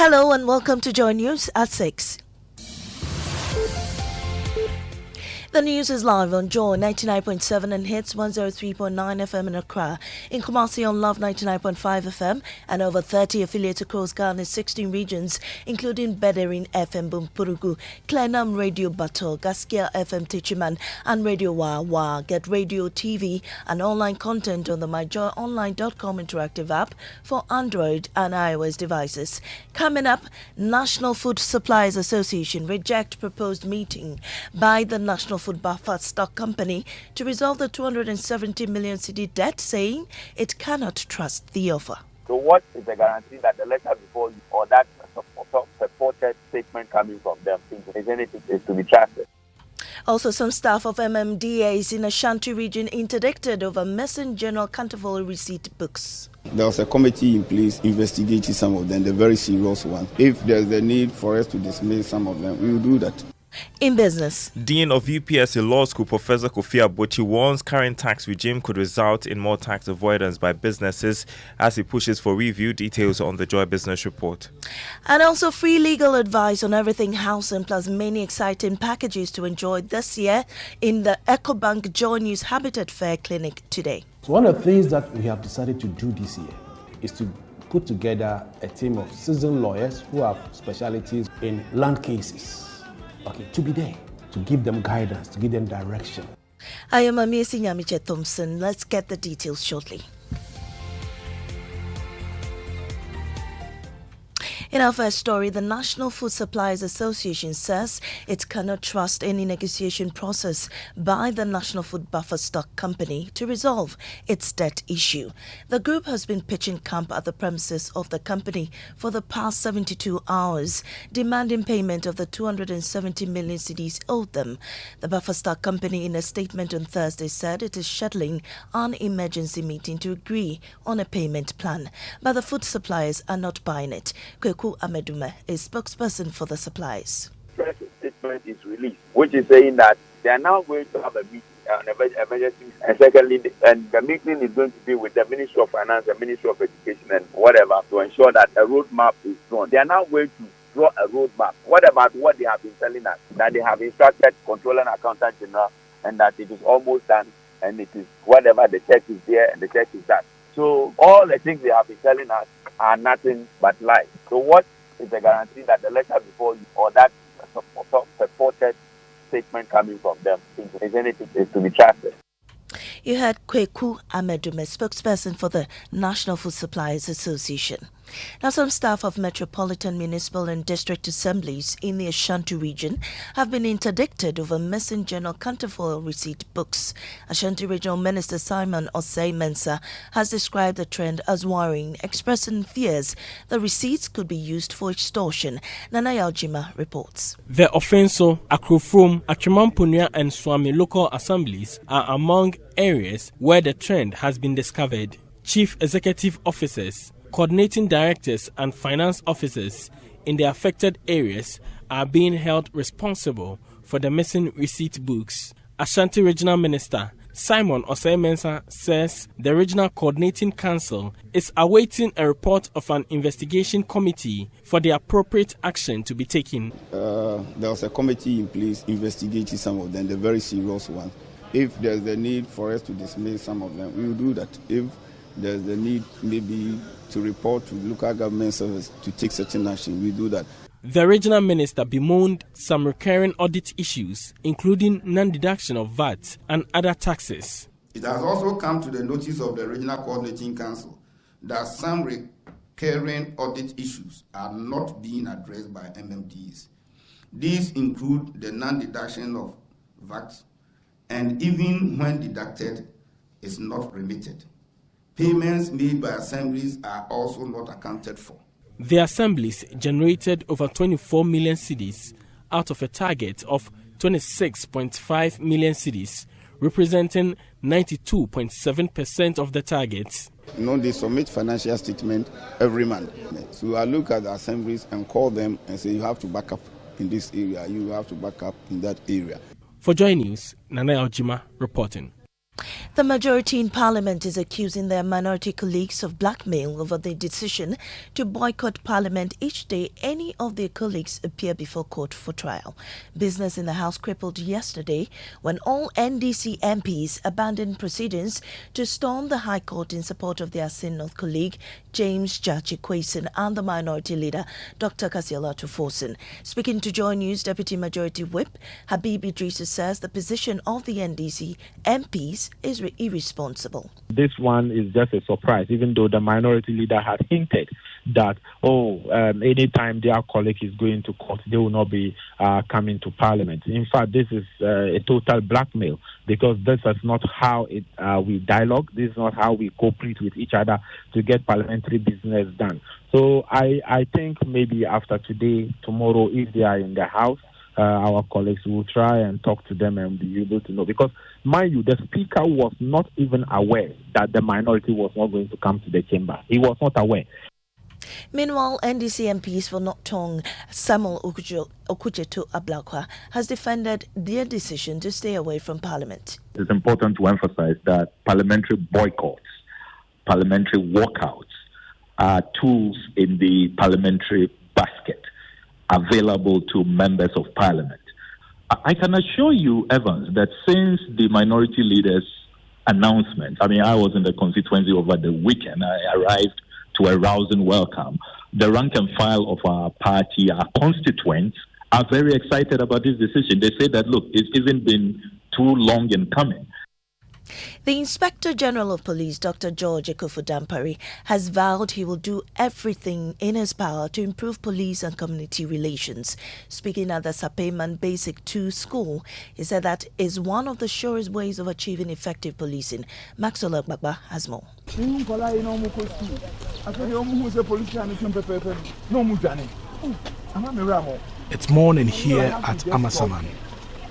Hello and welcome to Joy News at 6. The news is live on Joy 99.7 and hits 103.9 FM in Accra, in Kumasi on Love 99.5 FM, and over 30 affiliates across Ghana's 16 regions, including Bederin FM Bumpurugu, Klenam Radio Bato, Gaskia FM Tichiman, and Radio Wawa. Get radio, TV, and online content on the myjoyonline.com interactive app for Android and iOS devices. Coming up, National Food Suppliers Association reject proposed meeting by the National Food Buffer Stock Company to resolve the 270 million cedi debt, saying it cannot trust the offer. So what is the guarantee that the letter before you or that purported statement coming from them is anything is to be trusted? Also, some staff of MMDAs in Ashanti region interdicted over missing General Counterfoil receipt books. There was a committee in place investigating some of them, the very serious one. If there's the need for us to dismiss some of them, we will do that. In business, Dean of UPSC Law School Professor Kofi Abochi warns current tax regime could result in more tax avoidance by businesses as he pushes for review. Details on the Joy Business Report. And also free legal advice on everything housing, plus many exciting packages to enjoy this year in the EcoBank Joy News Habitat Fair Clinic today. So one of the things that we have decided to do this year is to put together a team of seasoned lawyers who have specialities in land cases. Okay, to be there, to give them guidance, to give them direction. I am Amesi Nyamiche Thompson. Let's get the details shortly. In our first story, the National Food Suppliers Association says it cannot trust any negotiation process by the National Food Buffer Stock Company to resolve its debt issue. The group has been pitching camp at the premises of the company for the past 72 hours, demanding payment of the 270 million cedis owed them. The Buffer Stock Company, in a statement on Thursday, said it is scheduling an emergency meeting to agree on a payment plan, but the food suppliers are not buying it. Kweku Amedume is spokesperson for the suppliers. First statement is released, which is saying that they are now going to have a meeting, an emergency, and secondly, and the meeting is going to be with the Ministry of Finance, the Ministry of Education, and whatever, to ensure that a roadmap is drawn. They are now going to draw a roadmap. What about what they have been telling us? That they have instructed Controller and Accountant General, and that it is almost done, and it is whatever, the check is there, and the check is done. So all the things they have been telling us are nothing but lies. So what is the guarantee that the letter before you or that purported statement coming from them is anything is to be trusted? You heard Kweku Amedume, spokesperson for the National Food Suppliers Association. Now, some staff of Metropolitan, Municipal and District Assemblies in the Ashanti region have been interdicted over missing General Counterfoil receipt books. Ashanti Regional Minister Simon Osei Mensah has described the trend as worrying, expressing fears the receipts could be used for extortion. Nana Yaljima reports. The Offenso, Akrofrom, Achimampunia and Swami local assemblies are among areas where the trend has been discovered. Chief executive officers, coordinating directors and finance officers in the affected areas are being held responsible for the missing receipt books. Ashanti Regional Minister Simon Osei Mensah says the Regional Coordinating Council is awaiting a report of an investigation committee for the appropriate action to be taken. There was a committee in place investigating some of them, the very serious one. If there's the need for us to dismiss some of them, we will do that. If there's the need maybe to report to local government service to take certain action, we do that. The regional minister bemoaned some recurring audit issues, including non-deduction of VAT and other taxes. It has also come to the notice of the Regional Coordinating Council that some recurring audit issues are not being addressed by MMDs. These include the non-deduction of VAT, and even when deducted, is not remitted. Payments made by assemblies are also not accounted for. The assemblies generated over 24 million cedis out of a target of 26.5 million cedis, representing 92.7% of the target. They submit financial statement every month. So I look at the assemblies and call them and say, you have to back up in this area, you have to back up in that area. For Joy News, Nana Yaljima reporting. The majority in Parliament is accusing their minority colleagues of blackmail over the decision to boycott Parliament each day any of their colleagues appear before court for trial. Business in the House crippled yesterday when all NDC MPs abandoned proceedings to storm the High Court in support of their Asin North colleague James Gyakye Quayson and the Minority Leader Dr. Kasiala Tuforsen. Speaking to Joy News, Deputy Majority Whip Habib Idrisa says the position of the NDC MPs is irresponsible. This one is just a surprise, even though the Minority Leader had hinted that, anytime their colleague is going to court, they will not be coming to Parliament. In fact, this is a total blackmail, because this is not how we dialogue. This is not how we cooperate with each other to get parliamentary business done. So I think maybe after today, tomorrow, if they are in the House, our colleagues will try and talk to them and be able to know. Because, mind you, the Speaker was not even aware that the minority was not going to come to the chamber. He was not aware. Meanwhile, NDC MPs for North Tongue, Samuel Okudzeto Ablakwa, has defended their decision to stay away from Parliament. It's important to emphasize that parliamentary boycotts, parliamentary walkouts are tools in the parliamentary basket available to members of Parliament. I can assure you, Evans, that since the Minority Leader's announcement, I was in the constituency over the weekend. I arrived to a rousing welcome. The rank and file of our party, our constituents, are very excited about this decision. They say that, look, it's even been too long in coming. The Inspector General of Police, Dr. George Ekufu Dampari, has vowed he will do everything in his power to improve police and community relations. Speaking at the Sapeiman Basic 2 school, he said that is one of the surest ways of achieving effective policing. Maxwell Agbagba has more. It's morning here at Amasaman.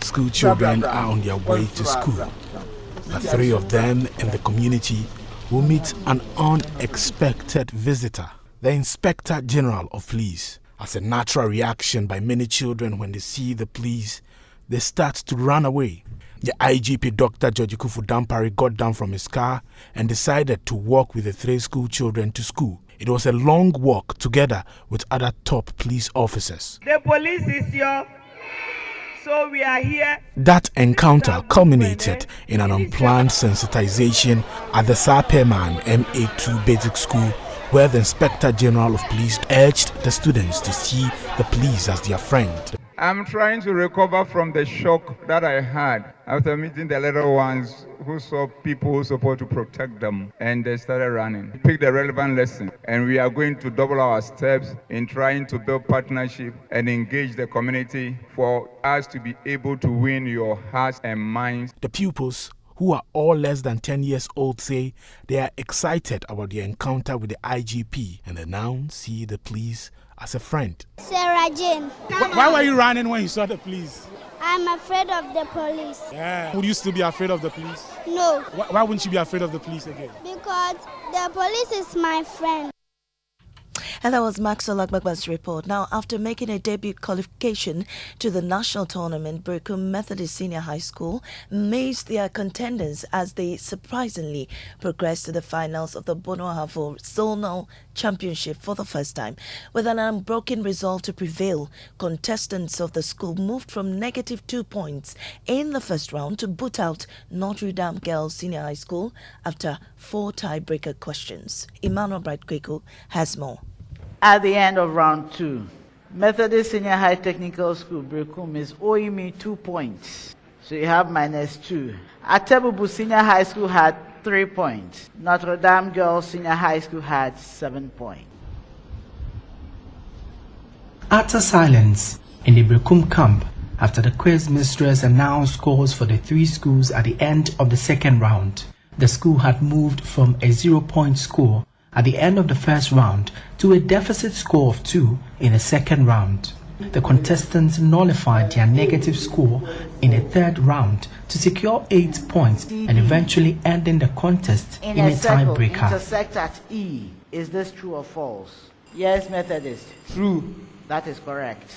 School children are on their way to school. The three of them in the community will meet an unexpected visitor, the Inspector General of Police. As a natural reaction by many children when they see the police, they start to run away. The IGP Dr. George Ekufu Dampari got down from his car and decided to walk with the three school children to school. It was a long walk together with other top police officers. The police is here. So we are here. That encounter culminated in an unplanned sensitization at the Sapeiman MA2 Basic School, where the Inspector General of Police urged the students to see the police as their friend. I'm trying to recover from the shock that I had after meeting the little ones who saw people who were supposed to protect them, and they started running. We picked the relevant lesson, and we are going to double our steps in trying to build partnership and engage the community for us to be able to win your hearts and minds. The pupils, who are all less than 10 years old, say they are excited about the encounter with the IGP, and they now see the police as a friend. Sarah Jane. Why were you running when you saw the police? I'm afraid of the police. Yeah. Would you still be afraid of the police? No. Why wouldn't you be afraid of the police again? Because the police is my friend. And that was Maxwell Agbagba's report. Now, after making a debut qualification to the national tournament, Berekum Methodist Senior High School amazed their contenders as they surprisingly progressed to the finals of the Bono Ahafo Zonal Championship for the first time. With an unbroken resolve to prevail, contestants of the school moved from -2 points in the first round to boot out Notre Dame Girls Senior High School after 4 tiebreaker questions. Emmanuel Bright-Kweku has more. At the end of round 2, Methodist Senior High Technical School, Berekum, is owing me 2 points. So you have -2. Atebubu Senior High School had 3 points. Notre Dame Girls Senior High School had 7 points. Utter silence in the Berekum camp after the quiz mistress announced scores for the 3 schools at the end of the second round. The school had moved from a 0-point score at the end of the first round to a deficit score of 2 in the second round. The contestants nullified their negative score in the third round to secure 8 points and eventually ending the contest in a tiebreaker. Intersect at E. Is this true or false? Yes, Methodist. True. That is correct.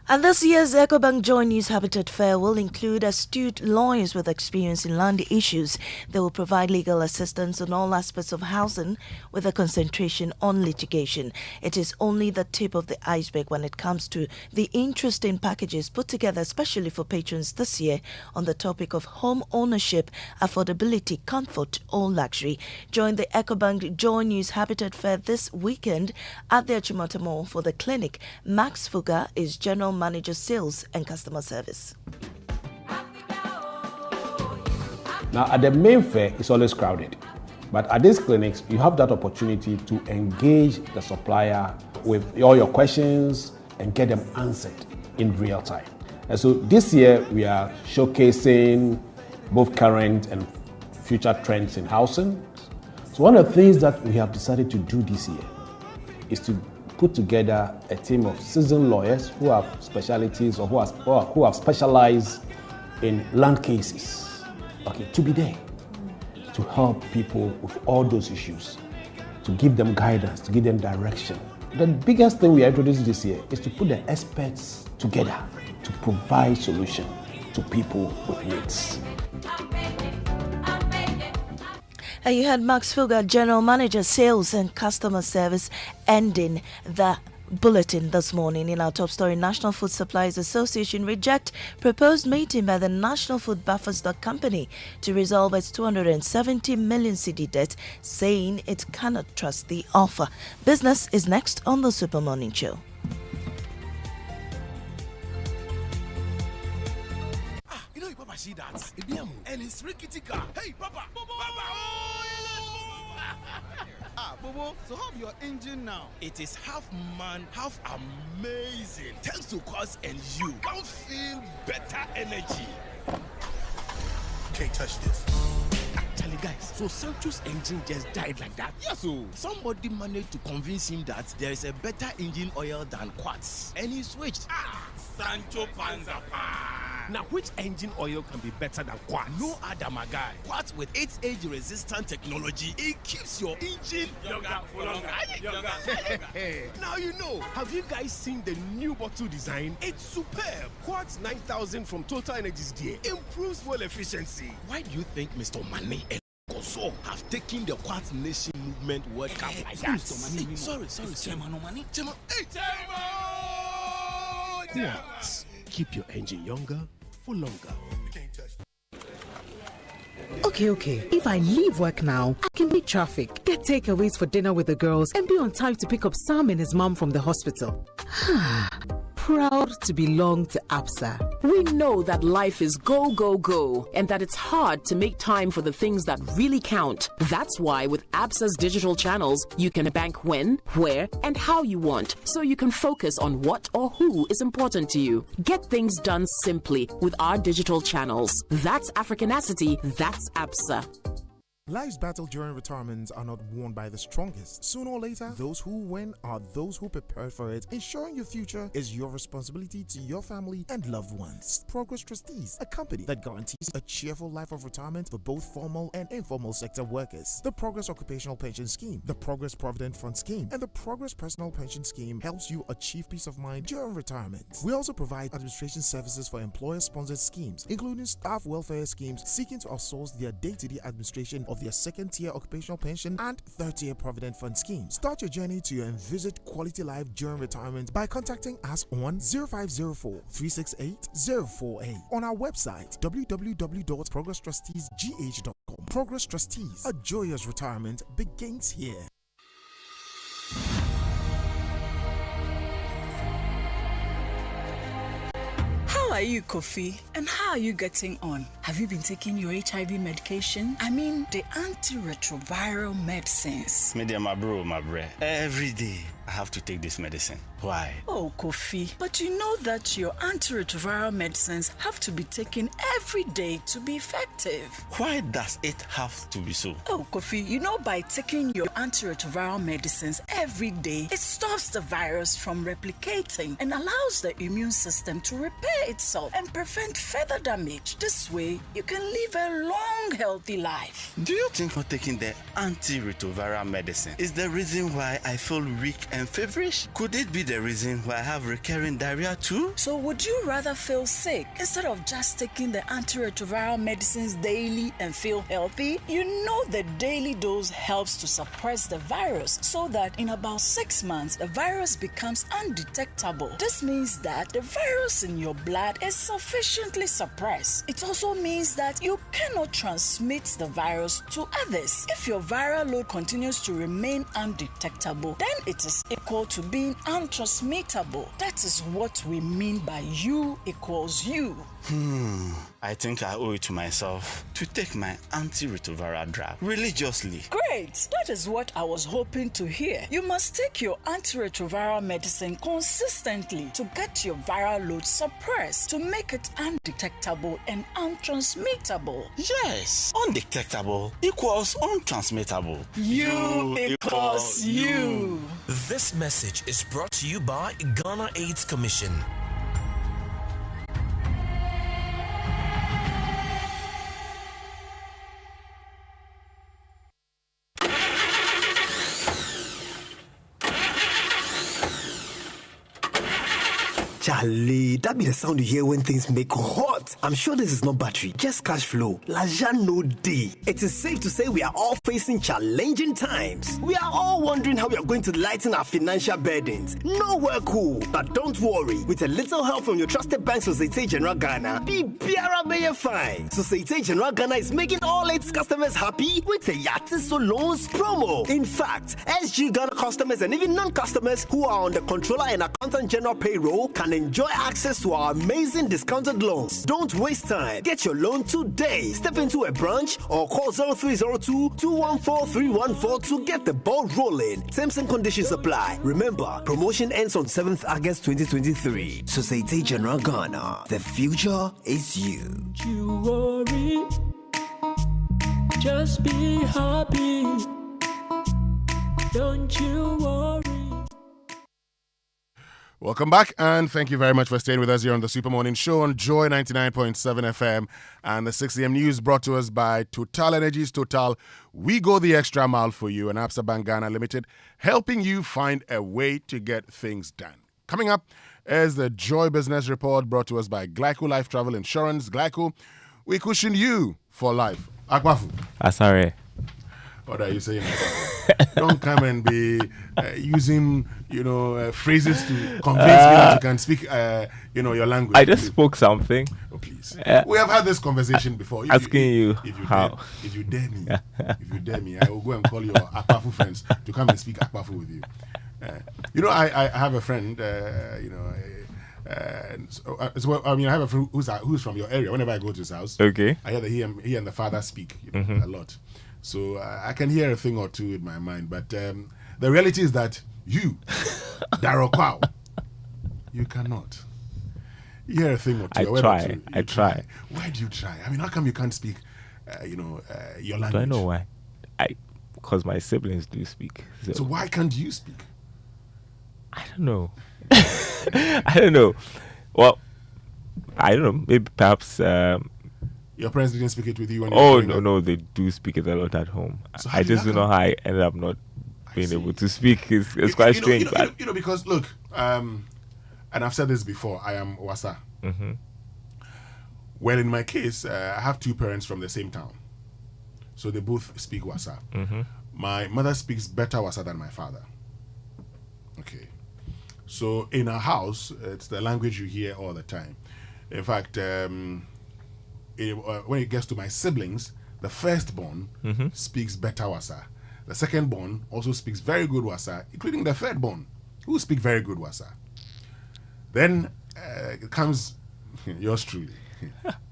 And this year's EcoBank Joy News Habitat Fair will include astute lawyers with experience in land issues. They will provide legal assistance on all aspects of housing with a concentration on litigation. It is only the tip of the iceberg when it comes to the interesting packages put together especially for patrons this year on the topic of home ownership, affordability, comfort or luxury. Join the EcoBank Joy News Habitat Fair this weekend at the Achimota Mall for the clinic. Max Fuga is General Manager Sales and Customer Service. Now, at the main fair, it's always crowded. But at these clinics, you have that opportunity to engage the supplier with all your questions and get them answered in real time. And so this year, we are showcasing both current and future trends in housing. So one of the things that we have decided to do this year is to put together a team of seasoned lawyers who have specialties or who have specialized in land cases, to be there to help people with all those issues, to give them guidance, to give them direction. The biggest thing we are introducing this year is to put the experts together to provide solutions to people with needs. And you had Max Fuga, General Manager, Sales and Customer Service, ending the bulletin this morning. In our top story, National Food Suppliers Association reject proposed meeting by the National Food Buffer Stock Company to resolve its 270 million cedi debt, saying it cannot trust the offer. Business is next on the Super Morning Show. Papa, see that? And it's Rickety car. Hey, Papa! Papa! Bobo, so how your engine now? It is half man, half amazing. Thanks to Quartz and you can feel better energy. Can't touch this. Actually, guys, so Sancho's engine just died like that? Yes, so somebody managed to convince him that there is a better engine oil than Quartz, and he switched. Sancho Panzapa. Now, which engine oil can be better than Quartz? No other, my guy. Quartz with its age-resistant technology, it keeps your engine younger for longer. Now you know. Have you guys seen the new bottle design? It's superb. Quartz 9000 from Total Energies there improves fuel efficiency. Why do you think Mr. Mane and Koso have taken the Quartz Nation movement World Cup like that? Sorry. Chairman. Hey, Quartz. Keep your engine younger for longer. Okay. If I leave work now, I can beat traffic, get takeaways for dinner with the girls, and be on time to pick up Sam and his mom from the hospital. Proud to belong to ABSA. We know that life is go, go, go, and that it's hard to make time for the things that really count. That's why with ABSA's digital channels, you can bank when, where, and how you want, so you can focus on what or who is important to you. Get things done simply with our digital channels. That's Africanacity, that's ABSA. Life's battle during retirement are not won by the strongest. Sooner or later, those who win are those who prepared for it. Ensuring your future is your responsibility to your family and loved ones. Progress Trustees, a company that guarantees a cheerful life of retirement for both formal and informal sector workers. The Progress Occupational Pension Scheme, the Progress Provident Fund Scheme, and the Progress Personal Pension Scheme helps you achieve peace of mind during retirement. We also provide administration services for employer-sponsored schemes, including staff welfare schemes seeking to outsource their day-to-day administration of their second-tier occupational pension and third-tier provident fund scheme. Start your journey to your envisaged quality life during retirement by contacting us on 0504-368-048 on our website www.progresstrusteesgh.com. Progress Trustees, a joyous retirement begins here. How are you, Kofi? And how are you getting on? Have you been taking your HIV medication? I mean, the antiretroviral medicines. Media, my bro. Every day I have to take this medicine. Why? Oh, Kofi, but you know that your antiretroviral medicines have to be taken every day to be effective. Why does it have to be so? Oh, Kofi, you know by taking your antiretroviral medicines every day, it stops the virus from replicating and allows the immune system to repair itself and prevent further damage. This way, healthy, you can live a long, healthy life. Do you think not taking the antiretroviral medicine is the reason why I feel weak and feverish? Could it be the reason why I have recurring diarrhea too? So would you rather feel sick instead of just taking the antiretroviral medicines daily and feel healthy? You know the daily dose helps to suppress the virus so that in about 6 months, the virus becomes undetectable. This means that the virus in your blood is sufficiently suppressed. It also means that you cannot transmit the virus to others. If your viral load continues to remain undetectable, then it is equal to being untransmittable. That is what we mean by U equals U. I think I owe it to myself to take my antiretroviral drug religiously. Great! That is what I was hoping to hear. You must take your antiretroviral medicine consistently to get your viral load suppressed to make it undetectable and untransmittable. Yes, undetectable equals untransmittable. U equals U. This message is brought to you by Ghana AIDS Commission. Charlie, that be the sound you hear when things make hot. I'm sure this is not battery, just cash flow. Laja no D. It is safe to say we are all facing challenging times. We are all wondering how we are going to lighten our financial burdens. Nowhere cool. But don't worry, with a little help from your trusted bank, Societe Generale Ghana, be biara may fine. Societe Generale Ghana is making all its customers happy with the Yatiso Loans promo. In fact, SG Ghana customers and even non-customers who are on the controller and accountant general payroll can enjoy access to our amazing discounted loans. Don't waste time. Get your loan today. Step into a branch or call 0302-214-314 to get the ball rolling. Terms and conditions apply. Remember, promotion ends on 7th August 2023. Societe Generale Ghana. The future is you. You worry. Just be happy. Don't you worry. Welcome back, and thank you very much for staying with us here on the Super Morning Show on Joy 99.7 FM and the 6 a.m. news brought to us by Total Energies. Total, we go the extra mile for you, and Absa Bank Ghana Limited, helping you find a way to get things done. Coming up is the Joy Business Report brought to us by Glyco Life Travel Insurance. Glyco, we cushion you for life. Akwafu. Sorry. What are you saying? Don't come and be using, phrases to convince me that you can speak, your language. I just spoke something. Oh, please. We have had this conversation before. Asking you how. If you dare me, I will go and call your Akwafu friends to come and speak Akwafu with you. I have a friend, I have a friend who's from your area. Whenever I go to his house, okay, I hear that he and the father speak a lot. So I can hear a thing or two in my mind. But the reality is that you, Darrow Kwao, you cannot. You hear a thing or two. I try. Why do you try? I mean, how come you can't speak, your language? Do I know why? Because my siblings do speak. So why can't you speak? I don't know. I don't know. Well, I don't know. Maybe perhaps... your parents didn't speak it with you? No, they do speak it a lot at home. So I just don't know how I ended up not being able to speak. It's quite strange. Because look, and I've said this before, I am Wasa. Mm-hmm. Well, in my case, I have two parents from the same town. So they both speak Wasa. Mm-hmm. My mother speaks better Wasa than my father. Okay. So in our house, it's the language you hear all the time. In fact, when it gets to my siblings, the firstborn speaks better Wasa. The secondborn also speaks very good Wasa, including the thirdborn, who speak very good Wasa. Then comes yours truly.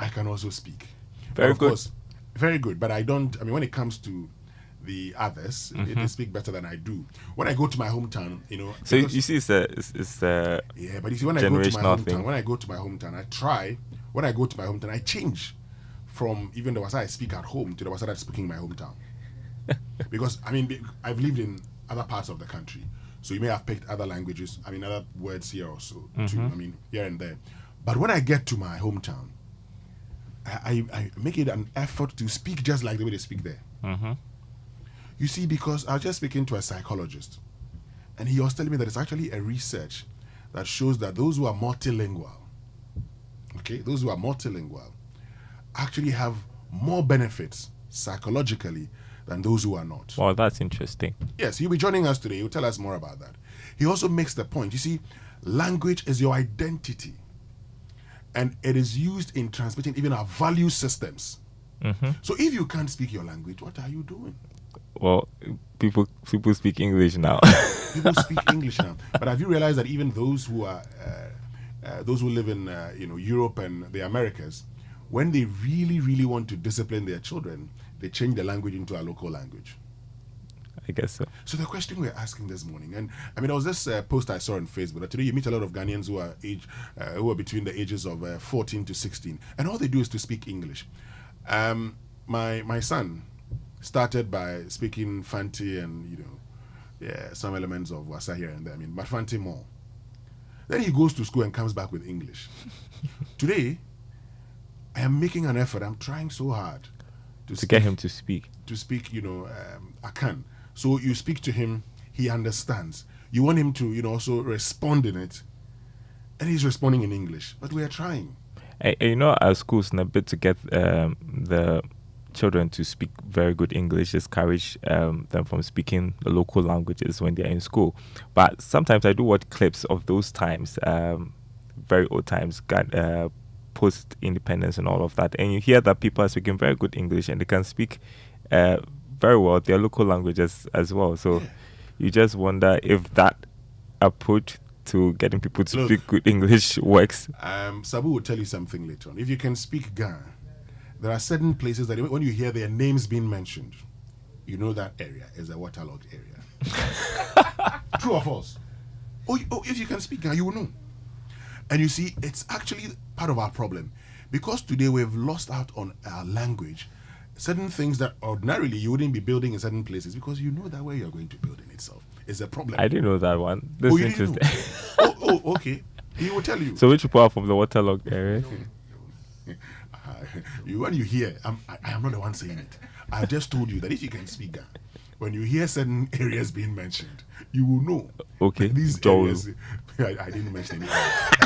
I can also speak. Very good. Of course, very good. But I don't. I mean, when it comes to the others, they speak better than I do. When I go to my hometown, So you see, it's yeah. But you see, when I go to my hometown, I try. When I go to my hometown, I change from even the Wasa I speak at home to the Wasa that's speaking in my hometown. Because, I mean, I've lived in other parts of the country. So you may have picked other languages, other words here also, too, here and there. But when I get to my hometown, I make it an effort to speak just like the way they speak there. Mm-hmm. You see, because I was just speaking to a psychologist, and he was telling me that it's actually a research that shows that those who are multilingual, actually have more benefits psychologically than those who are not. Well, that's interesting. Yes, he'll be joining us today. He'll tell us more about that. He also makes the point, you see, language is your identity, and it is used in transmitting even our value systems. Mm-hmm. So if you can't speak your language, what are you doing? Well, people speak English now. People speak English now. But have you realized that even those who are those who live in Europe and the Americas, when they really, really want to discipline their children, they change the language into a local language? I guess so. So the question we're asking this morning, and I mean, there was this post I saw on Facebook that today you meet a lot of Ghanaians who are between the ages of 14 to 16, and all they do is to speak English. My son started by speaking Fanti and some elements of Wasa here and there. I mean, but Fanti more. Then he goes to school and comes back with English. Today, I am making an effort. I'm trying so hard to get him to speak. To speak, Akan. So you speak to him, he understands. You want him to, also respond in it, and he's responding in English. But we are trying. Our schools, in a bit to get the children to speak very good English, discourage them from speaking the local languages when they're in school. But sometimes I do watch clips of those times, very old times, post-independence and all of that, and you hear that people are speaking very good English and they can speak very well their local languages as well. So you just wonder if that approach to getting people to speak good English works. Sabu will tell you something later on. If you can speak Ga, there are certain places that when you hear their names being mentioned, you know that area is a waterlogged area. True or false? If you can speak Ga, you will know. And you see, it's actually part of our problem. Because today we've lost out on our language, certain things that ordinarily you wouldn't be building in certain places because you know that where you're going to build in itself is a problem. I didn't know that one. This is interesting. Okay. He will tell you. So which people are from the waterlogged area? When you hear, I am not the one saying it. I just told you that if you can speak, when you hear certain areas being mentioned, you will know. Okay. These areas, I didn't mention any.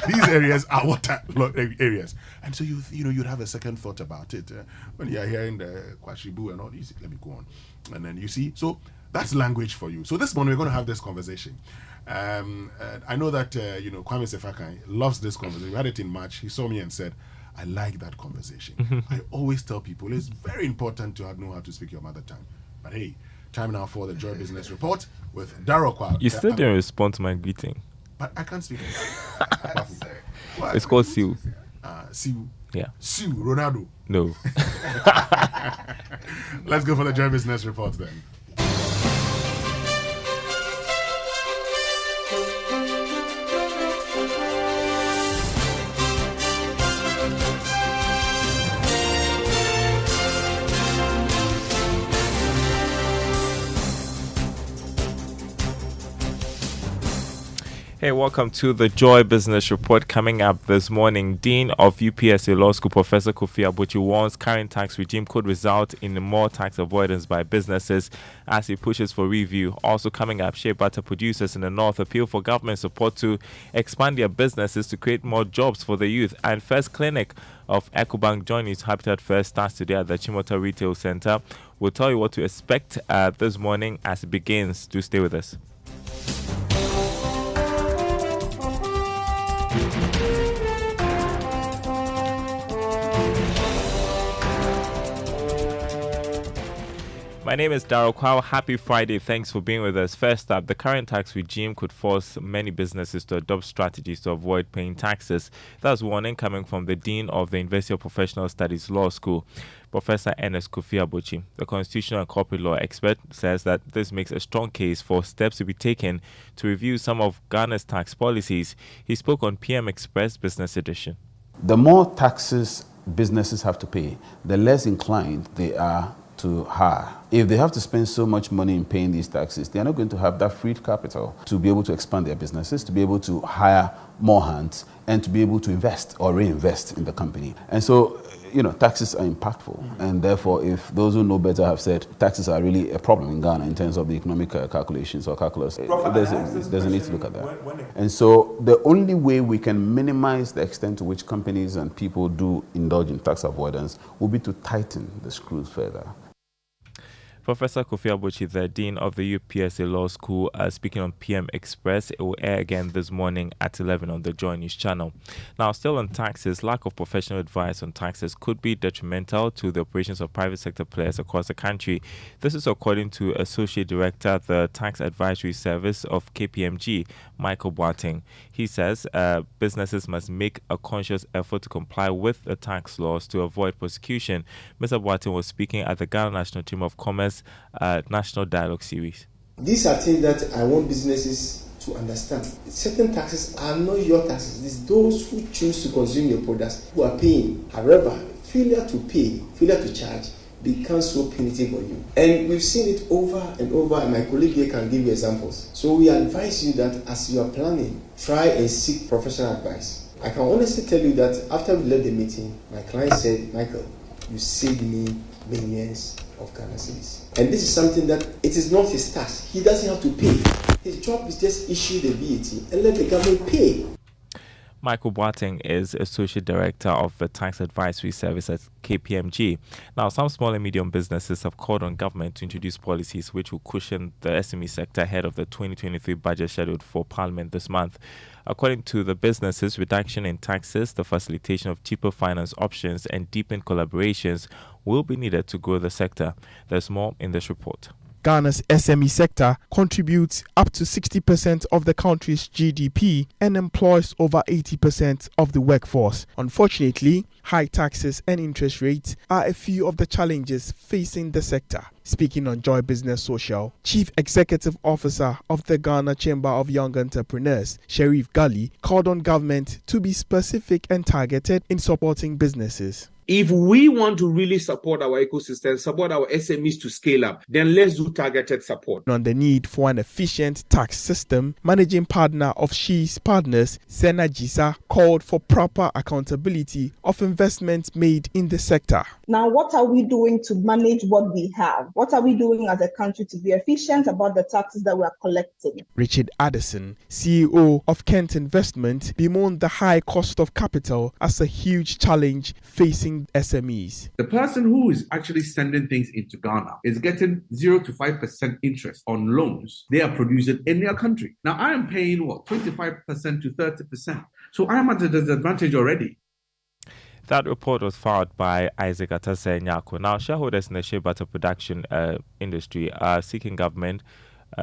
These areas are waterlogged areas, and so you'd have a second thought about it when you are hearing the Kwashibu and all these. Let me go on, and then you see. So that's language for you. So this morning we're going to have this conversation. I know that Kwame Sefakai loves this conversation. We had it in March. He saw me and said, I like that conversation. I always tell people it's very important to know how to speak your mother tongue. But hey, time now for the Joy Business Report with Darryl Kwao. You still didn't respond to my greeting. But I can't speak. It's called Siu. Siu. Yeah. Siu, Ronaldo. No. Let's go for the Joy Business Report then. Hey, welcome to the Joy Business Report. Coming up this morning, Dean of UPSA Law School, Professor Kofi Abochi, warns current tax regime could result in more tax avoidance by businesses as he pushes for review. Also coming up, shea butter producers in the north appeal for government support to expand their businesses to create more jobs for the youth. And first clinic of EcoBank Joint News Habitat First starts today at the Chimota Retail Center. We'll tell you what to expect this morning as it begins. Do stay with us. My name is Darryl Kwao. Happy Friday. Thanks for being with us. First up, the current tax regime could force many businesses to adopt strategies to avoid paying taxes. That's warning coming from the Dean of the University of Professional Studies Law School, Professor Ernest Kofi Abochi. The constitutional and corporate law expert says that this makes a strong case for steps to be taken to review some of Ghana's tax policies. He spoke on PM Express Business Edition. The more taxes businesses have to pay, the less inclined they are to hire. If they have to spend so much money in paying these taxes, they are not going to have that freed capital to be able to expand their businesses, to be able to hire more hands, and to be able to invest or reinvest in the company. And so, taxes are impactful, and therefore, if those who know better have said taxes are really a problem in Ghana in terms of the economic calculations or calculus, there's a need to look at that. And so, the only way we can minimize the extent to which companies and people do indulge in tax avoidance will be to tighten the screws further. Professor Kofi Abuchi, the Dean of the UPSA Law School, speaking on PM Express. It will air again this morning at 11 on the Joy News channel. Now, still on taxes, lack of professional advice on taxes could be detrimental to the operations of private sector players across the country. This is according to Associate Director of the Tax Advisory Service of KPMG, Michael Boateng. He says businesses must make a conscious effort to comply with the tax laws to avoid prosecution. Mr. Boateng was speaking at the Ghana National Chamber of Commerce National Dialogue Series. These are things that I want businesses to understand. Certain taxes are not your taxes. It's those who choose to consume your products who are paying. However, failure to pay, failure to charge becomes so punitive for you. And we've seen it over and over, and my colleague here can give you examples. So we advise you that as you are planning, try and seek professional advice. I can honestly tell you that after we left the meeting, my client said, Michael, you saved me millions of Ghana cedis. And this is something that it is not his task. He doesn't have to pay. His job is just issue the VAT and let the government pay. Michael Boateng is Associate Director of the Tax Advisory Service at KPMG. Now, some small and medium businesses have called on government to introduce policies which will cushion the SME sector ahead of the 2023 budget scheduled for Parliament this month. According to the businesses, reduction in taxes, the facilitation of cheaper finance options, and deepened collaborations will be needed to grow the sector. There's more in this report. Ghana's SME sector contributes up to 60% of the country's GDP and employs over 80% of the workforce. Unfortunately, high taxes and interest rates are a few of the challenges facing the sector. Speaking on Joy Business Social, Chief Executive Officer of the Ghana Chamber of Young Entrepreneurs, Sharif Gali, called on government to be specific and targeted in supporting businesses. If we want to really support our ecosystem, support our SMEs to scale up, then let's do targeted support. On the need for an efficient tax system, managing partner of She's Partners, Sena Jisa, called for proper accountability of investments made in the sector. Now, what are we doing to manage what we have? What are we doing as a country to be efficient about the taxes that we are collecting? Richard Addison, CEO of Kent Investment, bemoaned the high cost of capital as a huge challenge facing SMEs. The person who is actually sending things into Ghana is getting 0 to 5% interest on loans they are producing in their country. Now, I am paying 25% to 30%. So I am at a disadvantage already. That report was filed by Isaac Atase Nyako. Now, shareholders in the shea butter production industry are seeking government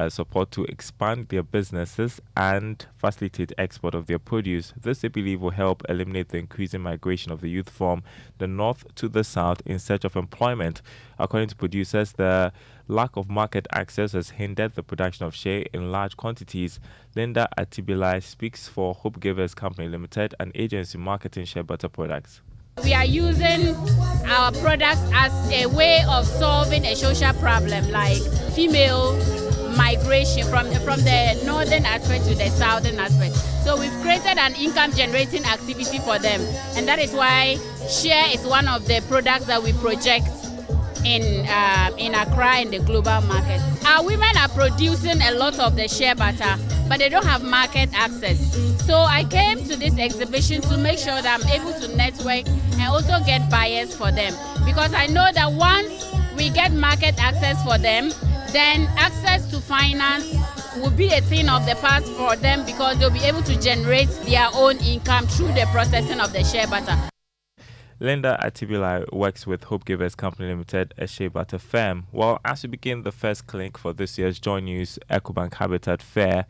support to expand their businesses and facilitate export of their produce. This, they believe, will help eliminate the increasing migration of the youth from the north to the south in search of employment. According to producers, the lack of market access has hindered the production of shea in large quantities. Linda Atibilai speaks for Hope Givers Company Limited, an agency marketing shea butter products. We are using our products as a way of solving a social problem like female migration from the northern aspect to the southern aspect. So we've created an income generating activity for them, and that is why shea is one of the products that we project in Accra in the global market. Our women are producing a lot of the shea butter, but they don't have market access. So I came to this exhibition to make sure that I'm able to network and also get buyers for them, because I know that once we get market access for them, then access to finance will be a thing of the past for them, because they'll be able to generate their own income through the processing of the shea butter. Linda Atibilai works with Hope Givers Company Limited, a shea butter firm. Well, as we begin the first clinic for this year's Joy News EcoBank Habitat Fair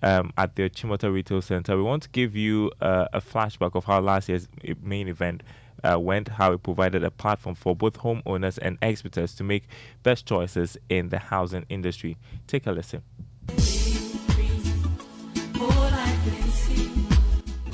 at the Chimota Retail Center, we want to give you a flashback of how last year's main event went, how it provided a platform for both homeowners and experts to make best choices in the housing industry. Take a listen.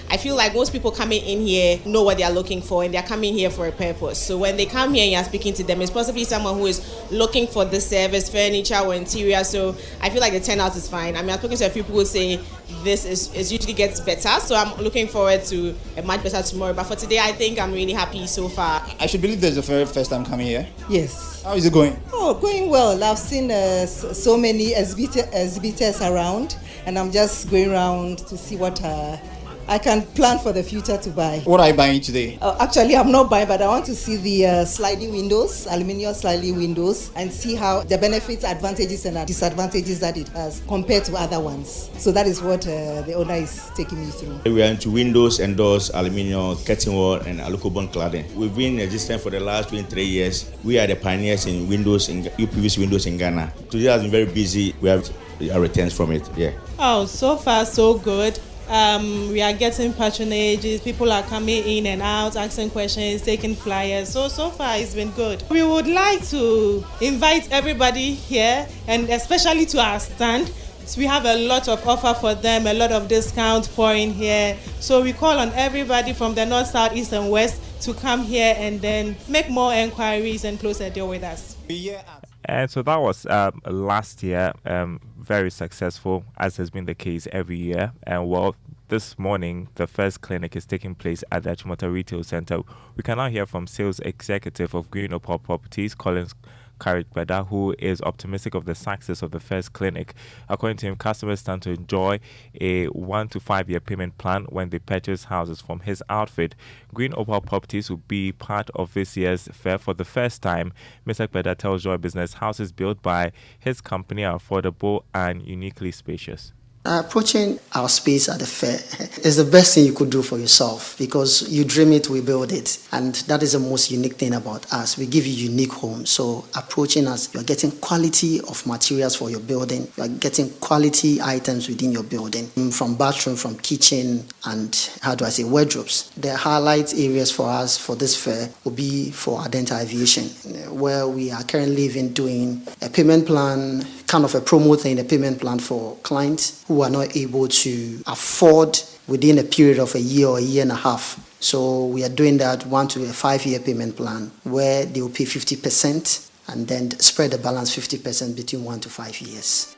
I I feel like most people coming in here know what they are looking for, and they're coming here for a purpose. So when they come here and you're speaking to them, it's possibly someone who is looking for the service, furniture or interior. So I feel like the turnout is fine. I mean, I'm talking to a few people who say this is usually gets better. So I'm looking forward to a much better tomorrow. But for today, I think I'm really happy so far. I should believe this is the very first time coming here. Yes. How is it going? Oh, going well. I've seen so many exhibitors around, and I'm just going around to see what I can plan for the future to buy. What are you buying today? Actually, I'm not buying, but I want to see the sliding windows, aluminum sliding windows, and see how the benefits, advantages, and disadvantages that it has compared to other ones. So that is what the owner is taking me through. We are into windows and doors, aluminum, curtain wall, and alucobond cladding. We've been in existence for the last 23 years. We are the pioneers in windows, in UPVC windows in Ghana. Today has been very busy. We have our returns from it. Yeah. Oh, so far so good. We are getting patronages, people are coming in and out, asking questions, taking flyers. So far it's been good. We would like to invite everybody here, and especially to our stand. So we have a lot of offer for them, a lot of discount pouring here. So we call on everybody from the north, south, east and west to come here and then make more inquiries and close a deal with us. And so that was last year, very successful, as has been the case every year. And well, this morning, the first clinic is taking place at the Achimota Retail Center. We can now hear from sales executive of Green Opal Properties, Collins Karigbada, who is optimistic of the success of the first clinic. According to him, customers stand to enjoy a 1 to 5 year payment plan when they purchase houses from his outfit. Green Opal Properties will be part of this year's fair for the first time. Mr. Karigbada tells Joy Business houses built by his company are affordable and uniquely spacious. Approaching our space at the fair is the best thing you could do for yourself, because you dream it, we build it. And that is the most unique thing about us. We give you unique homes. So approaching us, you're getting quality of materials for your building. You're getting quality items within your building, from bathroom, from kitchen, and wardrobes. The highlight areas for us for this fair will be for Adenta Aviation, where we are currently even doing a payment plan, kind of a promo thing, a payment plan for clients who are not able to afford within a period of a year or a year and a half. So we are doing that 1 to 5 year payment plan where they will pay 50% and then spread the balance 50% between 1 to 5 years.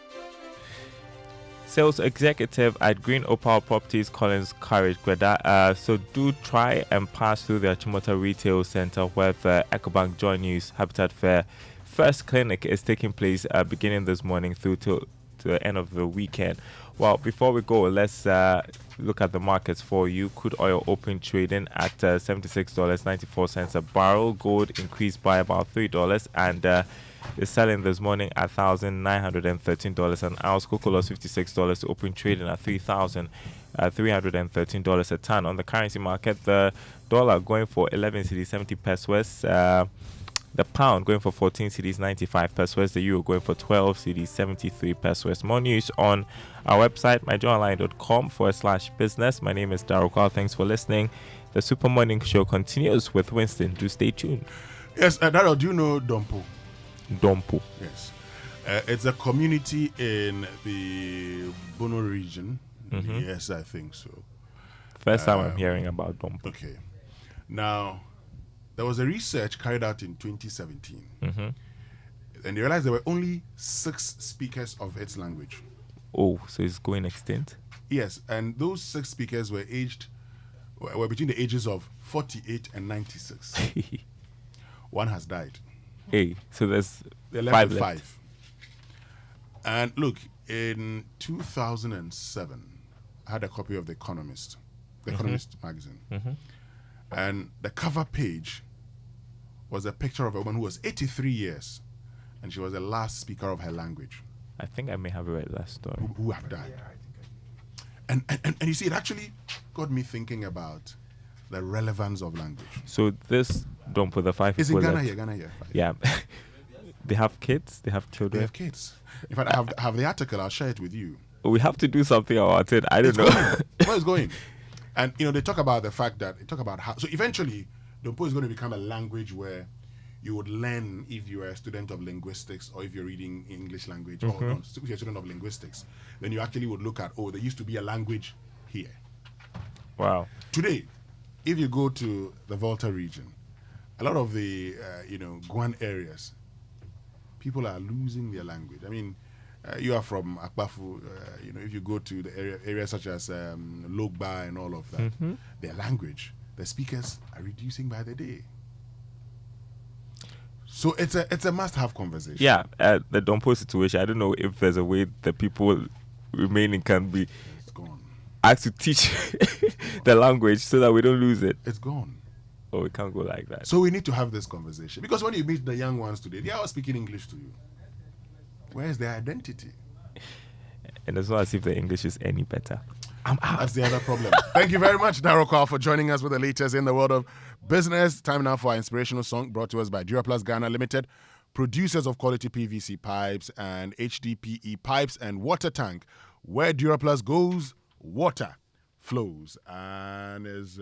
Sales executive at Green Opal Properties, Collins Karigbada. So do try and pass through the Achimota Retail Center where the EcoBank Joy News Habitat Fair first clinic is taking place beginning this morning through to the end of the weekend. Well, before we go, let's look at the markets for you. Crude oil open trading at $76.94 a barrel. Gold increased by about $3 and is selling this morning at $1,913 an ounce. Cocoa lost $56 to open trading at $3,313 a ton. On the currency market, the dollar going for 11 cedis 70 pesos. The pound going for 14 cedis 95 pesos. The euro going for 12 cedis 73 pesos. More news on our website, myjoyonline.com/business. My name is Daryl Carl. Thanks for listening. The Super Morning Show continues with Winston. Do stay tuned. Yes, Daryl, do you know Dompo? Dompo. Yes. It's a community in the Bono region. Mm-hmm. Yes, I think so. First time I'm hearing about Dompo. Okay. Now, there was a research carried out in 2017. Mm-hmm. And they realized there were only 6 speakers of its language. Oh, so it's going extinct? Yes, and those 6 speakers were between the ages of 48 and 96. One has died. Hey, so there's 5 left. 5. And look, in 2007, I had a copy of The Economist, Economist magazine. Mm-hmm. And the cover page was a picture of a woman who was 83 years, and she was the last speaker of her language. I think I may have read that story. Who have died. And you see, it actually got me thinking about the relevance of language. So this Dompo, the 5 is in people Ghana here. Yeah. They have kids, they have children. They have kids. In fact, I have the article, I'll share it with you. We have to do something about it. I don't know. Where it's going. And, they talk about the fact that, how, so eventually, Dompo is going to become a language where you would learn if you're a student of linguistics or if you're reading English language or not, if you're a student of linguistics, then you actually would look at, there used to be a language here. Wow. Today, if you go to the Volta region, a lot of the Guan areas, people are losing their language. I mean, you are from Akbafu. If you go to the areas such as Logba and all of that, their language, the speakers are reducing by the day. So it's a must-have conversation. Yeah, the Dompo situation. I don't know if there's a way the people remaining can be asked to teach the language so that we don't lose it. It's gone. Oh, it can't go like that. So we need to have this conversation, because when you meet the young ones today, they are all speaking English to you. Where's their identity? And it's not as if the English is any better. That's the other problem. Thank you very much, Naro Kwao, for joining us with the latest in the world of business. Time now for our inspirational song brought to us by Duraplast Ghana Limited, producers of quality PVC pipes and HDPE pipes and water tank. Where Duraplast goes, water flows. And is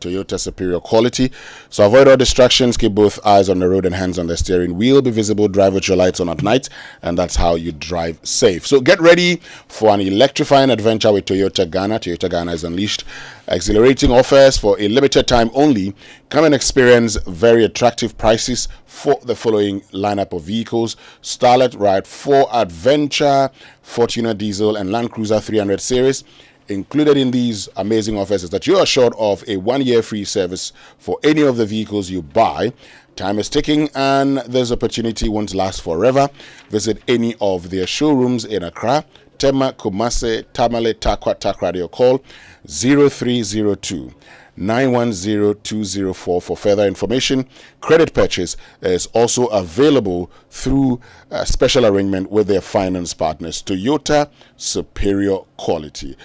Toyota superior quality. So avoid all distractions, keep both eyes on the road and hands on the steering wheel. Be visible, drive with your lights on at night, and that's how you drive safe. So get ready for an electrifying adventure with Toyota Ghana. Toyota Ghana has unleashed exhilarating offers for a limited time only. Come and experience very attractive prices for the following lineup of vehicles: Starlet Ride 4 Adventure, Fortuner Diesel, and Land Cruiser 300 series. Included in these amazing offers is that you are assured of a 1-year free service for any of the vehicles you buy. Time is ticking and this opportunity won't last forever. Visit any of their showrooms in Accra, Tema, Kumasi, Tamale, Takwa, Takrady, or call 0302 910-204 for further information. Credit purchase is also available through a special arrangement with their finance partners. Toyota superior quality.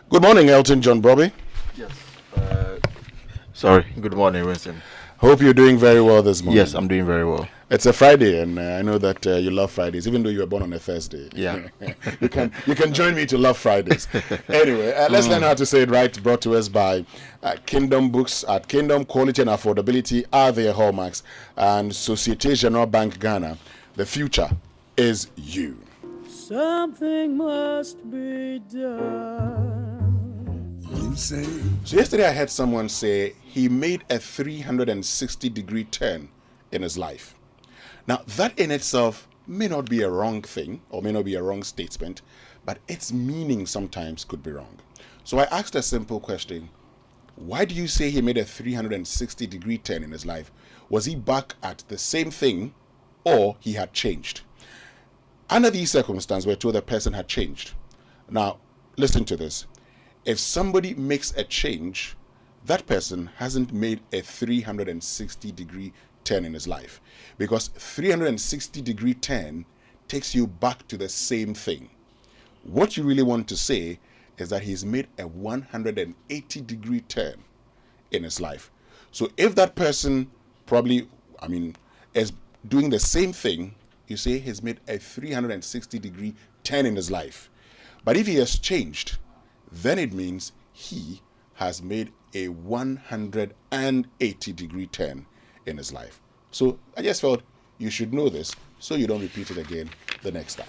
Good morning, Elton John Bobby. Yes. Sorry. Good morning, Winston. Hope you're doing very well this morning. Yes, I'm doing very well. It's a Friday, and I know that you love Fridays, even though you were born on a Thursday. Yeah. you can join me to love Fridays. Anyway, let's learn how to say it right. Brought to us by Kingdom Books. At Kingdom, quality and affordability are their hallmarks. And Societe Generale Bank Ghana, the future is you. Something must be done. You say. So yesterday I heard someone say he made a 360-degree turn in his life. Now, that in itself may not be a wrong thing or may not be a wrong statement, but its meaning sometimes could be wrong. So I asked a simple question. Why do you say he made a 360-degree turn in his life? Was he back at the same thing or he had changed? Under these circumstances, we're told the person had changed. Now, listen to this. If somebody makes a change, that person hasn't made a 360-degree turn in his life, because 360-degree turn takes you back to the same thing. What you really want to say is that he's made a 180-degree turn in his life. So if that person is doing the same thing, you say he's made a 360-degree turn in his life. But if he has changed, then it means he has made a 180-degree turn in his life. So I just felt you should know this so you don't repeat it again the next time.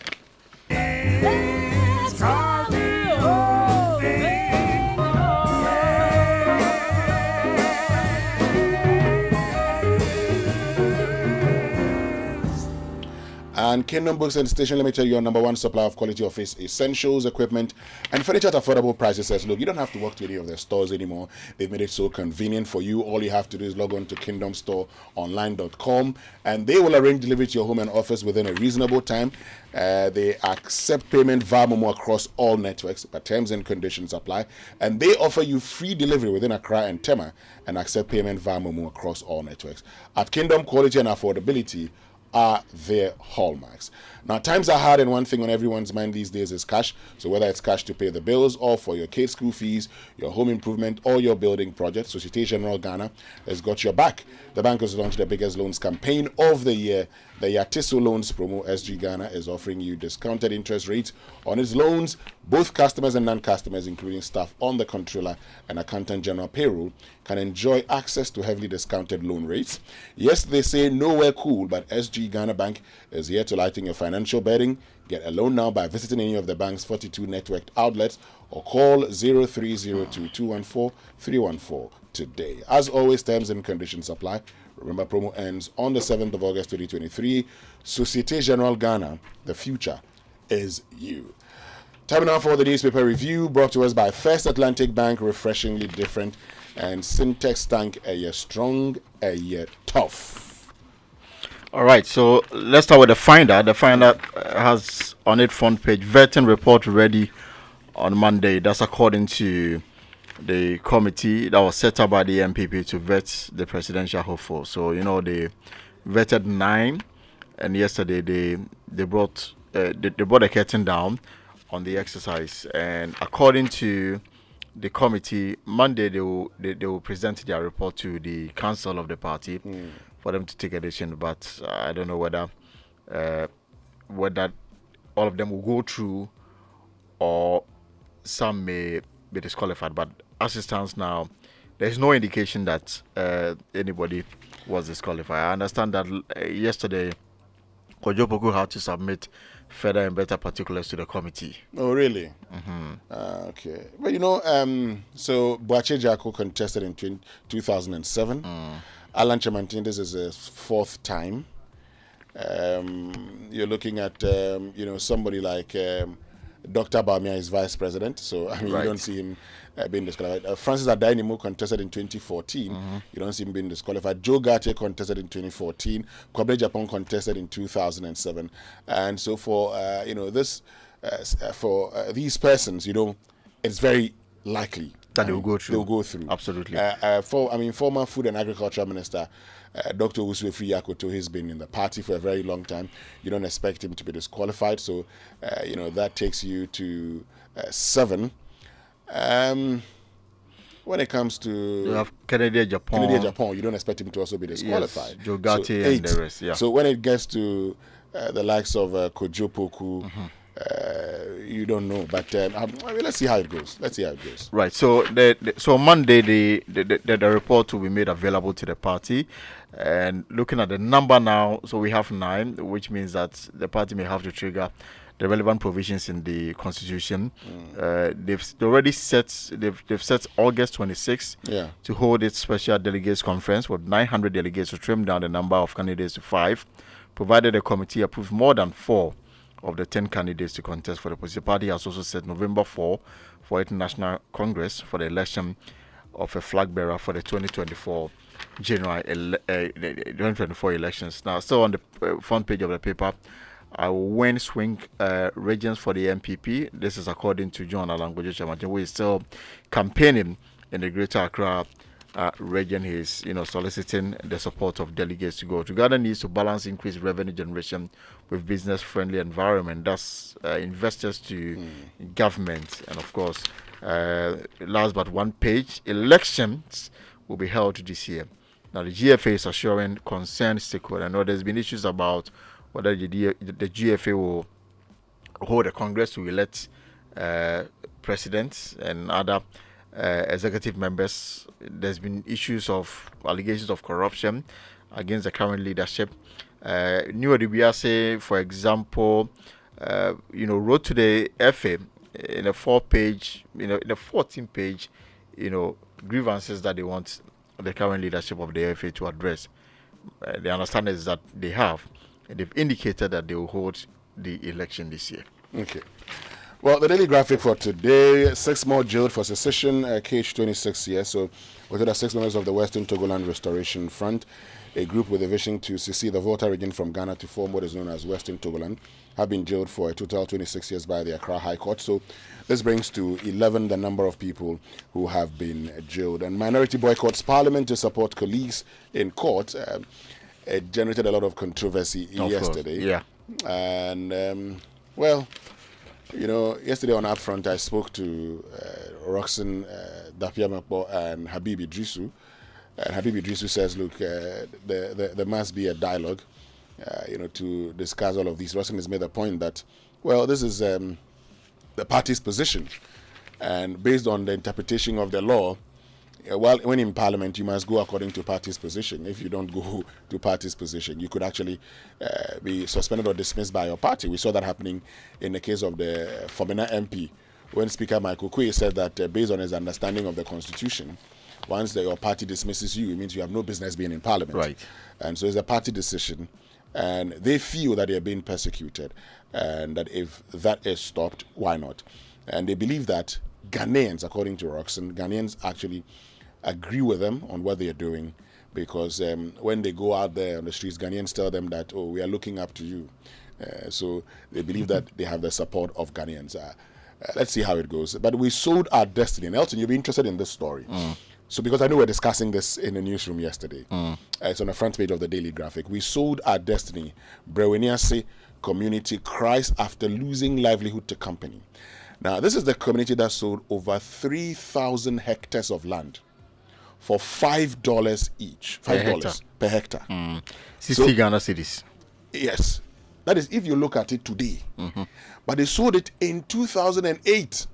And Kingdom Books and Station Limited, your number one supplier of quality office essentials, equipment, and furniture at affordable prices. Says, look, you don't have to walk to any of their stores anymore. They've made it so convenient for you. All you have to do is log on to kingdomstoreonline.com, and they will arrange delivery to your home and office within a reasonable time. They accept payment via Momo across all networks, but terms and conditions apply. And they offer you free delivery within Accra and Tema, and accept payment via Momo across all networks. At Kingdom, quality and affordability are their hallmarks. Now, times are hard, and one thing on everyone's mind these days is cash. So whether it's cash to pay the bills or for your kids' school fees, your home improvement, or your building project, Societe Generale Ghana has got your back. The bank has launched the biggest loans campaign of the year. The Yatiso Loans promo. SG Ghana is offering you discounted interest rates on its loans. Both customers and non-customers, including staff on the controller and accountant general payroll, can enjoy access to heavily discounted loan rates. Yes, they say nowhere cool, but SG Ghana Bank is here to lighten your financial burden. Get a loan now by visiting any of the bank's 42 networked outlets or call 0302-214-314 today. As always, terms and conditions apply. Remember, promo ends on the 7th of August 2023. Societe Generale Ghana, the future is you. Time now for the newspaper review, brought to us by First Atlantic Bank, refreshingly different, and Syntex Tank, a year strong, a year tough. All right, so let's start with the Finder. The Finder has on its front page, vetting report ready on Monday. That's according to the committee that was set up by the MPP to vet the presidential hopeful. So, they vetted 9, and yesterday they brought the curtain down on the exercise. And according to the committee, Monday they will present their report to the council of the party for them to take a decision. But I don't know whether all of them will go through or some may be disqualified. But as it stands now, there's no indication that anybody was disqualified. I understand that yesterday, Kojo Poku had to submit further and better particulars to the committee. Oh, really? Okay. But so Boache Jacko contested in 2007. Alan Chamantin, this is his 4th time. You're looking at, somebody like Dr. Bawumia is vice president. So, I mean, you don't see him being disqualified. Francis Adainimu contested in 2014. You don't see him being disqualified. Joe Garte contested in 2014. Kwabena Japan contested in 2007. And so for, these persons, it's very likely that they will go through. They will go through. Absolutely. Former Food and Agriculture Minister Dr. Uswefi Yakoto has been in the party for a very long time. You don't expect him to be disqualified, so that takes you to 7. When it comes to you have Kennedy Japan, you don't expect him to also be disqualified. Yes, Joe Garte and the rest. Yeah. So when it gets to the likes of Kojo Poku. You don't know, but let's see how it goes. Right. So, so Monday, the report will be made available to the party, and looking at the number now, so we have 9, which means that the party may have to trigger the relevant provisions in the constitution. They've already set August 26th to hold its special delegates conference with 900 delegates to trim down the number of candidates to 5, provided the committee approves more than 4 of the 10 candidates to contest for the position. The party has also set November 4 for its National Congress for the election of a flag bearer for the 2024 2024 elections. Now, still on the front page of the paper, I will win swing regions for the MPP. This is according to John Alangojo Chamantin, who is still campaigning in the Greater Accra region. He is, soliciting the support of delegates to go. Uganda needs to balance increased revenue generation with business-friendly environment. That's investors to government, and of course, last but one page, elections will be held this year. Now, the GFA is assuring concerned stakeholders. I know there's been issues about whether the GFA will hold a Congress to elect presidents and other executive members. There's been allegations of corruption against the current leadership. New Adibiase, for example, wrote to the FA in a 4-page, in a 14-page, grievances that they want the current leadership of the FA to address. The understanding is that they have. And they've indicated that they will hold the election this year. Okay. Well, the daily graphic for today, 6 more jailed for secession, KH26 here. So, we got 6 members of the Western Togoland Restoration Front, a group with a vision to secede the Volta region from Ghana to form what is known as Western Togoland, have been jailed for a total 26 years by the Accra High Court. So, this brings to 11 the number of people who have been jailed. And minority boycotts Parliament to support colleagues in court. It generated a lot of controversy yesterday. Yeah. And, yesterday on Upfront, I spoke to Roxanne Dapiamekpo and Habibi Idrisu. And Habibi Idrisu says, look, there must be a dialogue, to discuss all of these. Roxanne has made the point that, this is the party's position. And based on the interpretation of the law, when in Parliament, you must go according to party's position. If you don't go to party's position, you could actually be suspended or dismissed by your party. We saw that happening in the case of the Fomena MP, when Speaker Michael Quay said that based on his understanding of the Constitution, once your party dismisses you, it means you have no business being in Parliament. Right. And so it's a party decision, and they feel that they are being persecuted, and that if that is stopped, why not? And they believe that Ghanaians, according to Roxanne, Ghanaians actually agree with them on what they are doing, because when they go out there on the streets, Ghanaians tell them that, we are looking up to you. So they believe that they have the support of Ghanaians. Let's see how it goes. But we sold our destiny. And Elton, you'll be interested in this story. So because I know we're discussing this in the newsroom yesterday. It's on the front page of the Daily Graphic. We sold our destiny. Breweniase community cries after losing livelihood to company. Now, this is the community that sold over 3,000 hectares of land for $5 each. $5 per hectare. 60 Ghana cedis. Yes. That is if you look at it today. But they sold it in 2008.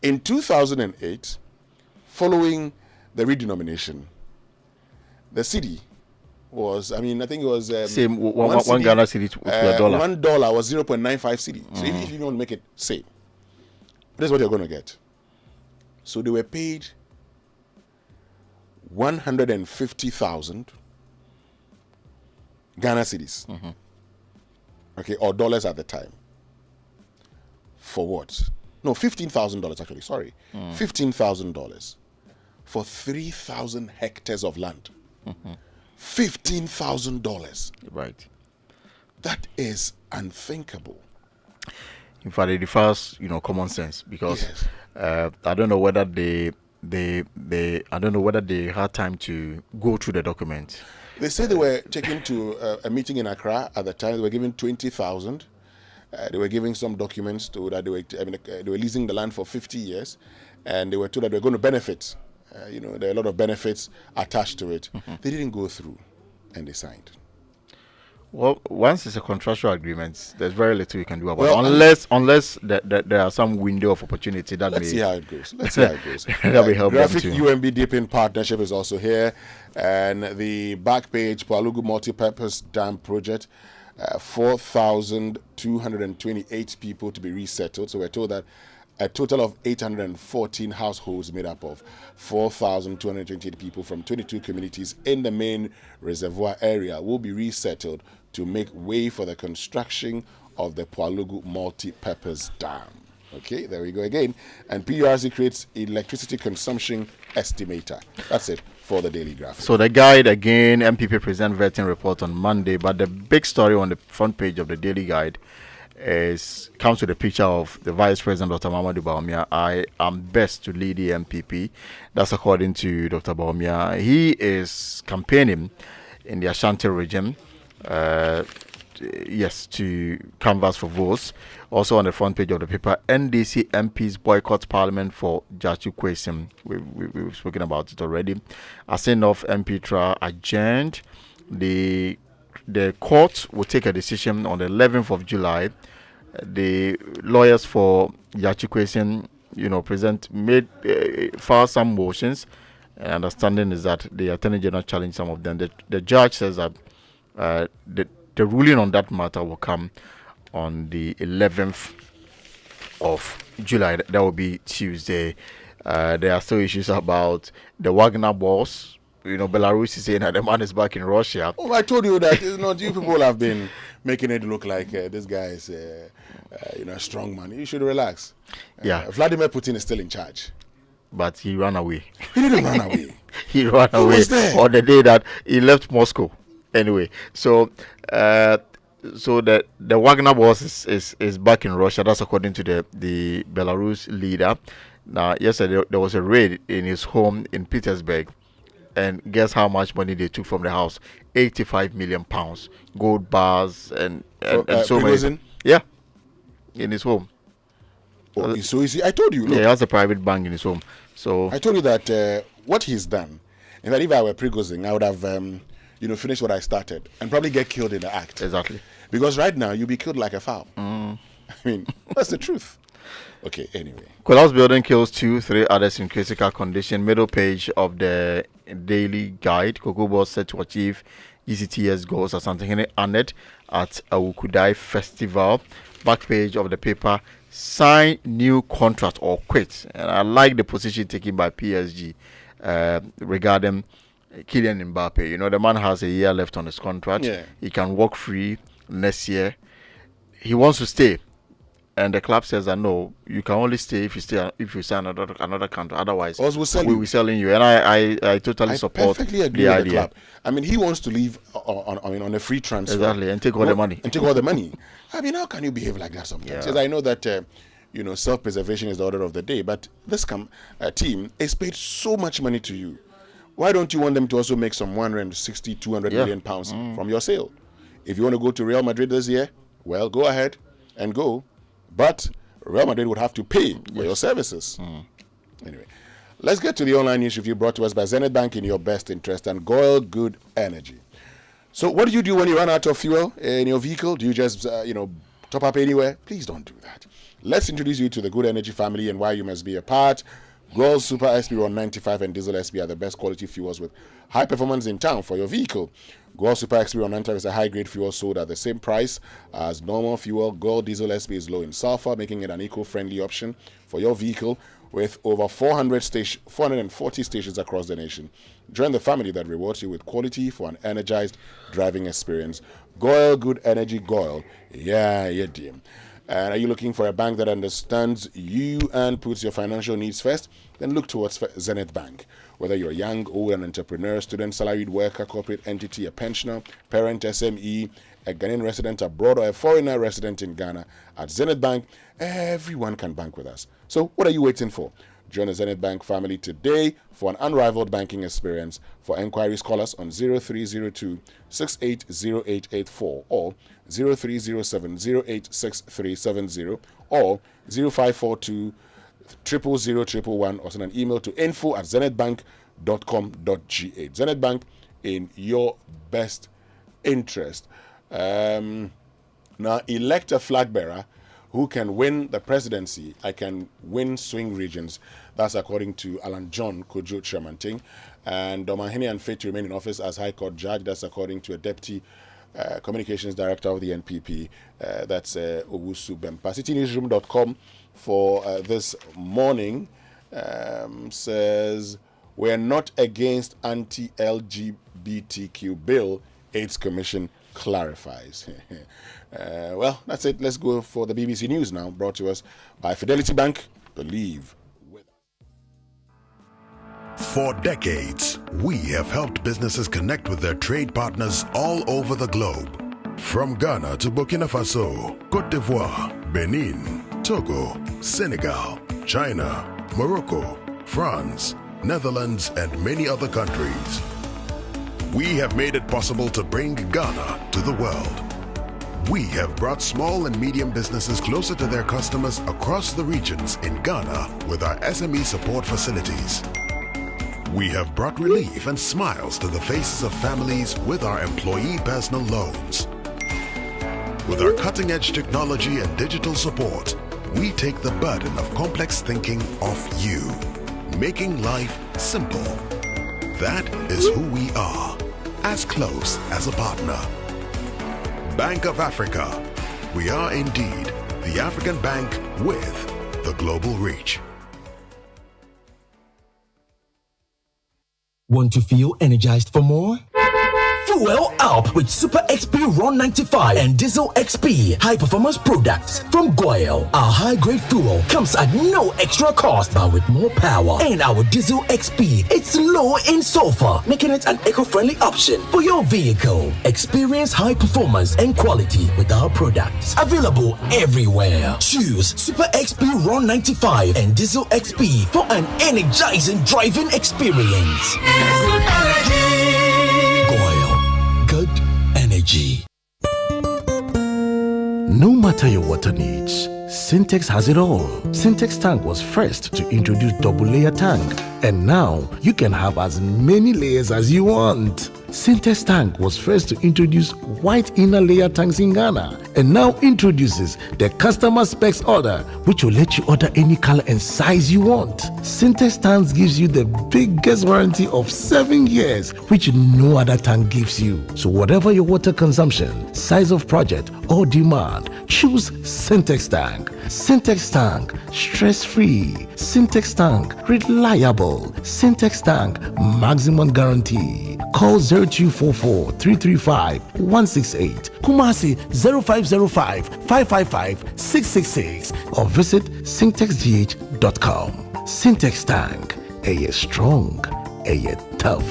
In 2008, following the redenomination, the cedi was, I think it was same one Ghana cedi to a dollar. $1 was 0.95 cedi. So if you don't make it same, this is what you're going to get. So they were paid 150,000 Ghana cedis, okay, or dollars at the time. For what? No, $15,000 actually. Sorry, $15,000 for 3,000 hectares of land. $15,000. Right. That is unthinkable. In fact, it defies, common sense, because I don't know whether they had time to go through the document. They said they were taken to a meeting in Accra at the time. They were given 20,000. They were giving some documents to that they were leasing the land for 50 years, and they were told that they were going to benefit. There are a lot of benefits attached to it. They didn't go through, and they signed. Well, once it's a contractual agreement, there's very little you can do about it, unless there are some window of opportunity that Let's see how it goes. That will help Graphic them too. UMB Deepin Partnership is also here, and the back page, Pwalugu Multi-Purpose Dam Project, 4,228 people to be resettled. So we're told that a total of 814 households made up of 4,228 people from 22 communities in the main reservoir area will be resettled to make way for the construction of the Pwalugu Multi-Purpose Dam. Okay, there we go again. And PURC creates electricity consumption estimator. That's it for the Daily Graphic. So the guide again, MPP present vetting report on Monday, but the big story on the front page of the Daily Guide comes with a picture of the Vice President, Dr. Mahamudu Bawumia. I am best to lead the MPP. That's according to Dr. Bawumia. He is campaigning in the Ashanti region, to canvass for votes. Also on the front page of the paper, NDC MPs boycott Parliament for Gyakye Quayson. We've spoken about it already. Asenoff MP trial adjourned. The court will take a decision on the 11th of July. The lawyers for Gyakye Quayson, filed some motions. And understanding is that the Attorney General challenged some of them. The judge says that the ruling on that matter will come on the 11th of July. That will be Tuesday. There are still issues about the Wagner boss. Belarus is saying that the man is back in Russia. Oh, I told you that. You people have been making it look like this guy is, a strong man. You should relax. Vladimir Putin is still in charge. But he ran away. He didn't run away. He ran away on the day that he left Moscow. Anyway, so the Wagner boss is back in Russia. That's according to the Belarus leader. Now, yesterday there was a raid in his home in Petersburg, and guess how much money they took from the house? 85 million pounds, gold bars and so many. Yeah, in his home. Oh, so easy. I told you. Look, he has a private bank in his home. So I told you that what he's done. In fact, if I were Prigozhin, I would have finished what I started and probably get killed in the act. Exactly. Because right now you'll be killed like a fowl. That's the truth. Okay, anyway. Collapse building kills 3 others in critical condition. Middle page of the Daily Guide. Kokobo set to achieve ECTS goals at Santehene Anet at Awukudai Festival. Back page of the paper. Sign new contract or quit. And I like the position taken by PSG regarding Kylian Mbappe. The man has a year left on his contract. Yeah. He can walk free next year. He wants to stay. And the club says that no, you can only stay if you sign another contract. Otherwise, we'll be selling you. And I totally support perfectly agree the with idea. The club. He wants to leave on a free transfer. Exactly, and take all the money. How can you behave like that sometimes? Yeah. Yes, I know that self-preservation is the order of the day, but this team is paid so much money to you. Why don't you want them to also make some 160, 200 million pounds from your sale? If you want to go to Real Madrid this year, well, go ahead and go. But Real Madrid would have to pay for your services. Anyway, let's get to the online news review brought to us by Zenith Bank in your best interest and Goil Good Energy. So what do you do when you run out of fuel in your vehicle? Do you just, top up anywhere? Please don't do that. Let's introduce you to the Good Energy family and why you must be a part. Goil Super SP 195 and Diesel SP are the best quality fuels with high performance in town for your vehicle. Goil Super XP 195 is a high-grade fuel sold at the same price as normal fuel. Goil Diesel SP is low in sulfur, making it an eco-friendly option for your vehicle with over 440 stations across the nation. Join the family that rewards you with quality for an energized driving experience. Goil, good energy, Goil. Yeah, dear. And are you looking for a bank that understands you and puts your financial needs first? Then look towards Zenith Bank. Whether you're young, old, an entrepreneur, student, salaried worker, corporate entity, a pensioner, parent, SME, a Ghanaian resident abroad, or a foreigner resident in Ghana, at Zenith Bank, everyone can bank with us. So what are you waiting for? Join the Zenith Bank family today for an unrivaled banking experience. For enquiries, call us on 0302 680884 or 0307 086370 or 0542 000 or send an email to info@zenithbank.com.gh. Zenith Bank, in your best interest. Now, elect a flag bearer who can win the presidency. I can win swing regions. That's according to Alan John Kojo Chamanting. And Domahini and Faith to remain in office as High Court judge. That's according to a deputy communications director of the NPP. That's Owusu Bempa. CityNewsroom.com for this morning says, we're not against anti-LGBTQ bill, AIDS Commission clarifies. Well, that's it. Let's go for the BBC News now, brought to us by Fidelity Bank. Believe. For decades, we have helped businesses connect with their trade partners all over the globe. From Ghana to Burkina Faso, Cote d'Ivoire, Benin, Togo, Senegal, China, Morocco, France, Netherlands, and many other countries. We have made it possible to bring Ghana to the world. We have brought small and medium businesses closer to their customers across the regions in Ghana with our SME support facilities. We have brought relief and smiles to the faces of families with our employee personal loans. With our cutting-edge technology and digital support, we take the burden of complex thinking off you, making life simple. That is who we are, as close as a partner. Bank of Africa. We are indeed the African bank with the global reach. Want to feel energized for more? Fuel up with Super XP 195 and Diesel XP high performance products from Goil. Our high grade fuel comes at no extra cost, but with more power. And our Diesel XP, it's low in sulfur, making it an eco-friendly option for your vehicle. Experience high performance and quality with our products. Available everywhere. Choose Super XP 195 and Diesel XP for an energizing driving experience. Good energy. No matter your water needs, Sintex has it all. Sintex Tank was first to introduce double layer tank, and now you can have as many layers as you want. Sintex Tank was first to introduce white inner layer tanks in Ghana, and now introduces the customer specs order, which will let you order any color and size you want. Sintex Tanks gives you the biggest warranty of 7 years, which no other tank gives you. So whatever your water consumption, size of project, or demand, choose Sintex Tank. Sintex Tank, stress-free. Sintex Tank, reliable. Sintex Tank, maximum guarantee. Call 0244 335 168, Kumasi 0505 555 666, or visit sintexgh.com. Sintex Tank, a strong, a tough.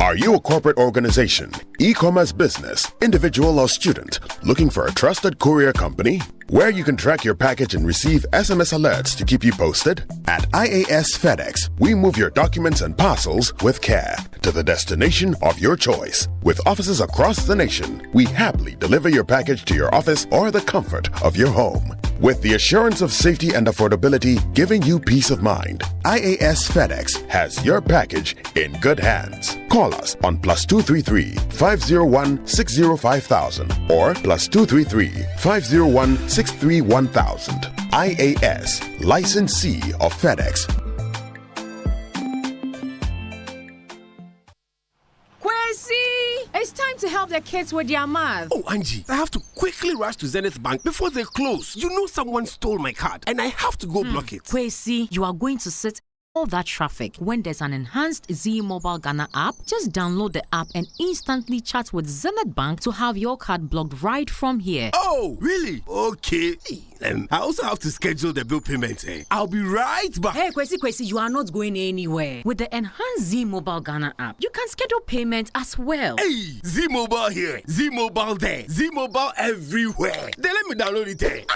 Are you a corporate organization, e-commerce business, individual or student looking for a trusted courier company where you can track your package and receive SMS alerts to keep you posted? At IAS FedEx, we move your documents and parcels with care to the destination of your choice. With offices across the nation, we happily deliver your package to your office or the comfort of your home. with the assurance of safety and affordability giving you peace of mind. IAS FedEx has your package in good hands. Call us on +233 501 605,000 or +233 501 631,000. IAS, licensee of FedEx. It's time to help the kids with their math. Oh, Angie, I have to quickly rush to Zenith Bank before they close. You know someone stole my card and I have to go block it. Kwesi, you are going to sit all that traffic when there's an enhanced Z Mobile Ghana app. Just download the app and instantly chat with Zenith Bank to have your card blocked right from here. Oh, really? Okay. I also have to schedule the bill payment. I'll be right back. Hey, Kwesi, you are not going anywhere. With the enhanced Z Mobile Ghana app, you can schedule payment as well. Hey, Z Mobile here, Z Mobile there, Z Mobile everywhere. Then let me download it.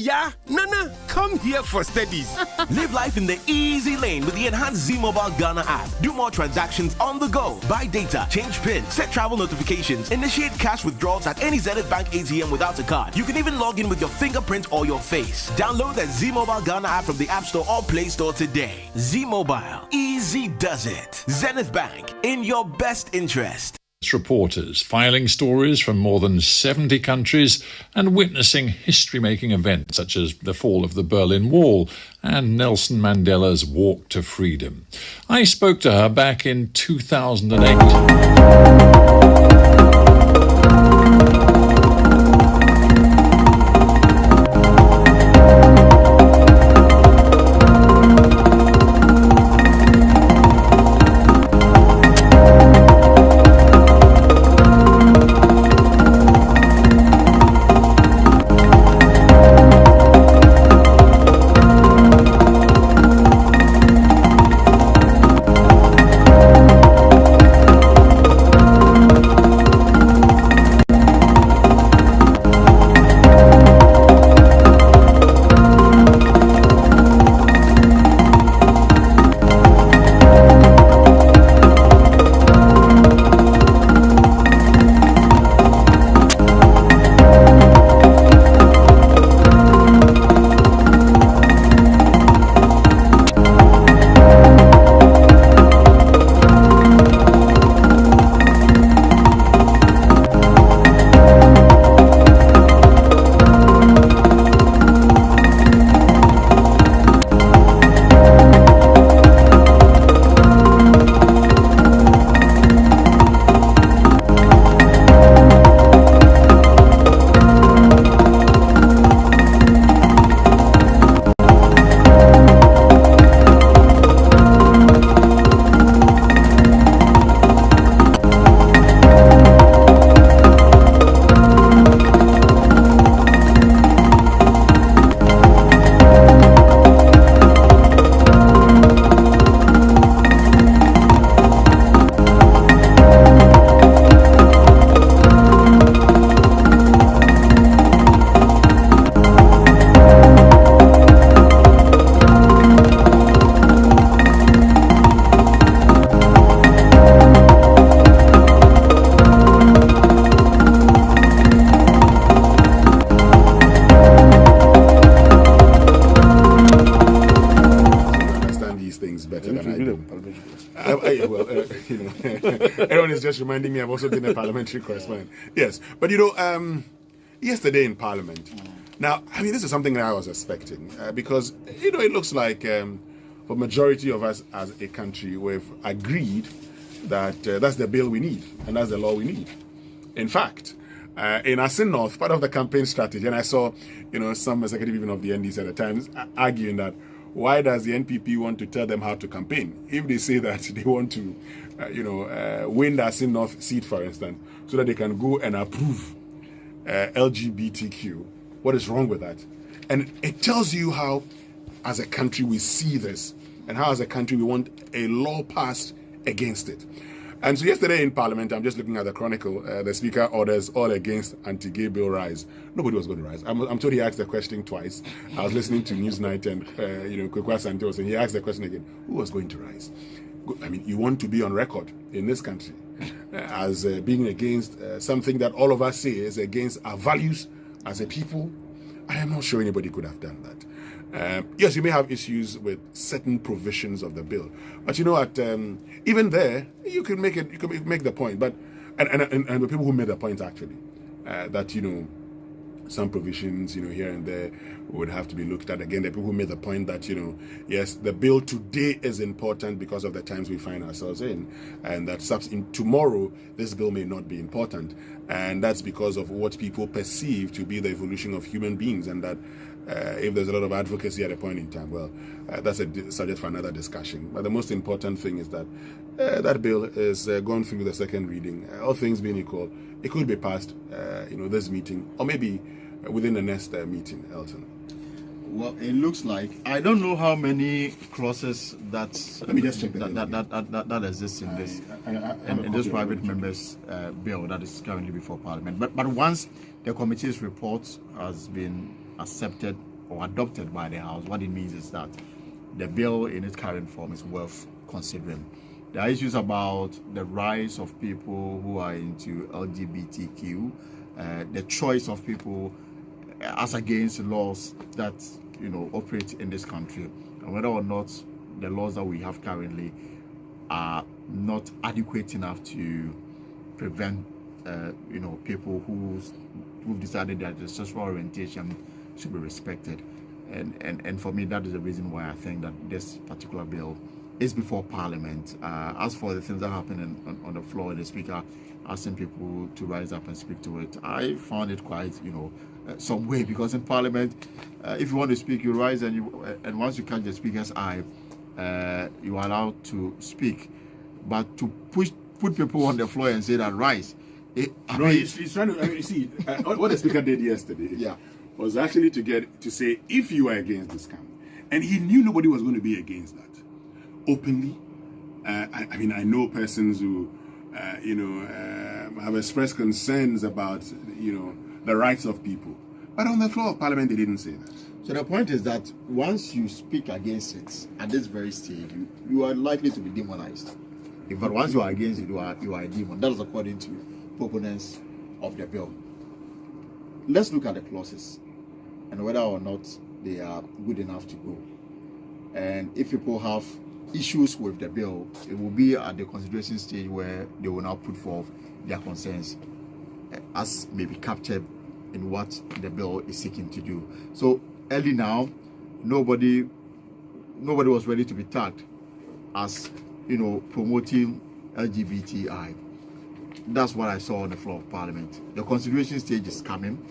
Yeah, Nana, come here for studies. Live life in the easy lane with the enhanced Z Mobile Ghana app. Do more transactions on the go. Buy data, change PIN, set travel notifications, initiate cash withdrawals at any Zenith Bank ATM without a card. You can even log in with your fingerprint or your face. Download the Z Mobile Ghana app from the App Store or Play Store today. Z Mobile, easy does it. Zenith Bank, in your best interest. Reporters filing stories from more than 70 countries and witnessing history-making events such as the fall of the Berlin Wall and Nelson Mandela's walk to freedom. I spoke to her back in 2008. Everyone is just reminding me I've also been a parliamentary correspondent. Yes, but yesterday in Parliament. Now, I mean, this is something that I was expecting because it looks like for majority of us as a country, we've agreed that that's the bill we need and that's the law we need. In fact, in Asin North, part of the campaign strategy, and I saw, some executive even of the NDC at the Times arguing that why does the NPP want to tell them how to campaign if they say that they want to, win the Asin North seat, for instance, so that they can go and approve LGBTQ? What is wrong with that? And it tells you how, as a country, we see this, and how, as a country, we want a law passed against it. And so yesterday in Parliament, I'm just looking at the Chronicle, the Speaker orders all against anti-gay bill rise. Nobody was going to rise. I'm told he asked the question twice. I was listening to Newsnight and, Kwekwa Santos, and he asked the question again, who was going to rise? I mean, you want to be on record in this country as being against something that all of us say is against our values as a people, I am not sure anybody could have done that. Yes, you may have issues with certain provisions of the bill, but you know what? Even there, you can make it. You can make the point. But and the people who made the point actually that some provisions here and there would have to be looked at again. The people who made the point that yes, the bill today is important because of the times we find ourselves in, and that tomorrow this bill may not be important, and that's because of what people perceive to be the evolution of human beings, and that if there's a lot of advocacy at a point in time, well, that's a subject for another discussion. But the most important thing is that that bill is gone through the second reading. All things being equal, it could be passed, this meeting, or maybe within the next meeting, Elton. Well, it looks like I don't know how many clauses that Let me just check that exists in this in this private members bill that is currently before Parliament. But once the committee's report has been accepted or adopted by the House, what it means is that the bill in its current form is worth considering. There are issues about the rights of people who are into LGBTQ, the choice of people as against laws that operate in this country, and whether or not the laws that we have currently are not adequate enough to prevent people who've decided that their sexual orientation should be respected. And for me, that is the reason why I think that this particular bill is before Parliament. As for the things that happen on the floor, the Speaker asking people to rise up and speak to it, I found it quite, some way, because in Parliament, if you want to speak, you rise, and once you catch the Speaker's eye, you are allowed to speak. But to put people on the floor and say that rise, he's trying to. You see, what the Speaker did yesterday, was actually to say if you are against this scam, and he knew nobody was going to be against that openly. I know persons who have expressed concerns about the rights of people, but on the floor of Parliament they didn't say that. So the point is that once you speak against it at this very stage, you are likely to be demonized. But once you are against it, you are a demon. That is according to proponents of the bill. Let's look at the clauses and whether or not they are good enough to go. And if people have issues with the bill, it will be at the consideration stage where they will now put forth their concerns as may be captured in what the bill is seeking to do. So early now, nobody was ready to be tagged as promoting LGBTI. That's what I saw on the floor of Parliament. The consideration stage is coming.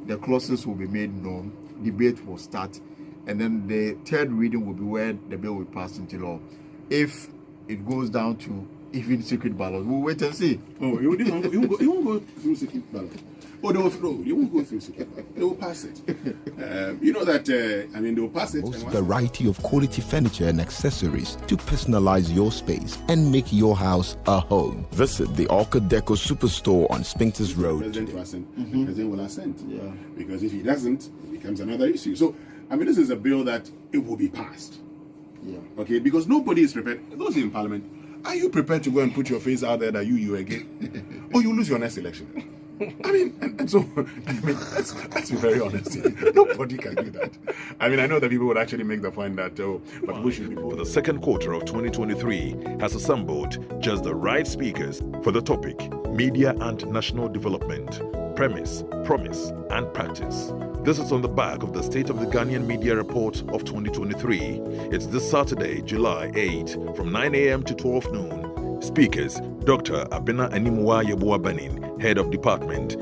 The clauses will be made known. Debate will start. And then the third reading will be where the bill will pass into law. If it goes down to even secret ballot, we'll wait and see. Oh, you won't go through secret ballot. Oh, you won't go through secret ballot. They will pass it. They will pass it. Most variety of quality furniture and accessories to personalize your space and make your house a home. Visit the Orchid Deco Superstore on Spinks Road. The president will assent. Yeah. Because if he doesn't, it becomes another issue. So, this is a bill that it will be passed. Yeah. Okay, because nobody is prepared. Those in Parliament, are you prepared to go and put your face out there that you again? Or you lose your next election? Let's be very honest here. Nobody can do that. I know that people would actually make the point that, but we should be bold. The second quarter of 2023 has assembled just the right speakers for the topic, Media and National Development, Premise, Promise, and Practice. This is on the back of the State of the Ghanaian Media Report of 2023. It's this Saturday, July 8, from 9 a.m. to 12 noon. Speakers, Dr. Abena Animua Yebuabanin, Head of Department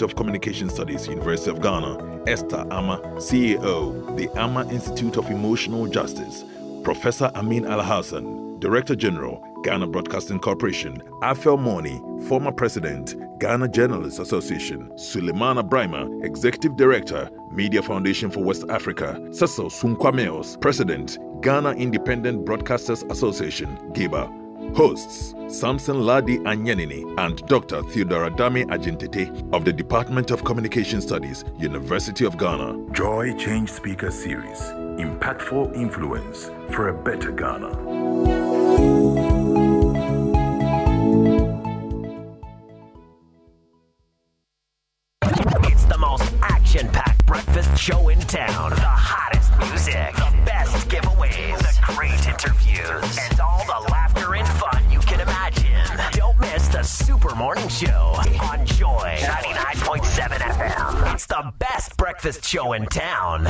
of Communication Studies, University of Ghana. Esther Ama, CEO, the Ama Institute of Emotional Justice. Professor Amin Al-Hassan, Director General, Ghana Broadcasting Corporation. Afel Moni, former President, Ghana Journalists Association. Suleimana Brima, Executive Director, Media Foundation for West Africa. Cecil Sunkwameos, President, Ghana Independent Broadcasters Association, GIBA. Hosts, Samson Ladi Anyanini and Dr. Theodora Dami Ajintete of the Department of Communication Studies, University of Ghana. Joy Change Speaker Series. Impactful influence for a better Ghana. It's the most action-packed breakfast show in town. The hottest music, the best giveaways, the great interviews, and all the laughter and fun you can imagine. Don't miss the Super Morning Show on Joy 99.7 FM. It's the best breakfast show in town.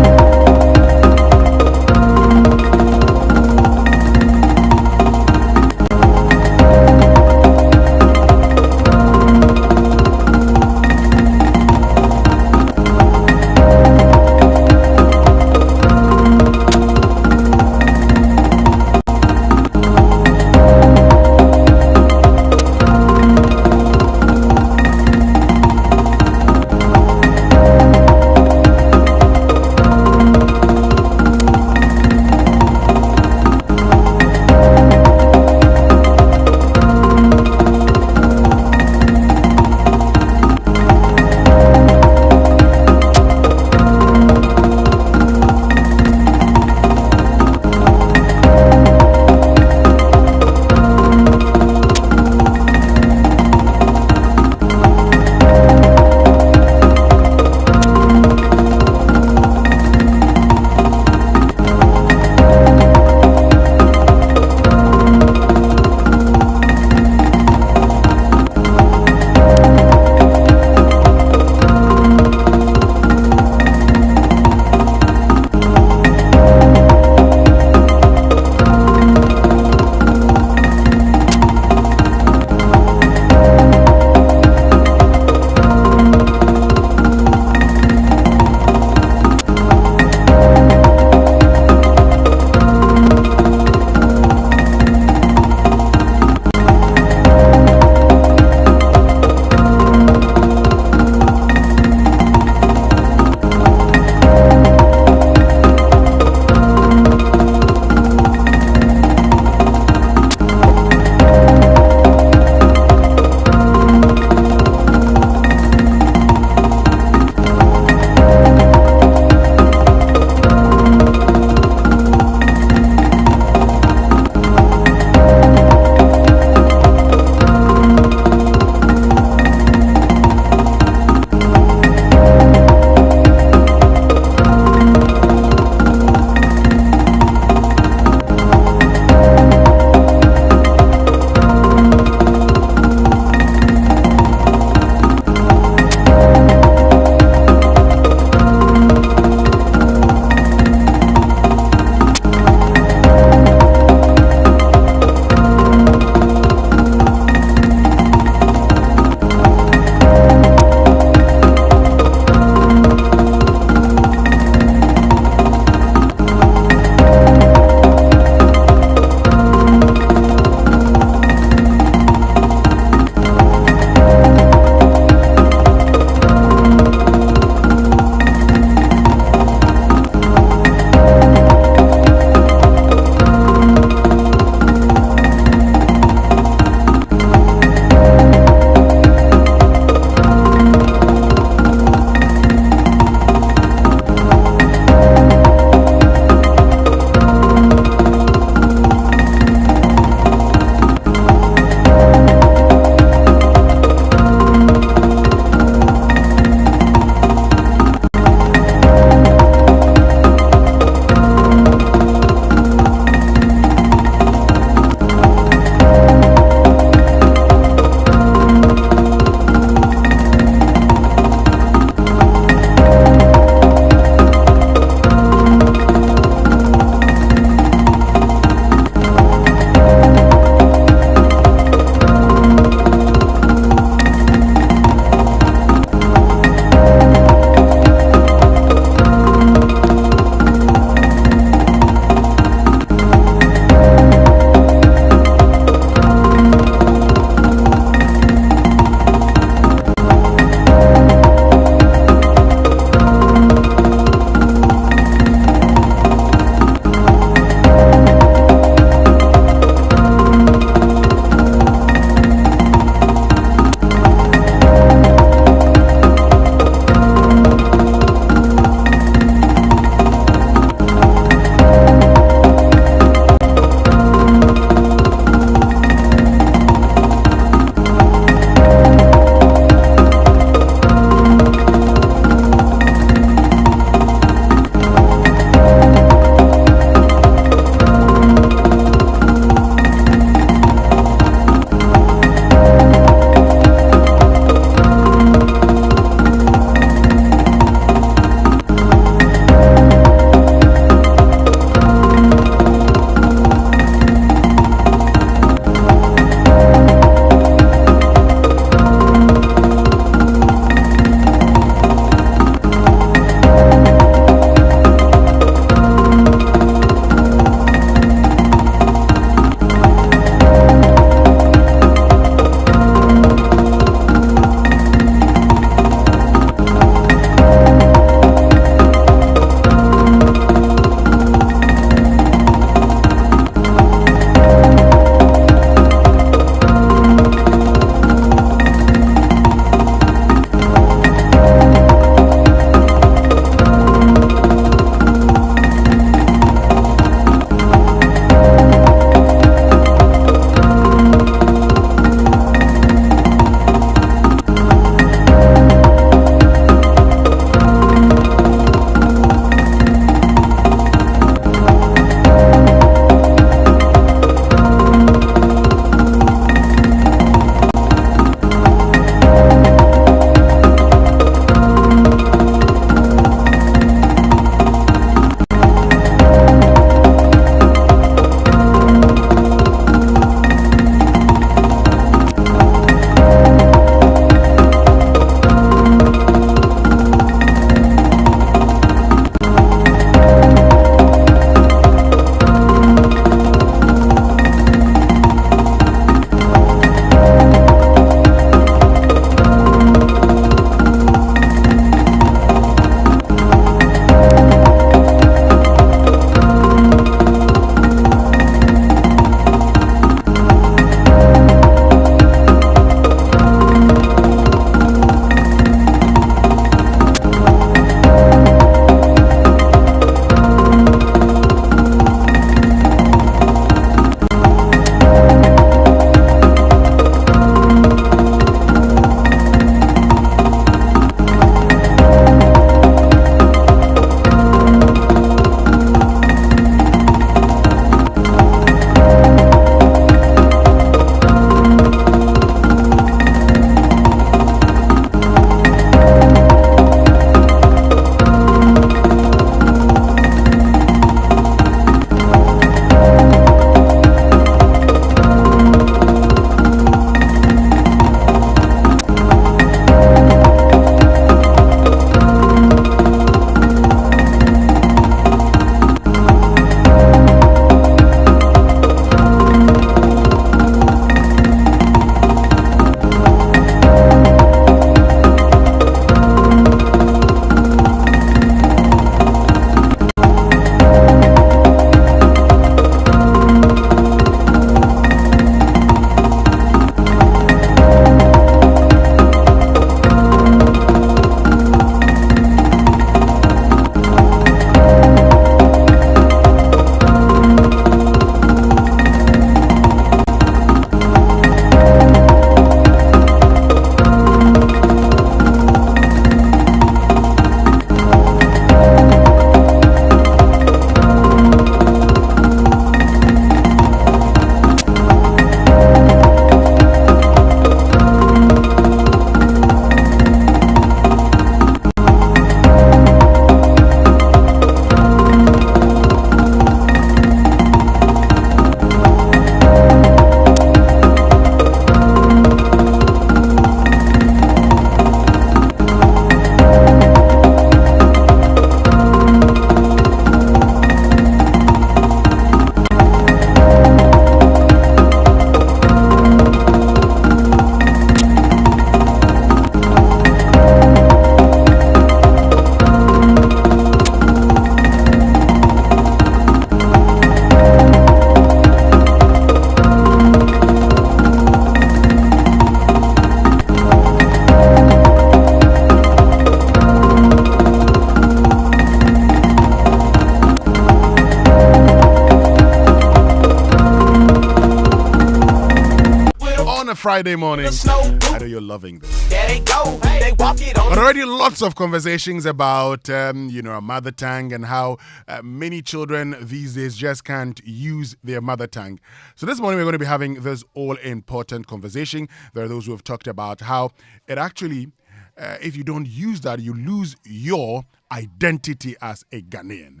on a Friday morning. I know you're loving this. There they go. They walk it on. But already lots of conversations about, our mother tongue and how many children these days just can't use their mother tongue. So this morning we're going to be having this all-important conversation. There are those who have talked about how it actually, if you don't use that, you lose your identity as a Ghanaian.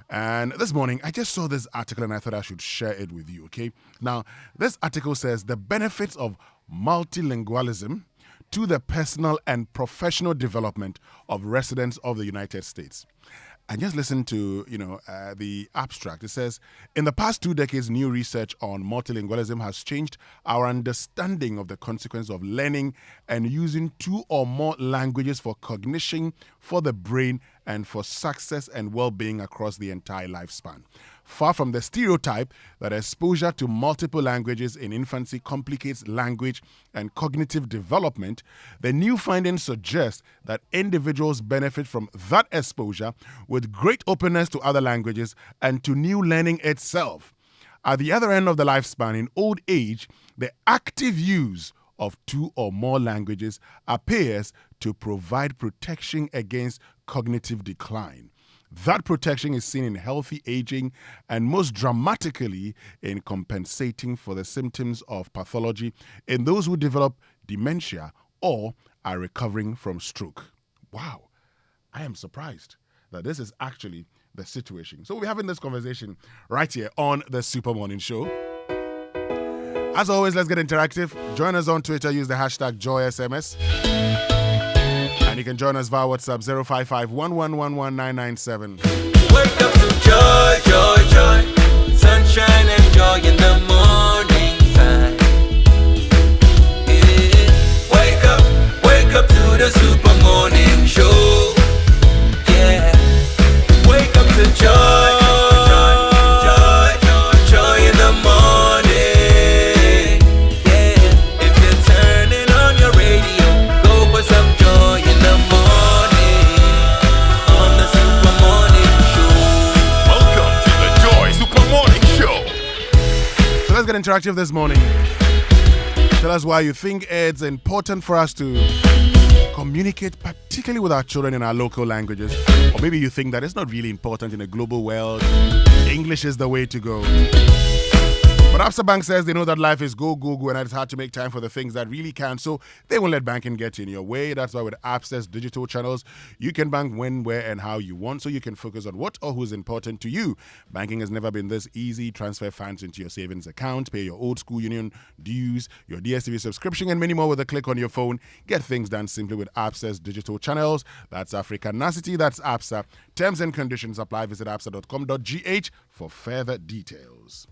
And this morning, I just saw this article and I thought I should share it with you, okay? Now, this article says the benefits of multilingualism to the personal and professional development of residents of the United States. And just listen to, the abstract. It says, in the past 2 decades, new research on multilingualism has changed our understanding of the consequence of learning and using 2 or more languages for cognition, for the brain, and for success and well-being across the entire lifespan. Far from the stereotype that exposure to multiple languages in infancy complicates language and cognitive development, the new findings suggest that individuals benefit from that exposure with great openness to other languages and to new learning itself. At the other end of the lifespan, in old age, the active use of 2 or more languages appears to provide protection against cognitive decline. That protection is seen in healthy aging and most dramatically in compensating for the symptoms of pathology in those who develop dementia or are recovering from stroke. Wow, I am surprised that this is actually the situation. So we're having this conversation right here on the Super Morning Show. As always, let's get interactive. Join us on Twitter. Use the hashtag JoySMS. And you can join us via WhatsApp 055-111-1997. Wake up to joy, joy, joy. Sunshine and joy in the morning time. Yeah. Wake up to the Super Morning Show. Yeah. Wake up to joy, joy, joy, joy in the morning. Yeah. If you're turning on your radio, go for some joy in the morning on the Super Morning Show. Welcome to the Joy Super Morning Show. So let's get interactive this morning. Tell us why you think it's important for us to communicate, particularly with our children in our local languages. Or maybe you think that it's not really important in a global world. English is the way to go. But Absa Bank says they know that life is go, go, go, and it's hard to make time for the things that really count. So they won't let banking get in your way. That's why with Absa's digital channels, you can bank when, where, and how you want, so you can focus on what or who's important to you. Banking has never been this easy. Transfer funds into your savings account, pay your old school union dues, your DSTV subscription, and many more with a click on your phone. Get things done simply with Absa's digital channels. That's Africanacity. That's Absa. Terms and conditions apply. Visit absa.com.gh for further details.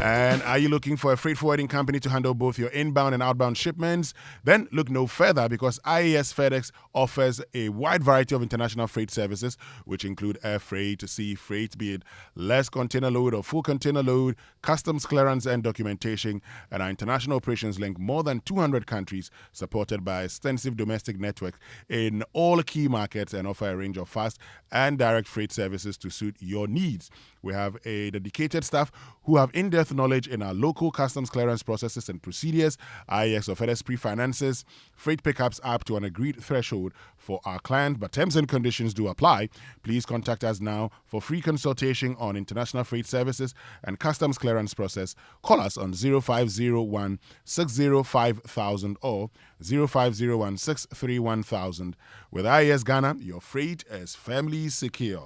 And are you looking for a freight forwarding company to handle both your inbound and outbound shipments? Then look no further, because IAS FedEx offers a wide variety of international freight services, which include air freight, sea freight, be it less container load or full container load, customs clearance and documentation. And our international operations link more than 200 countries, supported by extensive domestic network in all key markets, and offer a range of fast and direct freight services to suit your needs. We have a dedicated staff who have in-depth knowledge in our local customs clearance processes and procedures. IEX or FedEx pre-finances freight pickups up to an agreed threshold for our client, but terms and conditions do apply. Please contact us now for free consultation on international freight services and customs clearance process. Call us on 0501 605,000 or 0501 631,000. With IES Ghana, your freight is firmly secure.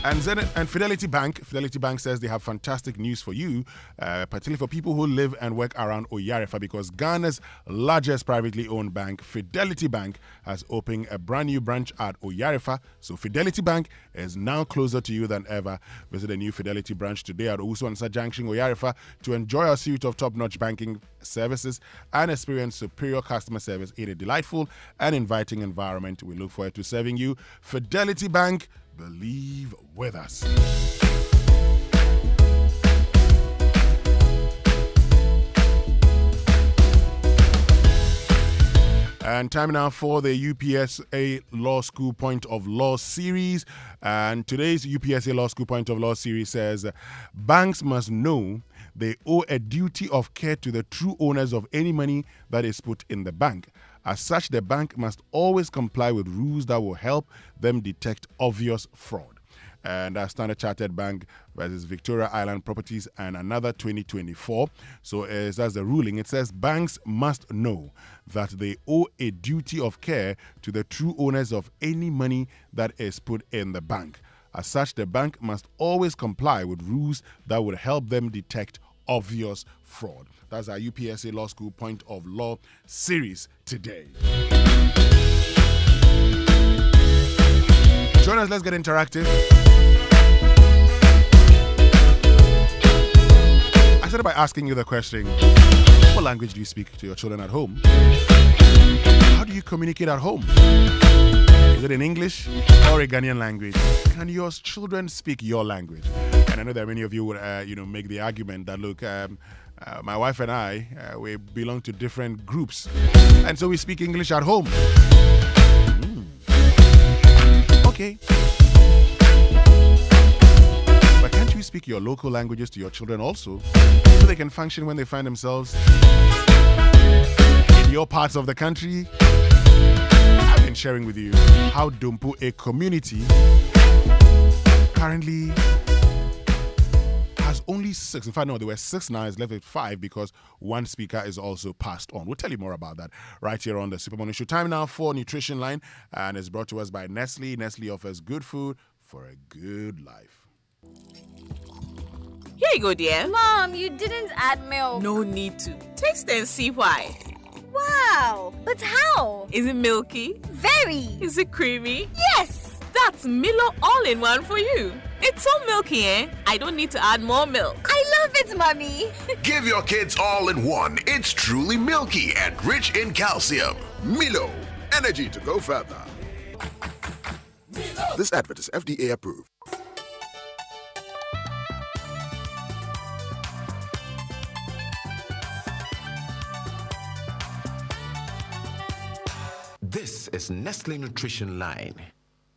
And Fidelity Bank says they have fantastic news for you, particularly for people who live and work around Oyarifa, because Ghana's largest privately owned bank, Fidelity Bank, has opened a brand new branch at Oyarifa. So Fidelity Bank is now closer to you than ever. Visit a new Fidelity branch today at Osuansa Junction, Oyarifa, to enjoy a suite of top-notch banking services and experience superior customer service in a delightful and inviting environment. We look forward to serving you. Fidelity Bank, believe with us. And time now for the UPSA Law School Point of Law series. And today's UPSA Law School Point of Law series says banks must know they owe a duty of care to the true owners of any money that is put in the bank. As such, the bank must always comply with rules that will help them detect obvious fraud. And that's Standard Chartered Bank versus Victoria Island Properties and another 2024. So that's the ruling. It says banks must know that they owe a duty of care to the true owners of any money that is put in the bank. As such, the bank must always comply with rules that would help them detect obvious fraud. That's our UPSA Law School Point of Law series today. Join us, let's get interactive. I started by asking you the question, what language do you speak to your children at home? How do you communicate at home? Is it in English or a Ghanaian language? Can your children speak your language? And I know that many of you would, make the argument that, look, my wife and I, we belong to different groups, and so we speak English at home. Okay. But can't you speak your local languages to your children also, so they can function when they find themselves in your parts of the country? I've been sharing with you how Dumpu, a community, currently has only 6. In fact, no, there were 6 now. It's left with 5 because one speaker is also passed on. We'll tell you more about that right here on the Super Morning Show. Time now for Nutrition Line, and it's brought to us by Nestle. Nestle offers good food for a good life. Here you go, dear. Mom, you didn't add milk. No need to. Taste and see why. Wow, but how? Is it milky? Very. Is it creamy? Yes. That's Milo all-in-one for you. It's so milky, eh? I don't need to add more milk. I love it, Mommy. Give your kids all-in-one. It's truly milky and rich in calcium. Milo, energy to go further. Milo. This advert is FDA approved. This is Nestle Nutrition Line.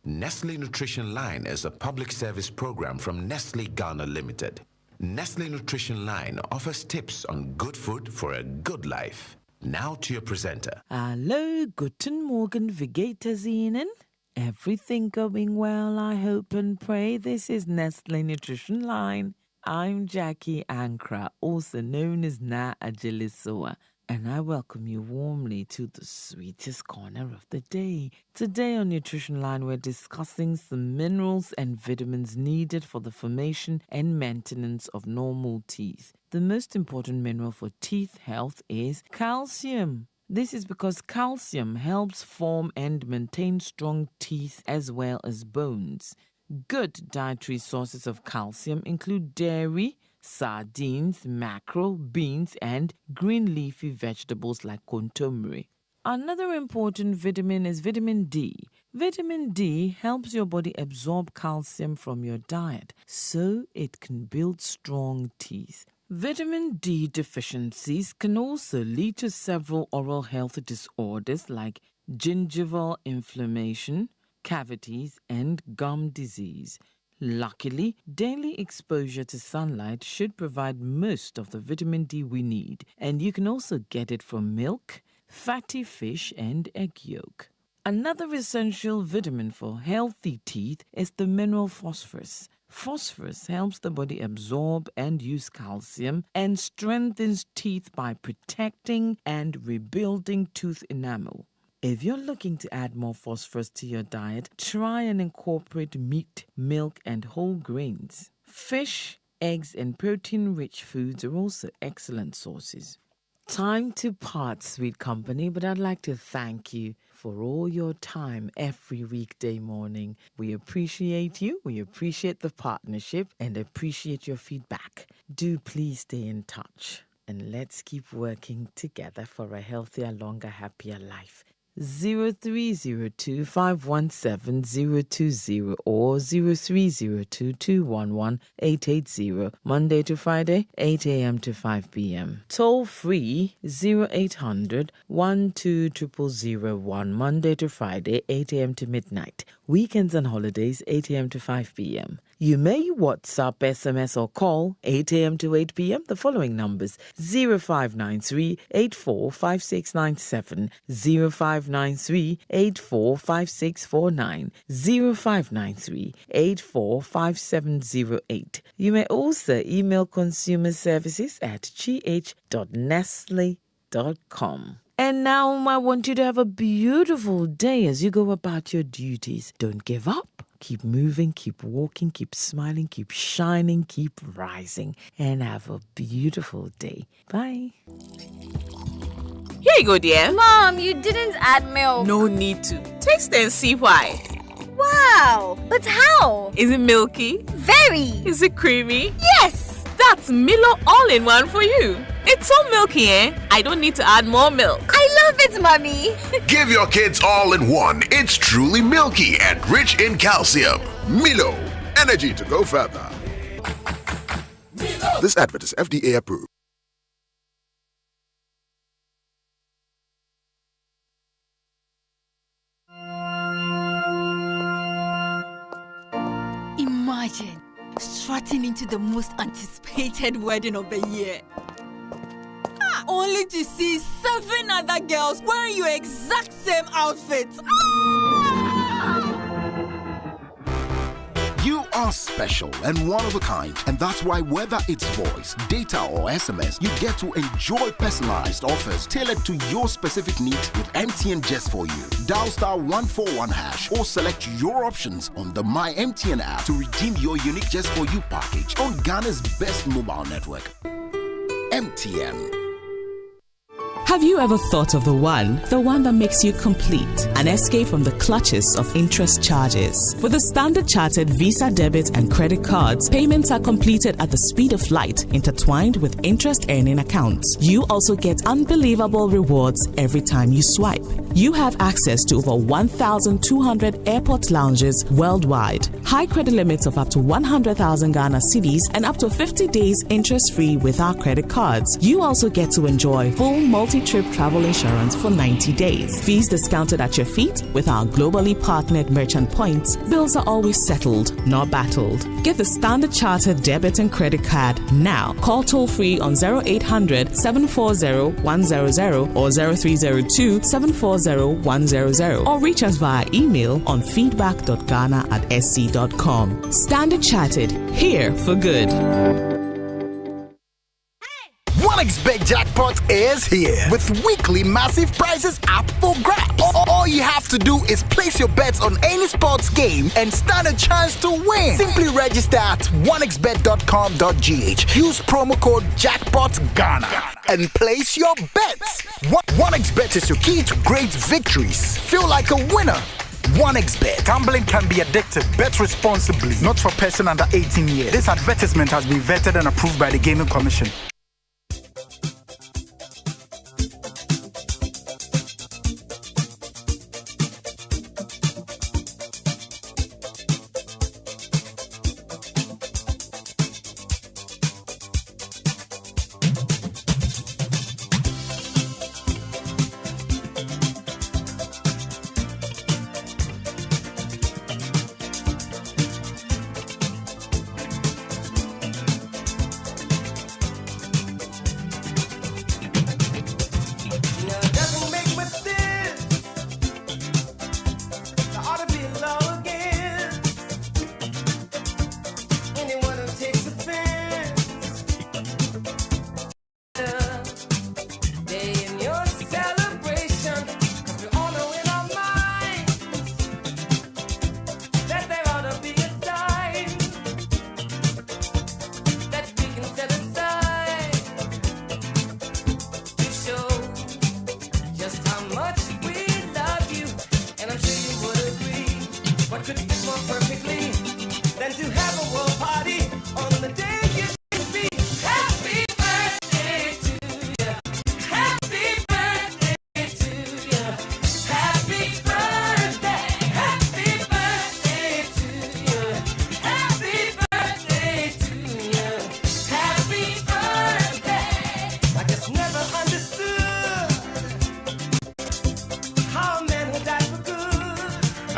Nestle Nutrition Line is a public service program from Nestle Ghana Limited. Nestle Nutrition Line offers tips on good food for a good life. Now to your presenter. Hallo, guten Morgen, wie geht es Ihnen? Everything going well, I hope and pray. This is Nestle Nutrition Line. I'm Jackie Ankra, also known as Na Ajilisoa, and I welcome you warmly to the sweetest corner of the day. Today on Nutrition Line, we're discussing some minerals and vitamins needed for the formation and maintenance of normal teeth. The most important mineral for teeth health is calcium. This is because calcium helps form and maintain strong teeth as well as bones. Good dietary sources of calcium include dairy, sardines, mackerel, beans, and green leafy vegetables like kontomire. Another important vitamin is vitamin D. Vitamin D helps your body absorb calcium from your diet so it can build strong teeth. Vitamin D deficiencies can also lead to several oral health disorders like gingival inflammation, cavities, and gum disease. Luckily, daily exposure to sunlight should provide most of the vitamin D we need, and you can also get it from milk, fatty fish, and egg yolk. Another essential vitamin for healthy teeth is the mineral phosphorus. Phosphorus helps the body absorb and use calcium and strengthens teeth by protecting and rebuilding tooth enamel. If you're looking to add more phosphorus to your diet, try and incorporate meat, milk, and whole grains. Fish, eggs, and protein-rich foods are also excellent sources. Time to part, sweet company, but I'd like to thank you for all your time every weekday morning. We appreciate you, we appreciate the partnership, and appreciate your feedback. Do please stay in touch, and let's keep working together for a healthier, longer, happier life. 0302-517-020 or 0302-211-880, Monday to Friday, 8 a.m. to 5 p.m. Toll free 0800-120-0001, Monday to Friday, 8 a.m. to midnight. Weekends and holidays, 8 a.m. to 5 p.m. You may WhatsApp, SMS, or call 8 a.m. to 8 p.m. the following numbers: 0593 845697, 0593 845649, 0593 845708. You may also email consumer services at gh.nestle.com. And now I want you to have a beautiful day as you go about your duties. Don't give up. Keep moving, keep walking, keep smiling, keep shining, keep rising, and have a beautiful day. Bye. Here you go, dear. Mom, you didn't add milk. No need to. Taste and see why. Wow, but how? Is it milky? Very. Is it creamy? Yes. That's Milo all-in-one for you. It's so milky, I don't need to add more milk. I love it, Mommy. Give your kids all in one. It's truly milky and rich in calcium. Milo, energy to go further. This advert is FDA approved. Imagine strutting into the most anticipated wedding of the year. Only to see 7 other girls wearing your exact same outfits. You are special and one of a kind, and that's why whether it's voice, data, or SMS, you get to enjoy personalized offers tailored to your specific needs with MTN just for you. Dial *141# or select your options on the My MTN app to redeem your unique just for you package on Ghana's best mobile network. MTN. Have you ever thought of the one that makes you complete? An escape from the clutches of interest charges. With the Standard Chartered Visa debit and credit cards, payments are completed at the speed of light, intertwined with interest-earning accounts. You also get unbelievable rewards every time you swipe. You have access to over 1,200 airport lounges worldwide. High credit limits of up to 100,000 Ghana cedis and up to 50 days interest-free with our credit cards. You also get to enjoy full multi-trip travel insurance for 90 days. Fees discounted at your feet with our globally partnered merchant points. Bills are always settled, not battled. Get the Standard Chartered debit and credit card now. Call toll-free on 0800 740 100 or 0302 740 100 or reach us via email on feedback.ghana@sc.com. Standard Chartered, here for good. 1xBet Jackpot is here with weekly massive prizes up for grabs. All you have to do is place your bets on any sports game and stand a chance to win. Simply register at 1xbet.com.gh. Use promo code JackpotGhana and place your bets. 1xBet is your key to great victories. Feel like a winner. 1xBet. Gambling can be addictive. Bet responsibly. Not for person under 18 years. This advertisement has been vetted and approved by the Gaming Commission.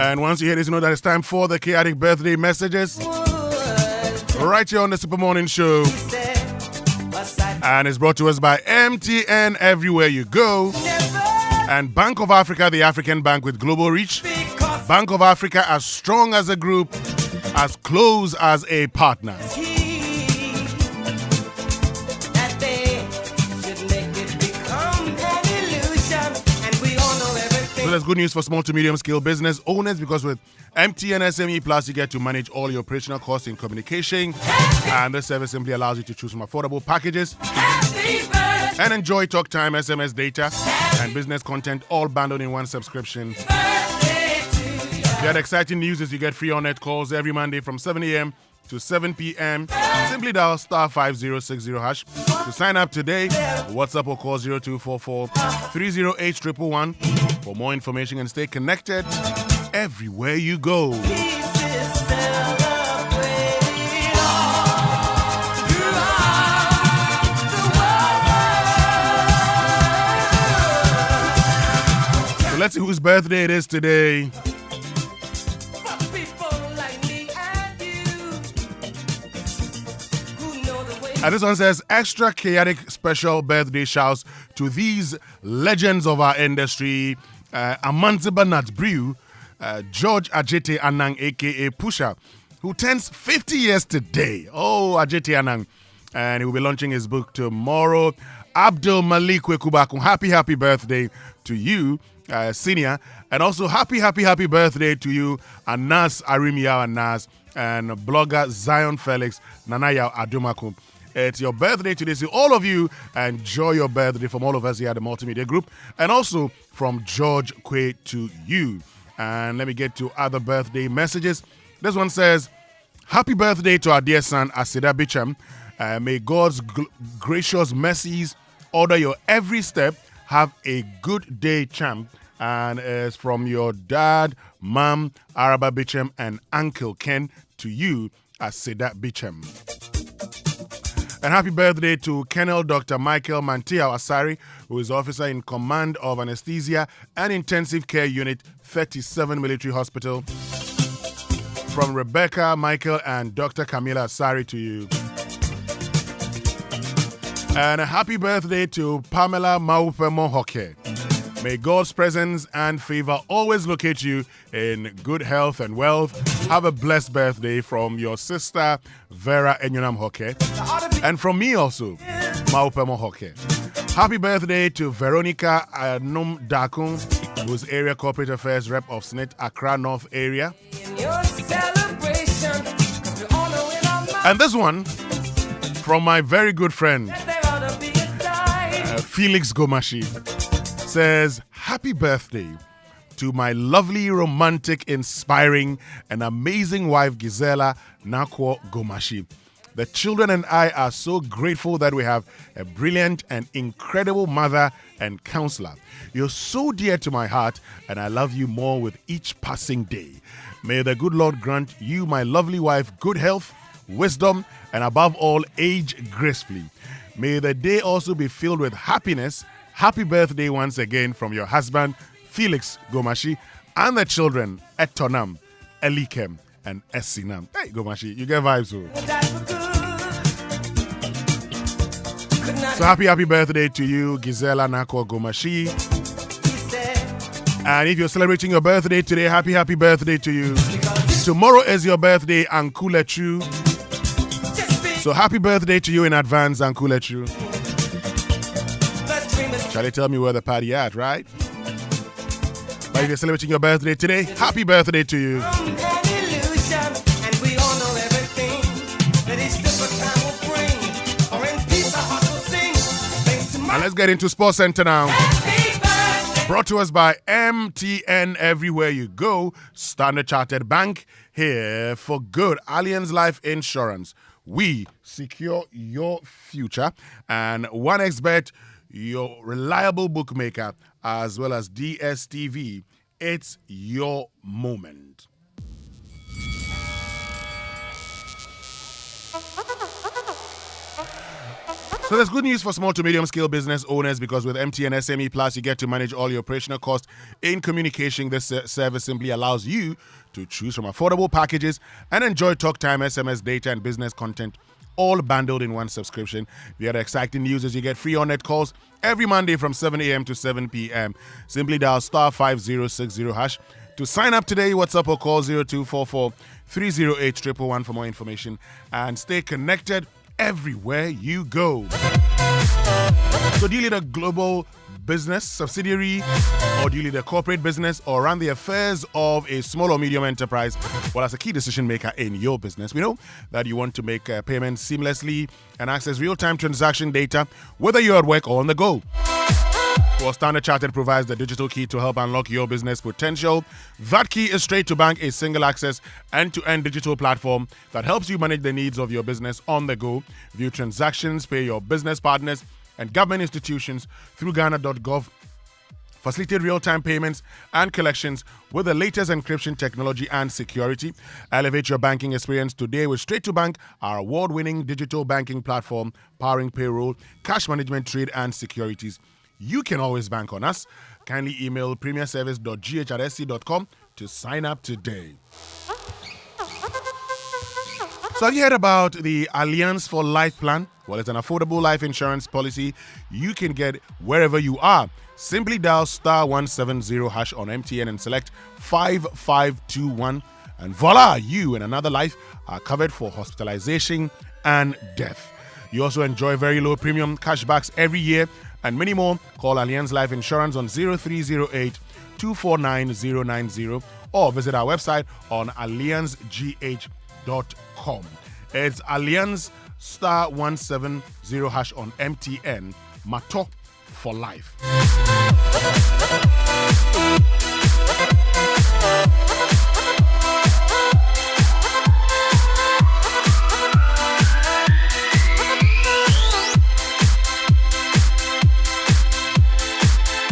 And once you hear this, you know that it's time for the chaotic birthday messages. right here on the Super Morning Show. And it's brought to us by MTN everywhere you go. And Bank of Africa, the African bank with global reach. Bank of Africa, as strong as a group, as close as a partner. So that's good news for small to medium scale business owners, because with MTN SME Plus, you get to manage all your operational costs in communication. And this service simply allows you to choose from affordable packages and enjoy talk time, SMS data, and business content all bundled in one subscription. The other exciting news is you get free on-net calls every Monday from 7 a.m. to 7 p.m. Simply dial star 5060 hash to sign up today. WhatsApp or call 0244 308 111 for more information and stay connected everywhere you go. So let's see whose birthday it is today. And this one says, extra chaotic special birthday shouts to these legends of our industry. Amanziba Nat Brew, George Ajete Anang, a.k.a. Pusha, who turns 50 years today. Oh, Ajete Anang. And he will be launching his book tomorrow. Abdul Malik Wekubaku, happy birthday to you, senior. And also happy birthday to you, Anas Arimia Anas, and blogger Zion Felix Nanaya Adumaku. It's your birthday today, so all of you enjoy your birthday from all of us here at the Multimedia Group, and also from George Kwe to you. And let me get to other birthday messages. This one says, happy birthday to our dear son, Asida Bicham. May God's gracious mercies order your every step. Have a good day, champ. And it's from your dad, mom, Araba Bicham, and Uncle Ken to you, Asida Bicham. And happy birthday to Colonel Dr. Michael Mantia Asari, who is officer in command of Anesthesia and Intensive Care Unit 37 Military Hospital. From Rebecca, Michael, and Dr. Camila Asari to you. And a happy birthday to Pamela Maupemo Hoke. May God's presence and favor always locate you in good health and wealth. Have a blessed birthday from your sister, Vera Enyonam Hoke. And from me also, Maupemo Hoke. Happy birthday to Veronica Anum Dakun, who's Area Corporate Affairs Rep of SNIT Accra North Area. And this one, from my very good friend, Felix Gomashi, says, happy birthday to my lovely, romantic, inspiring, and amazing wife, Gisela Nakwo Gomashi. The children and I are so grateful that we have a brilliant and incredible mother and counselor. You're so dear to my heart, and I love you more with each passing day. May the good Lord grant you, my lovely wife, good health, wisdom, and above all, age gracefully. May the day also be filled with happiness. Happy birthday once again from your husband, Felix Gomashi, and the children, Etonam, Elikem, and Esinam. Hey, Gomashi, you get vibes, too. So happy birthday to you, Gisela Nakwo Gomashi. And if you're celebrating your birthday today, happy birthday to you. Tomorrow is your birthday, Ankulechu. So happy birthday to you in advance, Ankulechu. Charlie, tell me where the party at, right? But if you're celebrating your birthday today, happy birthday to you. And let's get into Sports Center now. Brought to us by MTN everywhere you go. Standard Chartered Bank, here for good. Allianz Life Insurance. We secure your future. And 1xBet, your reliable bookmaker, as well as DSTV. It's your moment. So there's good news for small to medium scale business owners because with MTN SME Plus, you get to manage all your operational costs in communication. This service simply allows you to choose from affordable packages and enjoy talk time, SMS, data, and business content all bundled in one subscription. The other exciting news is you get free on-net calls every Monday from 7 a.m. to 7 p.m. Simply dial star 5060 hash to sign up today. WhatsApp or call 0244 308 111 for more information and stay connected everywhere you go. So do you lead a global business subsidiary, or do you lead a corporate business, or run the affairs of a small or medium enterprise? Well, as a key decision maker in your business, we know that you want to make payments seamlessly and access real-time transaction data, whether you're at work or on the go. Well, Standard Chartered provides the digital key to help unlock your business potential. That key is Straight to Bank, a single access end-to-end digital platform that helps you manage the needs of your business on the go, view transactions, pay your business partners and government institutions through Ghana.gov, facilitate real-time payments and collections with the latest encryption technology and security. Elevate your banking experience today with Straight to Bank, our award-winning digital banking platform powering payroll, cash management, trade and securities. You can always bank on us. Kindly email premierservice.gh@sc.com to sign up today. So have you heard about the Alliance for Life plan? Well, it's an affordable life insurance policy you can get wherever you are. Simply dial star 170 hash on MTN and select 5521 and voila, you and another life are covered for hospitalization and death. You also enjoy very low premium cashbacks every year and many more. Call Alliance Life Insurance on 0308 249 090 or visit our website on alliancegh.com. It's Alliance star 170 hash on MTN. Mato for life.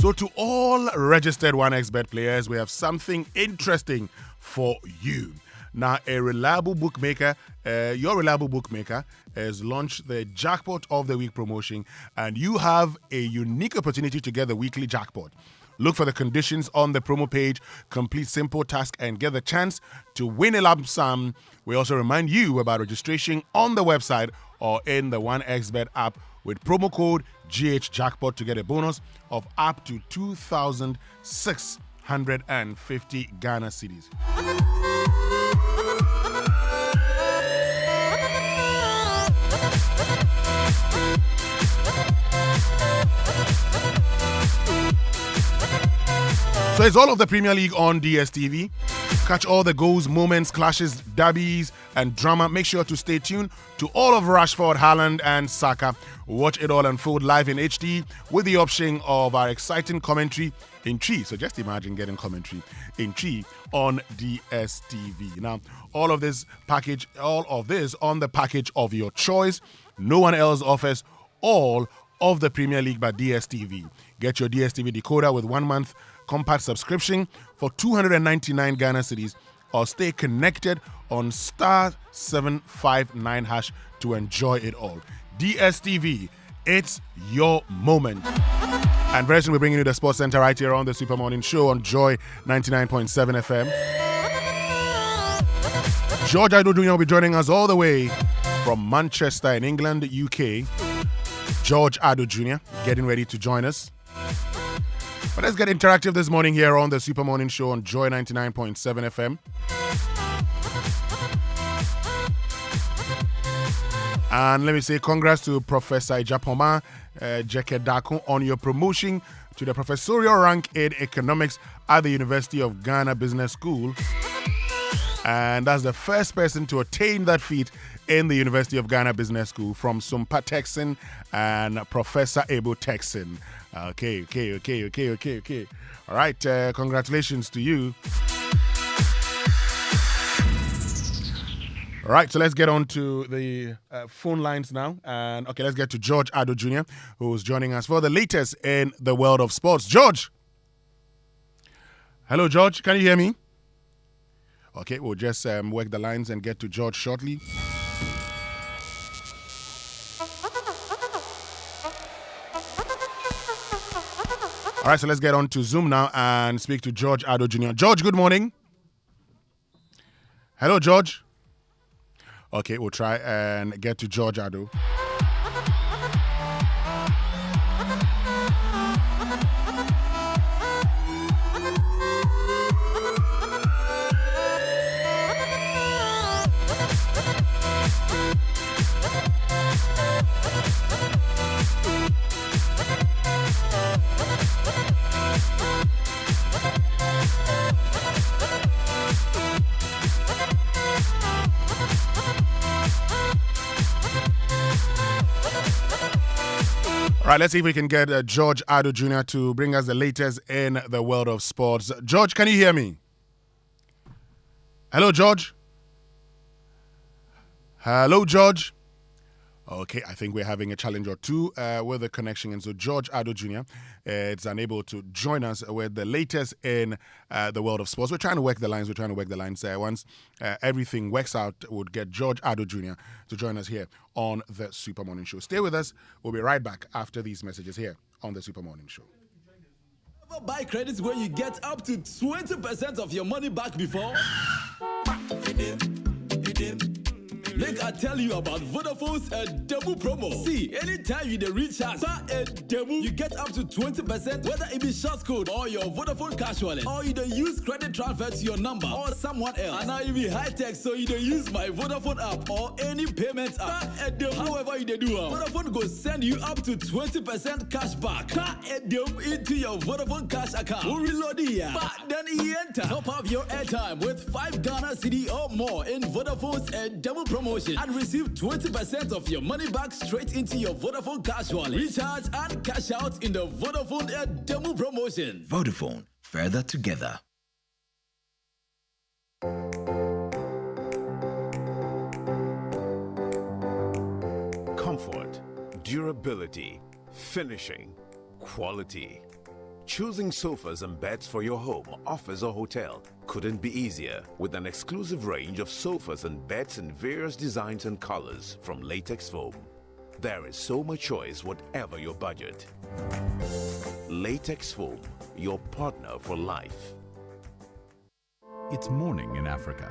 So to all registered 1xBet players, we have something interesting for you. Now, your reliable bookmaker has launched the Jackpot of the Week promotion, and you have a unique opportunity to get the weekly jackpot. Look for the conditions on the promo page, complete simple task, and get the chance to win a lump sum. We also remind you about registration on the website or in the 1xBet app with promo code GHJackpot to get a bonus of up to 2,650 Ghana cedis. So it's all of the Premier League on DSTV. Catch all the goals, moments, clashes, derbies, and drama. Make sure to stay tuned to all of Rashford, Haaland, and Saka. Watch it all unfold live in HD with the option of our exciting commentary in Tree. So just imagine getting commentary in Tree on DSTV. Now, all of this on the package of your choice. No one else offers all of the Premier League but DSTV. Get your DSTV decoder with 1 month compact subscription for 299 Ghana cedis or stay connected on star 759 hash to enjoy it all. DSTV, it's your moment. And very soon we're bringing you the Sports Center right here on the Super Morning Show on Joy 99.7 FM. George Ado Jr. will be joining us all the way from Manchester in England, UK. George Ado Jr. getting ready to join us. But let's get interactive this morning here on the Super Morning Show on Joy 99.7 FM. And let me say congrats to Professor Ijapoma Jekedako on your promotion to the professorial rank in economics at the University of Ghana Business School. And that's the first person to attain that feat in the University of Ghana Business School from Sumpa Texan and Professor Ebo Texan. Okay. All right, congratulations to you. All right, so let's get on to the phone lines now. And okay, let's get to George Ado Jr., who's joining us for the latest in the world of sports. George. Hello, George. Can you hear me? Okay, we'll just work the lines and get to George shortly. All right, so let's get on to Zoom now and speak to George Addo Jr. George, good morning. Hello, George. Okay, we'll try and get to George Addo. All right, let's see if we can get George Addo Jr. to bring us the latest in the world of sports. George, can you hear me? Hello, George? Hello, George? Okay, I think we're having a challenge or two with the connection. And so George Addo Jr. is unable to join us with the latest in the world of sports. We're trying to work the lines. Once everything works out, we'll get George Addo Jr. to join us here on the Super Morning Show. Stay with us. We'll be right back after these messages here on the Super Morning Show. Ever buy credits where you get up to 20% of your money back before? Make I tell you about Vodafone's demo promo. See, anytime you recharge a demo, you get up to 20%, whether it be short code or your Vodafone cash wallet, or you don't use credit transfer to your number or someone else. And now you be high tech, so you don't use my Vodafone app or any payment app. However you do, Vodafone go send you up to 20% cash back. Into your Vodafone cash account. We'll reload here. But then you enter. Top up your airtime with 5 Ghana cedi or more in Vodafone's demo promo. And receive 20% of your money back straight into your Vodafone cash wallet. Recharge and cash out in the Vodafone demo promotion. Vodafone, further together. Comfort, durability, finishing, quality. Choosing sofas and beds for your home, office, or hotel couldn't be easier with an exclusive range of sofas and beds in various designs and colors from Latex Foam. There is so much choice, whatever your budget. Latex Foam, your partner for life. It's morning in Africa.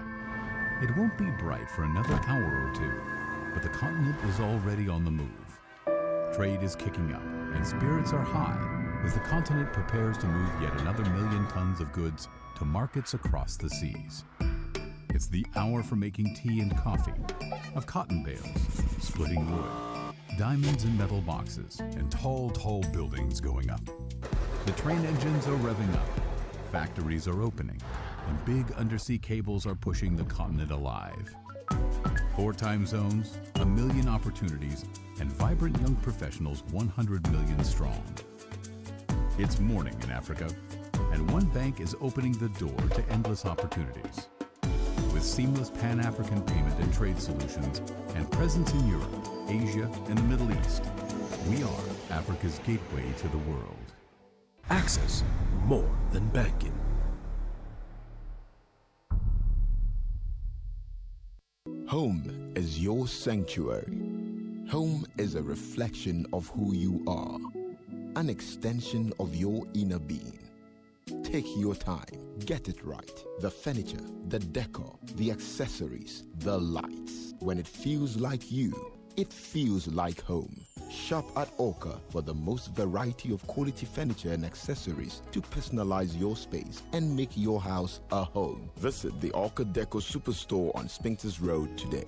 It won't be bright for another hour or two, but the continent is already on the move. Trade is kicking up and spirits are high as the continent prepares to move yet another 1 million tons of goods to markets across the seas. It's the hour for making tea and coffee, of cotton bales, splitting wood, diamonds in metal boxes, and tall, tall buildings going up. The train engines are revving up, factories are opening, and big undersea cables are pushing the continent alive. 4 time zones, 1 million opportunities, and vibrant young professionals 100 million strong. It's morning in Africa, and one bank is opening the door to endless opportunities. With seamless Pan-African payment and trade solutions and presence in Europe, Asia, and the Middle East, we are Africa's gateway to the world. Access, more than banking. Home is your sanctuary. Home is a reflection of who you are, an extension of your inner being. Take your time, get it right. The furniture, the decor, the accessories, the lights. When it feels like you, it feels like home. Shop at Orca for the most variety of quality furniture and accessories to personalize your space and make your house a home. Visit the Orca Deco Superstore on Spinks Road today.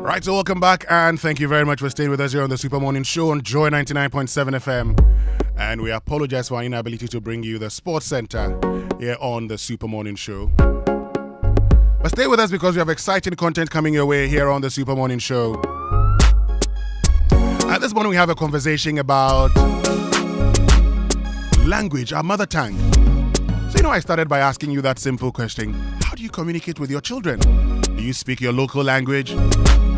Right, so welcome back and thank you very much for staying with us here on the Super Morning Show on Joy 99.7 FM. And we apologize for our inability to bring you the Sports Center here on the Super Morning Show. But stay with us because we have exciting content coming your way here on the Super Morning Show. This morning we have a conversation about language, our mother tongue. So, I started by asking you that simple question. How do you communicate with your children? Do you speak your local language?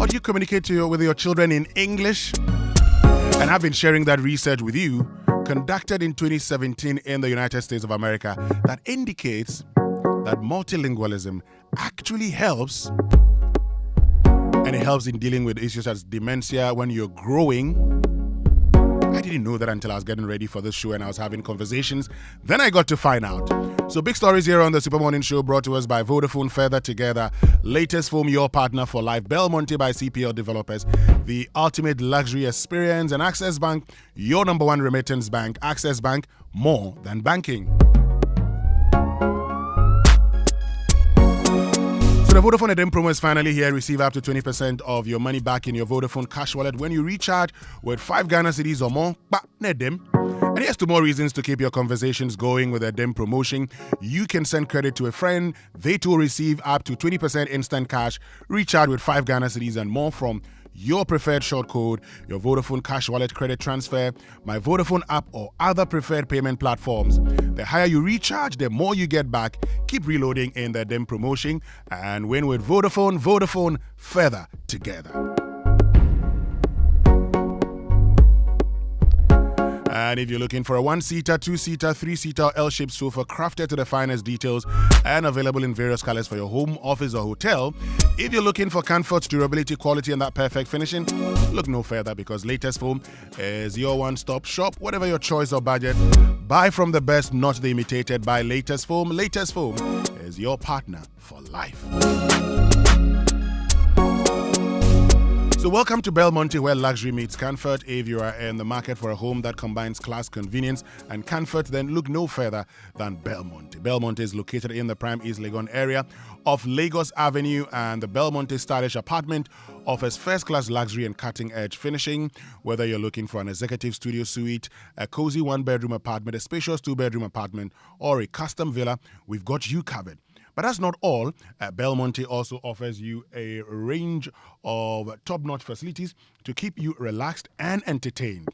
Or do you communicate with your children in English? And I've been sharing that research with you, conducted in 2017 in the United States of America, that indicates that multilingualism actually helps, and it helps in dealing with issues such as dementia when you're growing. I didn't know that until I was getting ready for this show and I was having conversations. Then I got to find out. So big stories here on the Super Morning Show, brought to us by Vodafone. Further together, latest foam, your partner for life. Belmonte by CPL Developers, the ultimate luxury experience. And Access Bank, your number one remittance bank. Access Bank, more than banking. So the Vodafone Edem promo is finally here. Receive up to 20% of your money back in your Vodafone cash wallet when you recharge with 5 Ghana cedis or more. And here's 2 more reasons to keep your conversations going with Edem promotion. You can send credit to a friend. They too receive up to 20% instant cash. Recharge with 5 Ghana cedis and more from your preferred short code, your Vodafone cash wallet credit transfer, my Vodafone app, or other preferred payment platforms. The higher you recharge, the more you get back. Keep reloading in the Edem promotion and win with Vodafone. Vodafone, further together. And if you're looking for a 1-seater, 2-seater, 3-seater, L-shaped sofa crafted to the finest details and available in various colors for your home, office, or hotel, if you're looking for comfort, durability, quality, and that perfect finishing, look no further, because Latest Foam is your one-stop shop. Whatever your choice or budget, buy from the best, not the imitated. Buy Latest Foam. Latest Foam is your partner for life. So welcome to Belmonte, where luxury meets comfort. If you are in the market for a home that combines class, convenience, and comfort, then look no further than Belmonte. Belmonte is located in the prime East Legon area of Lagos Avenue, and the Belmonte stylish apartment offers first-class luxury and cutting-edge finishing. Whether you're looking for an executive studio suite, a cozy 1-bedroom apartment, a spacious 2-bedroom apartment, or a custom villa, we've got you covered. But that's not all. Belmonte also offers you a range of top-notch facilities to keep you relaxed and entertained.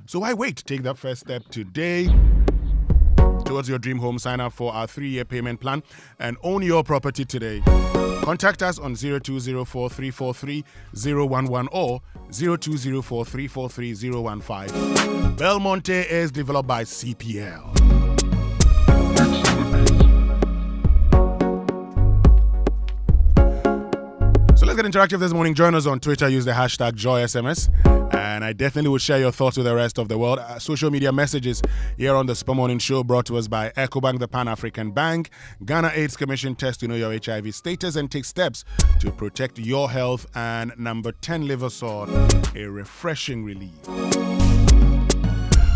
So why wait? Take that first step today towards your dream home. Sign up for our 3-year payment plan and own your property today. Contact us on 0204-343-011 or 0204-343-015. Belmonte is developed by CPL. So let's get interactive this morning. Join us on Twitter. Use the hashtag JoySMS. And I definitely will share your thoughts with the rest of the world. Social media messages here on the Super Morning Show, brought to us by EcoBank, the Pan-African Bank. Ghana AIDS Commission, test to know your HIV status and take steps to protect your health. And number 10, liver sword, a refreshing relief.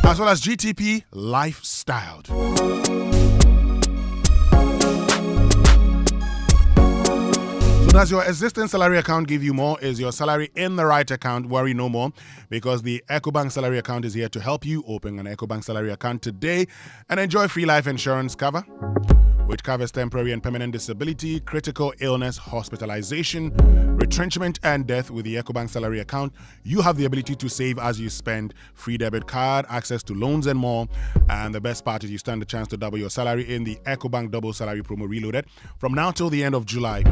As well as GTP, lifestyle. Does your existing salary account give you more? Is your salary in the right account? Worry no more, because the EcoBank salary account is here to help you. Open an EcoBank salary account today and enjoy free life insurance cover, which covers temporary and permanent disability, critical illness, hospitalization, retrenchment, and death. With the EcoBank salary account, you have the ability to save as you spend, free debit card, access to loans, and more. And the best part is you stand a chance to double your salary in the EcoBank Double Salary Promo Reloaded from now till the end of July.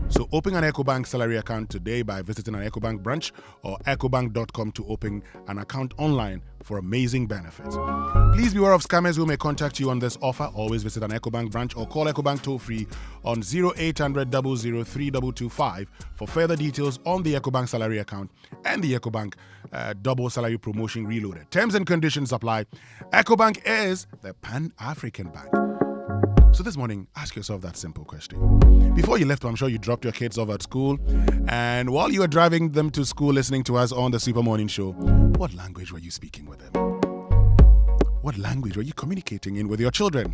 So open an EcoBank salary account today by visiting an EcoBank branch or ecobank.com to open an account online for amazing benefits. Please beware of scammers who may contact you on this offer. Always visit an EcoBank branch or call EcoBank toll-free on 0800 003 225 for further details on the EcoBank salary account and the EcoBank Double Salary Promotion Reloaded. Terms and conditions apply. EcoBank is the Pan-African Bank. So this morning, ask yourself that simple question. Before you left, I'm sure you dropped your kids off at school. And while you were driving them to school listening to us on the Super Morning Show, what language were you speaking with them? What language were you communicating in with your children?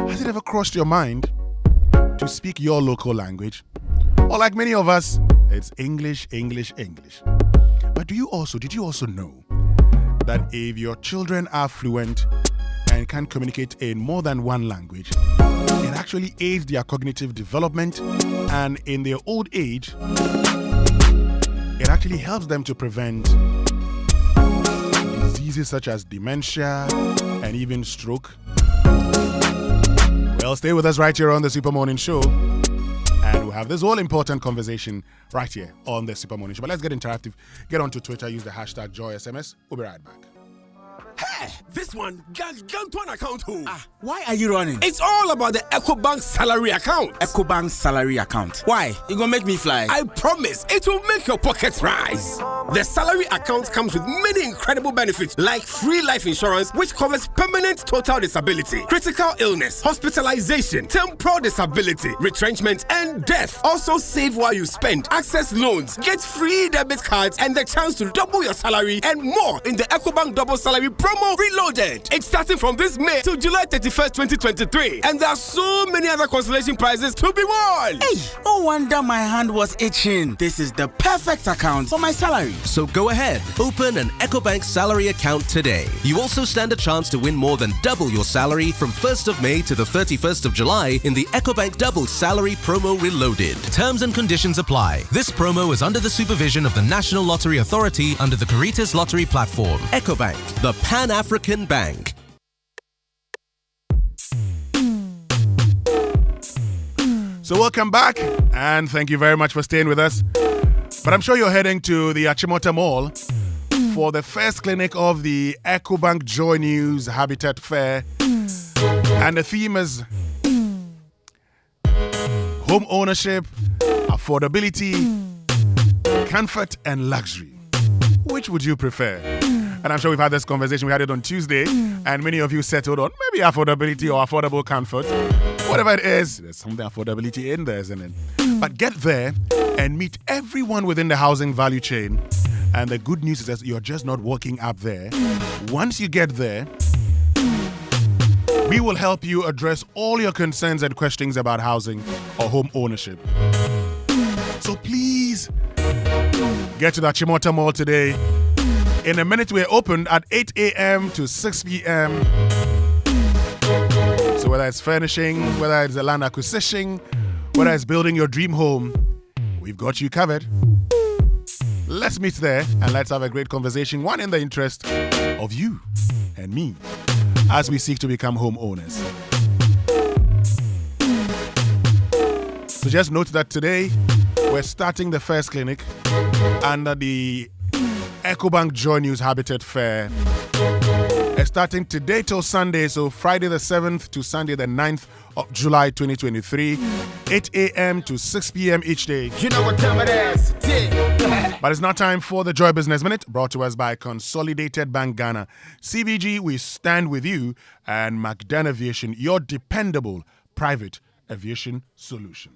Has it ever crossed your mind to speak your local language? Or like many of us, it's English, English, English. But did you also know that if your children are fluent and can communicate in more than one language, it actually aids their cognitive development, and in their old age, it actually helps them to prevent diseases such as dementia and even stroke? Well, stay with us right here on the Super Morning Show. And we'll have this all important conversation right here on the Super Morning Show. But let's get interactive. Get onto Twitter, use the hashtag JoySMS. We'll be right back. Hey, this one, Gantuan account. Why are you running? It's all about the EcoBank salary account. EcoBank salary account. Why? You gonna make me fly? I promise, it will make your pockets rise. The salary account comes with many incredible benefits like free life insurance, which covers permanent total disability, critical illness, hospitalization, temporal disability, retrenchment, and death. Also save while you spend, access loans, get free debit cards, and the chance to double your salary and more in the EcoBank Double Salary Promo Reloaded. It's starting from this May to July 31st, 2023. And there are so many other consolation prizes to be won. Hey, no wonder my hand was itching. This is the perfect account for my salary. So go ahead, open an EcoBank salary account today. You also stand a chance to win more than double your salary from 1st of May to the 31st of July in the EcoBank Double Salary Promo Reloaded. Terms and conditions apply. This promo is under the supervision of the National Lottery Authority under the Caritas Lottery Platform. EcoBank, the Pan-African Bank. So welcome back, and thank you very much for staying with us. But I'm sure you're heading to the Achimota Mall for the first clinic of the EcoBank Joy News Habitat Fair. And the theme is home ownership, affordability, comfort, and luxury. Which would you prefer? And I'm sure we've had this conversation. We had it on Tuesday, and many of you settled on maybe affordability or affordable comfort. Whatever it is, there's something affordability in there, isn't it? But get there and meet everyone within the housing value chain. And the good news is that you're just not walking up there. Once you get there, we will help you address all your concerns and questions about housing or home ownership. So please, get to the Achimota Mall today. In a minute, we're open at 8 a.m. to 6 p.m. So whether it's furnishing, whether it's a land acquisition, whether it's building your dream home, we've got you covered. Let's meet there and let's have a great conversation, one in the interest of you and me, as we seek to become homeowners. So just note that today, we're starting the first clinic under the EcoBank Joy News Habitat Fair. It's starting today till Sunday, so Friday the 7th to Sunday the 9th of July 2023, 8 a.m. to 6 p.m. each day. You know what time it is. But it's now time for the Joy Business Minute, brought to us by Consolidated Bank Ghana. CBG, we stand with you, and McDan Aviation, your dependable private aviation solution.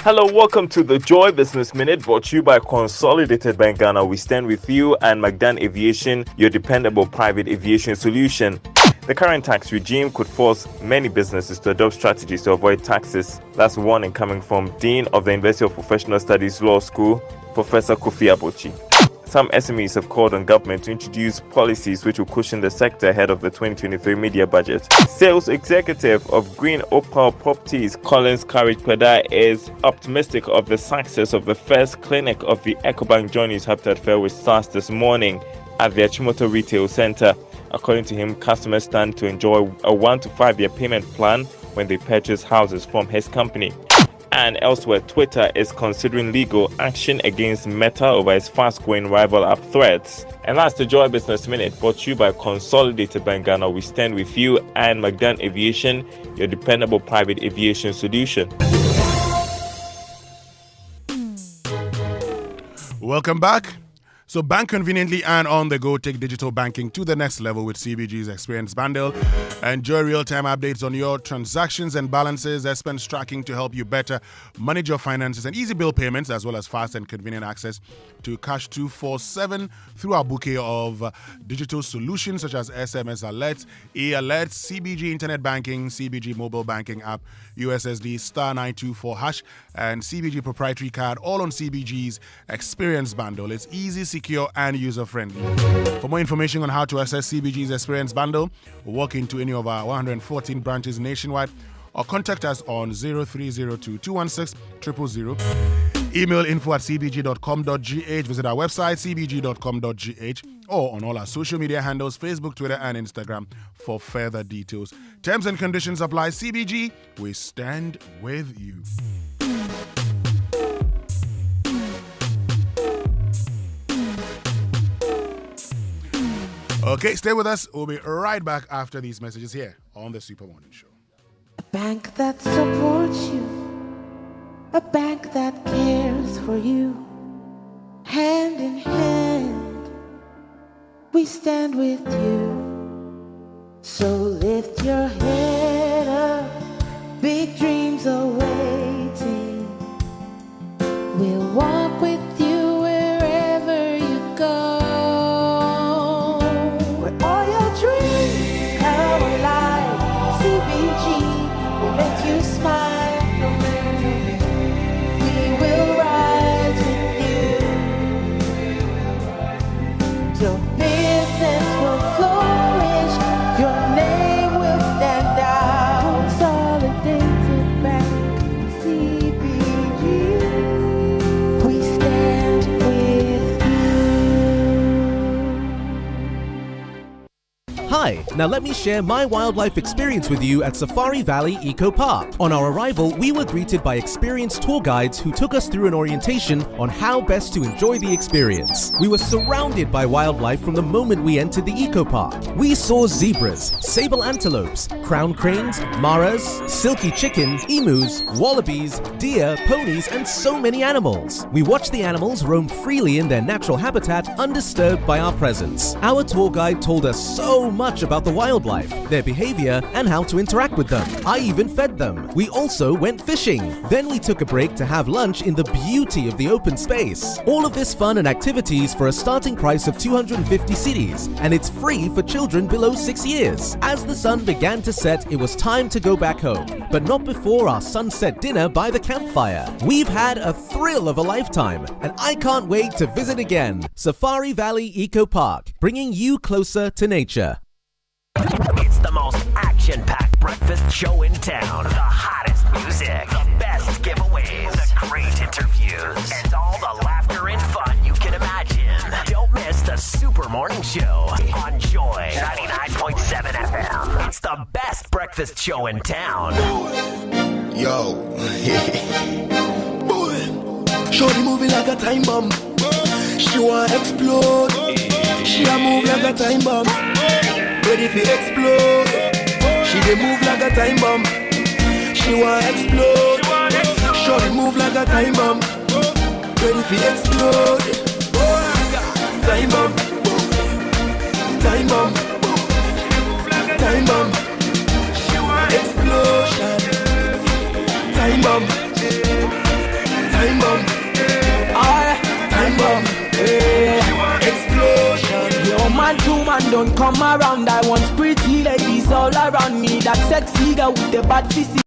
Hello, welcome to the Joy Business Minute, brought to you by Consolidated Bank Ghana. We stand with you and McDan Aviation, your dependable private aviation solution. The current tax regime could force many businesses to adopt strategies to avoid taxes. That's warning coming from Dean of the University of Professional Studies Law School, Professor Kofi Abochi. Some SMEs have called on government to introduce policies which will cushion the sector ahead of the 2023 media budget. Sales executive of Green Opal Properties, Collins Courage Peda, is optimistic of the success of the first clinic of the EcoBank Joy News Habitat Fair, which starts this morning at the Achimota Retail Center. According to him, customers stand to enjoy a 1 to 5 year payment plan when they purchase houses from his company. And elsewhere, Twitter is considering legal action against Meta over its fast-growing rival app Threads. And that's the Joy Business Minute, brought to you by Consolidated Bank Ghana. We stand with you and McDan Aviation, your dependable private aviation solution. Welcome back. So bank conveniently and on the go. Take digital banking to the next level with CBG's Experience Bundle. Enjoy real-time updates on your transactions and balances, expense tracking to help you better manage your finances, and easy bill payments, as well as fast and convenient access to cash 24/7 through our bouquet of digital solutions such as SMS alerts, e-alerts, CBG internet banking, CBG mobile banking app, USSD *924#, and CBG proprietary card, all on CBG's Experience Bundle. It's easy, secure, and user-friendly. For more information on how to access CBG's Experience Bundle, walk into any of our 114 branches nationwide or contact us on 0302 216 000. Email info@cbg.com.gh. Visit our website, cbg.com.gh, or on all our social media handles, Facebook, Twitter, and Instagram for further details. Terms and conditions apply. CBG, we stand with you. Okay, stay with us. We'll be right back after these messages here on the Super Morning Show. A bank that supports you, a bank that cares for you. Hand in hand, we stand with you. So lift your head up, big dreams are waiting. We'll walk with you wherever you go. Where all your dreams come alive, CBG will make you smile. We will rise with you. Your business will flourish, your name will stand out. Consolidated Bank, CBG, we stand with Hi, now let me share my wildlife experience with you at Safari Valley Eco Park. On our arrival, we were greeted by experienced tour guides who took us through an orientation on how best to enjoy the experience. We were surrounded by wildlife from the moment we entered the eco park. We saw zebras, sable antelopes, crown cranes, maras, silky chicken, emus, wallabies, deer, ponies, and so many animals. We watched the animals roam freely in their natural habitat, undisturbed by our presence. Our tour guide told us so much about the wildlife, their behavior, and how to interact with them. I even fed them. We also went fishing. Then we took a break to have lunch in the beauty of the open space. All of this fun and activities for a starting price of 250 cedis, and it's free for children below 6 years. As the sun began to set, it was time to go back home, but not before our sunset dinner by the campfire. We've had a thrill of a lifetime, and I can't wait to visit again. Safari Valley Eco Park, bringing you closer to nature. It's the most action-packed breakfast show in town. The hottest music, the best giveaways, the great interviews, and all the laughter and fun you can imagine. Don't miss the Super Morning Show on Joy 99.7 FM. It's the best breakfast show in town. Yo. Shorty moving like a time bomb. She wanna explode. She a move like a time bomb. Ready to explode. She dey move like a time bomb. She wanna explode. Shorty move like a time bomb. Ready to explode. Time bomb. Time bomb. Time bomb. Explosion. Time bomb. Time bomb. Time bomb. Explosion. Yo, man, two man don't come around. I want pretty ladies all around me. That sexy girl with the bad physique.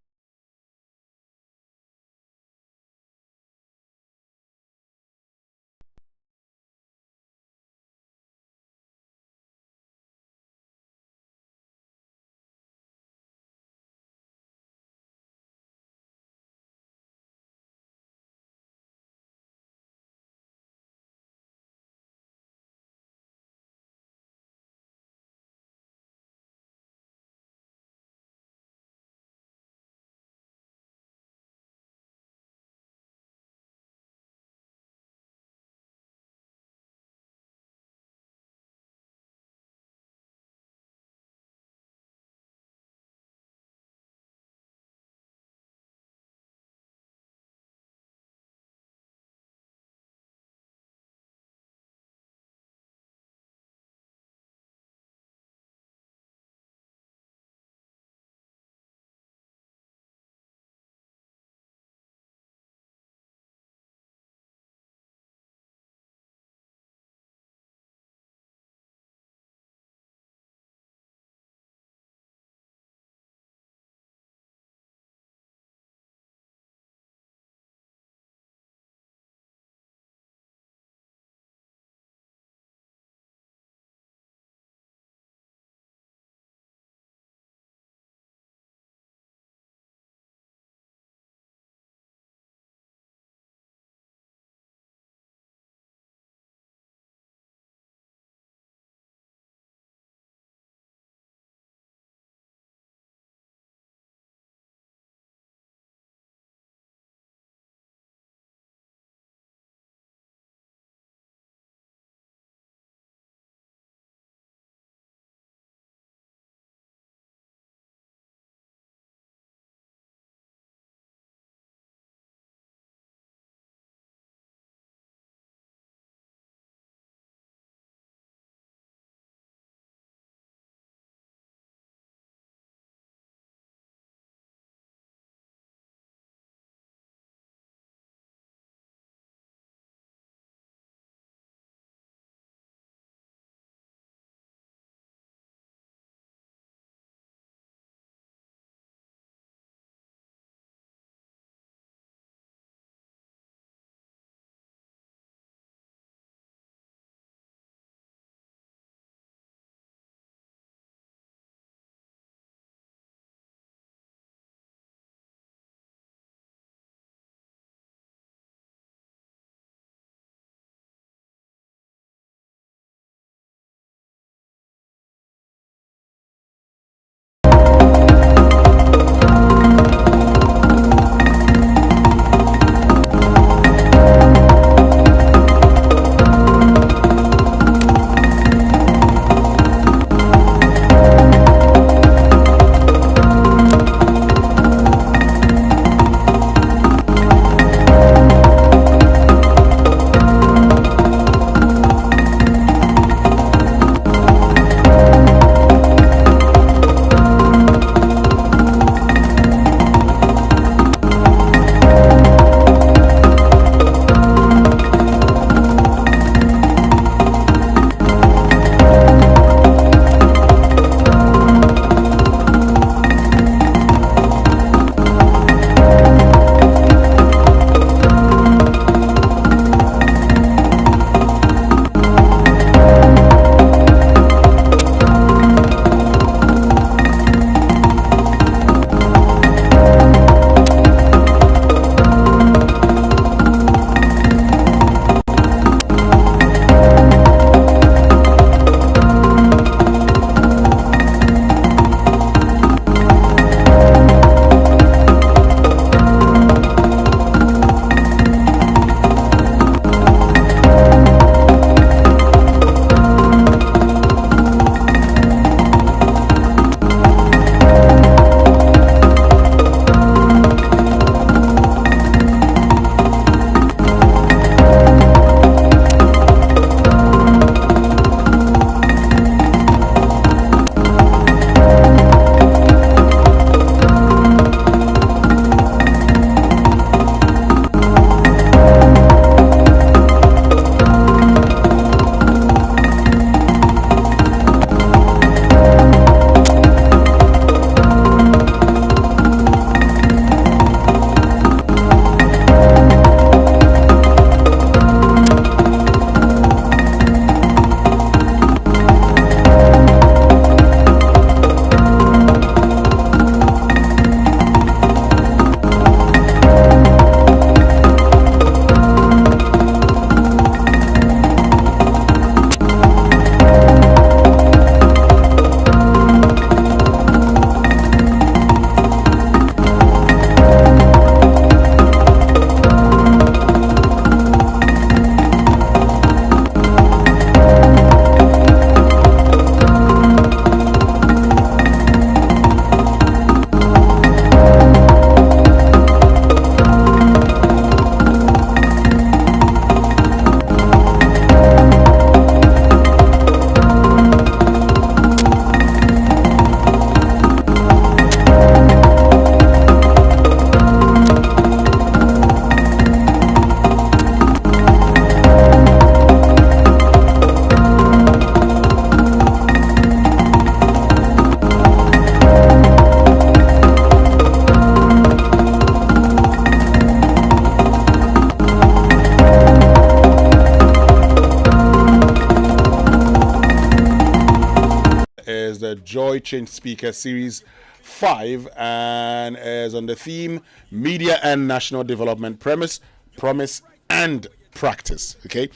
Joy Change Speaker Series 5, and is on the theme Media and National Development, Premise, Promise, and Practice. Okay,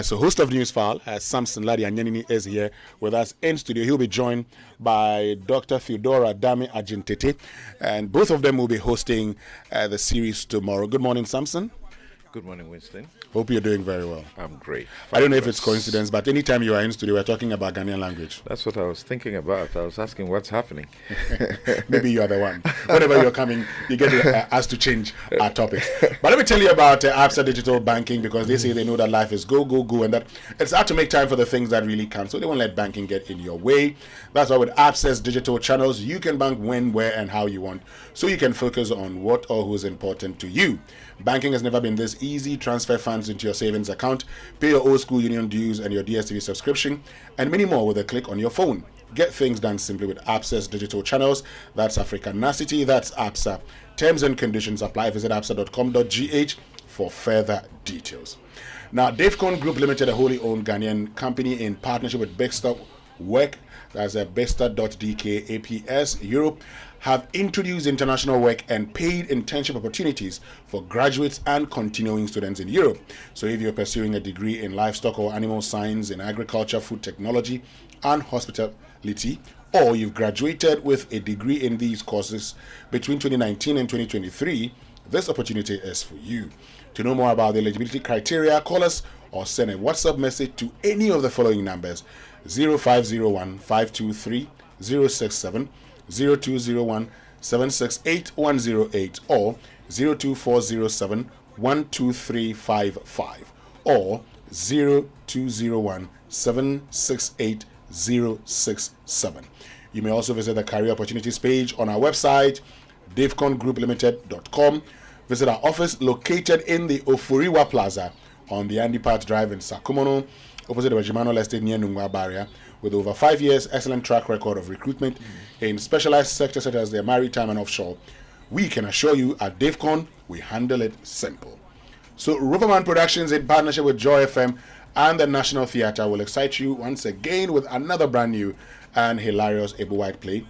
so host of Newsfile, Samson Ladi Anyanini, is here with us in studio. He'll be joined by Dr. Theodora Dami Ajintete, and both of them will be hosting the series tomorrow. Good morning, Samson. Good morning, Winston. Hope you're doing very well. I'm great. I don't know if it's coincidence, but anytime you are in studio, we're talking about Ghanaian language. That's what I was thinking about. I was asking what's happening. Maybe you are the one. Whenever you're coming, you get asked to change our topics. But let me tell you about Absa Digital Banking, because they say they know that life is go, go, go, and that it's hard to make time for the things that really count. So they won't let banking get in your way. That's why with Absa's digital channels, you can bank when, where, and how you want, so you can focus on what or who's important to you. Banking has never been this easy. Transfer funds into your savings account, pay your old school union dues and your DSTV subscription, and many more with a click on your phone. Get things done simply with Absa's digital channels. That's Africanacity, that's Absa. Terms and conditions apply. Visit absa.com.gh for further details. Now, Davecon Group Limited, a wholly owned Ghanaian company in partnership with Bextor Work, that's a Bextor.dk APS Europe, have introduced international work and paid internship opportunities for graduates and continuing students in Europe. So if you're pursuing a degree in livestock or animal science, in agriculture, food technology, and hospitality, or you've graduated with a degree in these courses between 2019 and 2023, this opportunity is for you. To know more about the eligibility criteria, call us or send a WhatsApp message to any of the following numbers: 0501 523 067, 0201 768 108, or 02407 12355, or 0201 768 067. You may also visit the career opportunities page on our website, davecongrouplimited.com. Visit our office located in the Ofuriwa Plaza on the Andy Part Drive in Sakumono, opposite the Regimano Estate near Nungwa Barrier, with over 5 years excellent track record of recruitment in specialized sectors such as the maritime and offshore. We can assure you at Davecon, we handle it simple. So Roverman Productions, in partnership with Joy FM and the National Theatre, will excite you once again with another brand new and hilarious Able White play,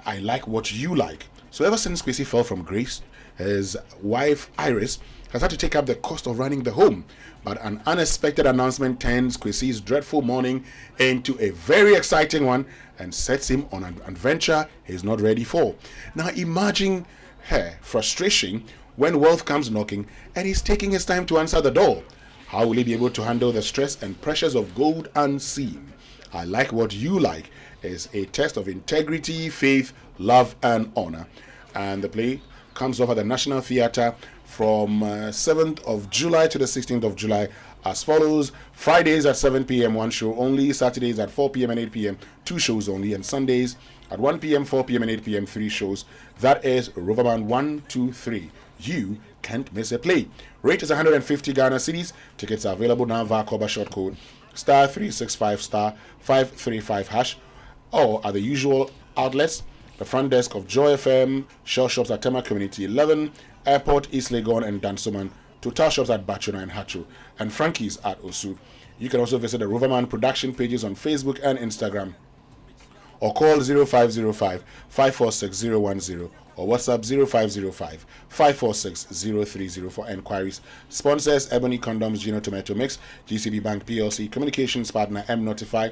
I Like What You Like. So ever since Kwesi fell from grace, his wife Iris has had to take up the cost of running the home. But an unexpected announcement turns Kwesi's dreadful morning into a very exciting one and sets him on an adventure he's not ready for. Now imagine her frustration when wealth comes knocking and he's taking his time to answer the door. How will he be able to handle the stress and pressures of gold unseen? I Like What You Like is a test of integrity, faith, love, and honor. And the play comes off at the National Theatre from 7th of July to the 16th of July as follows: Fridays at 7 p.m. 1 show only, Saturdays at 4 p.m. and 8 p.m. 2 shows only, and Sundays at 1 p.m., 4 p.m. and 8 p.m. 3 shows. That is Roverman 1, 2, 3. You can't miss a play. Rate is 150 Ghana cedis. Tickets are available now via Koba short code *365 *535 hash, or at the usual outlets: the front desk of Joy FM, Shell Shops at Tema Community 11, Airport, East Legon and Dansoman, Total Shops at Bachuna and Hacho, and Frankie's at Osu. You can also visit the Roverman production pages on Facebook and Instagram, or call 0505 546 010, or WhatsApp 0505 546 030 for enquiries. Sponsors: Ebony Condoms, Gino Tomato Mix, GCB Bank PLC, Communications Partner M Notify,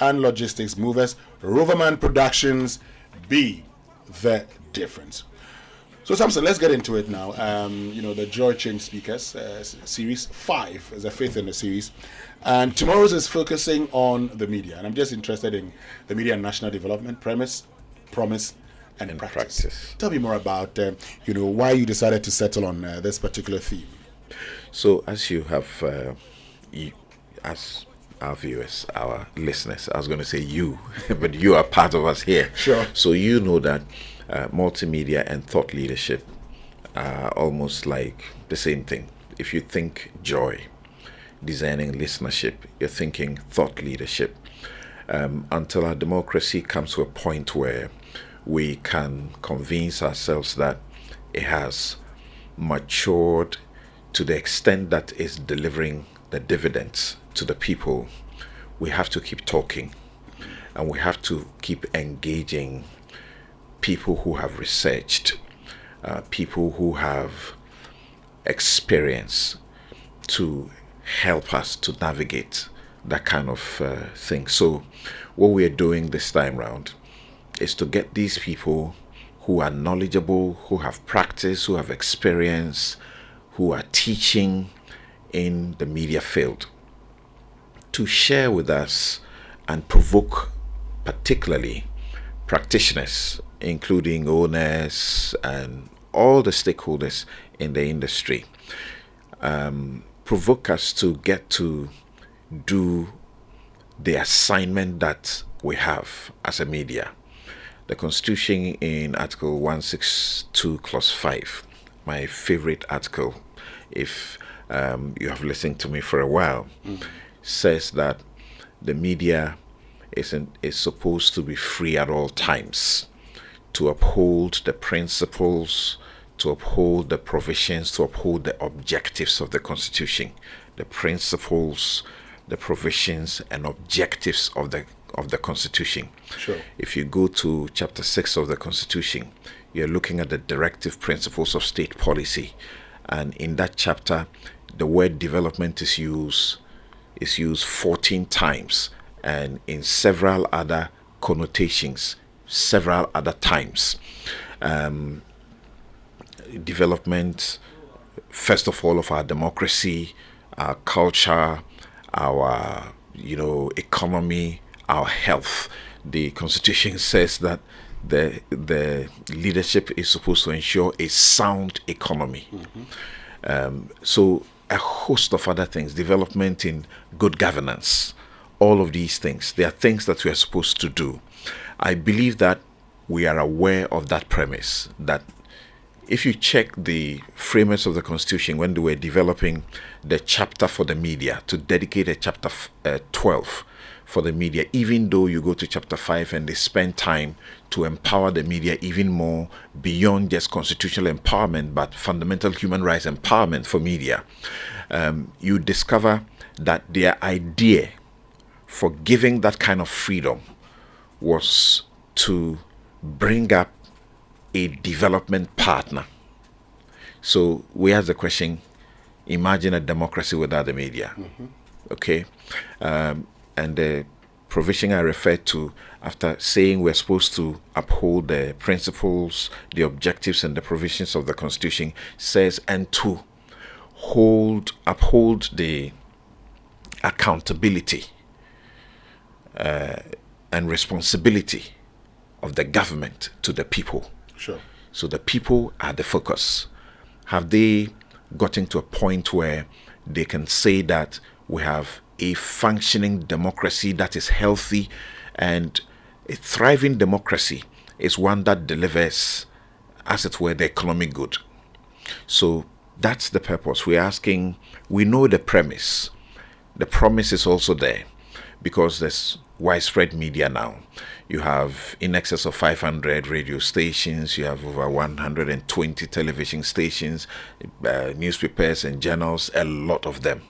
and Logistics Movers. Roverman Productions, be the difference. So Samson, let's get into it now. The Joy Change Speakers series 5 is a fifth in the series, and tomorrow's is focusing on the media, and I'm just interested in the media and national development, premise, promise, and practice. Tell me more about why you decided to settle on this particular theme. So as you have, as our viewers, our listeners, I was going to say you, but you are part of us here. Sure. So you know that multimedia and thought leadership are almost like the same thing. If you think joy, designing listenership, you're thinking thought leadership. Until our democracy comes to a point where we can convince ourselves that it has matured to the extent that it's delivering the dividends to the people, we have to keep talking. and we have to keep engaging people who have researched, people who have experience to help us to navigate that kind of thing. So what we are doing this time round is to get these people who are knowledgeable, who have practice, who have experience, who are teaching in the media field, to share with us and provoke particularly practitioners, including owners and all the stakeholders in the industry, provoke us to get to do the assignment that we have as a media. The Constitution in Article 162, Clause 5, my favorite article, if you have listened to me for a while, says that the media is supposed to be free at all times, to uphold the principles, to uphold the provisions, to uphold the objectives of the Constitution, the principles, the provisions and objectives of the Constitution. Sure. If you go to chapter 6 of the Constitution, you're looking at the directive principles of state policy, and in that chapter the word development is used 14 times, and in several other connotations several other times. Development, first of all, of our democracy, our culture, our economy, our health. The Constitution says that the leadership is supposed to ensure a sound economy. So a host of other things, development in good governance, all of these things, they are things that we are supposed to do. I believe that we are aware of that premise, that if you check the framers of the Constitution when they were developing the chapter for the media, to dedicate a chapter 12 for the media, even though you go to chapter 5 and they spend time to empower the media even more beyond just constitutional empowerment, but fundamental human rights empowerment for media, you discover that their idea for giving that kind of freedom was to bring up a development partner. So we ask the question, imagine a democracy without the media. Okay? And the provision I referred to, after saying we're supposed to uphold the principles, the objectives and the provisions of the Constitution, says, and to uphold the accountability and responsibility of the government to the people. Sure. So the people are the focus. Have they gotten to a point where they can say that we have a functioning democracy that is healthy, and a thriving democracy is one that delivers, as it were, the economic good? So that's the purpose. We're asking, we know the premise. The promise is also there because there's widespread media now. You have in excess of 500 radio stations, you have over 120 television stations, newspapers and journals, a lot of them.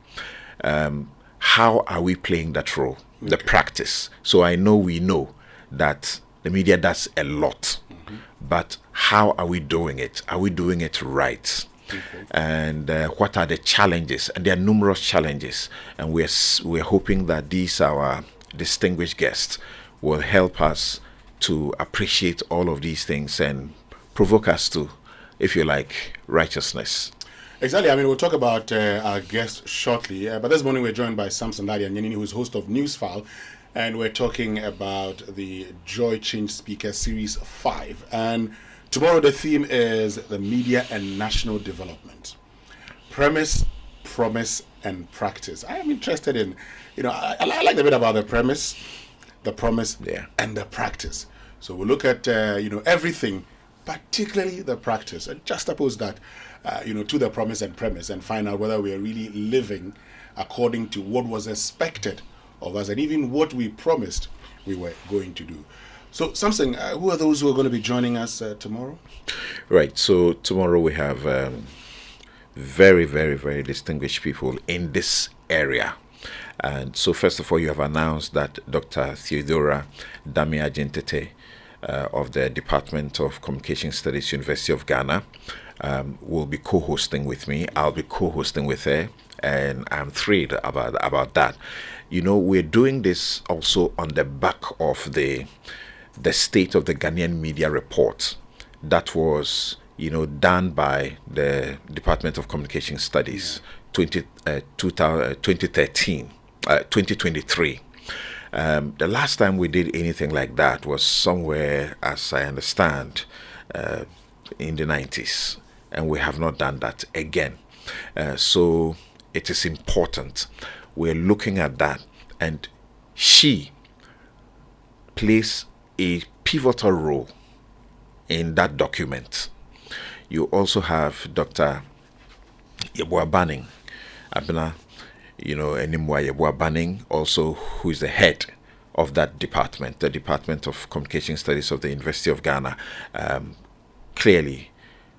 How are we playing that role? The practice. So we know that the media does a lot, but how are we doing it? Are we doing it right? And what are the challenges? And there are numerous challenges, and we're hoping that these our distinguished guests will help us to appreciate all of these things and provoke us to, if you like, righteousness. Exactly. I mean, we'll talk about our guest shortly. But this morning we're joined by Samson Dadia Nyenini, who's host of Newsfile, and we're talking about the Joy Change Speaker Series 5. And tomorrow the theme is the media and national development. Premise, promise, and practice. I am interested in, I like the bit about the premise, the promise, and the practice. So we'll look at, everything, particularly the practice, and juxtapose that, to the promise and premise, and find out whether we are really living according to what was expected of us and even what we promised we were going to do. So, Samson, who are those who are going to be joining us tomorrow? Right. So tomorrow we have very, very, very distinguished people in this area. And so, first of all, you have announced that Dr. Theodora Dami Ajintete of the Department of Communication Studies, University of Ghana, will be co-hosting with me. I'll be co-hosting with her, and I'm thrilled about that. You know, we're doing this also on the back of the State of the Ghanaian Media report that was, you know, done by the Department of Communication Studies, 2023. The last time we did anything like that was somewhere, as I understand, in the 90s, and we have not done that again. So it is important. We're looking at that, and she plays a pivotal role in that document. You also have Dr. Yeboah Banning, Abena, you know, Enimwa Yeboah Banning, also who is the head of that department, the Department of Communication Studies of the University of Ghana. Clearly,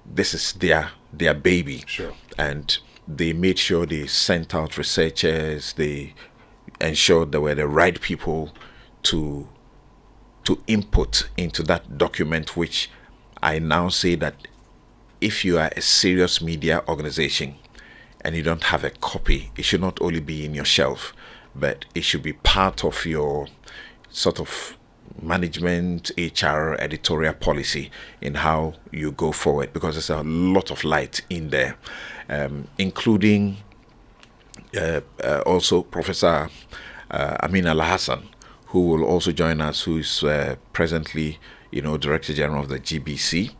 this is their baby. Sure. And they made sure they sent out researchers, they ensured there were the right people to input into that document, which I now say that if you are a serious media organization and you don't have a copy, it should not only be in your shelf, but it should be part of your sort of management, HR, editorial policy in how you go forward, because there's a lot of light in there, including also Professor Amin Al-Hassan, who will also join us, who is presently, you know, Director General of the GBC.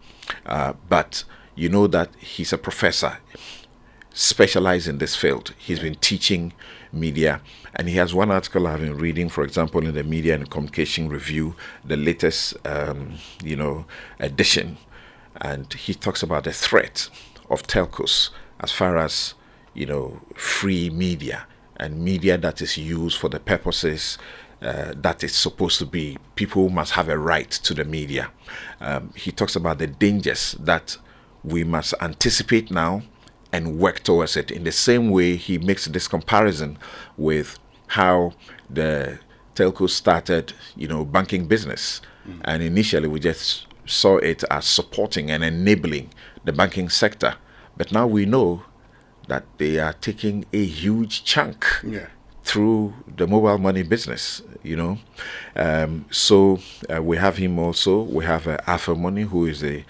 But you know that he's a professor specialized in this field. He's been teaching media, and he has one article I've been reading, for example, in the Media and Communication Review, the latest, edition, and he talks about the threat of telcos as far as, you know, free media and media that is used for the purposes that it's supposed to be. People must have a right to the media. He talks about the dangers that we must anticipate now and work towards it. In the same way, he makes this comparison with how the telcos started, you know, banking business. And initially, we just saw it as supporting and enabling the banking sector. But now we know that they are taking a huge chunk through the mobile money business, you know. So we have him also. We have Alpha Money, who is a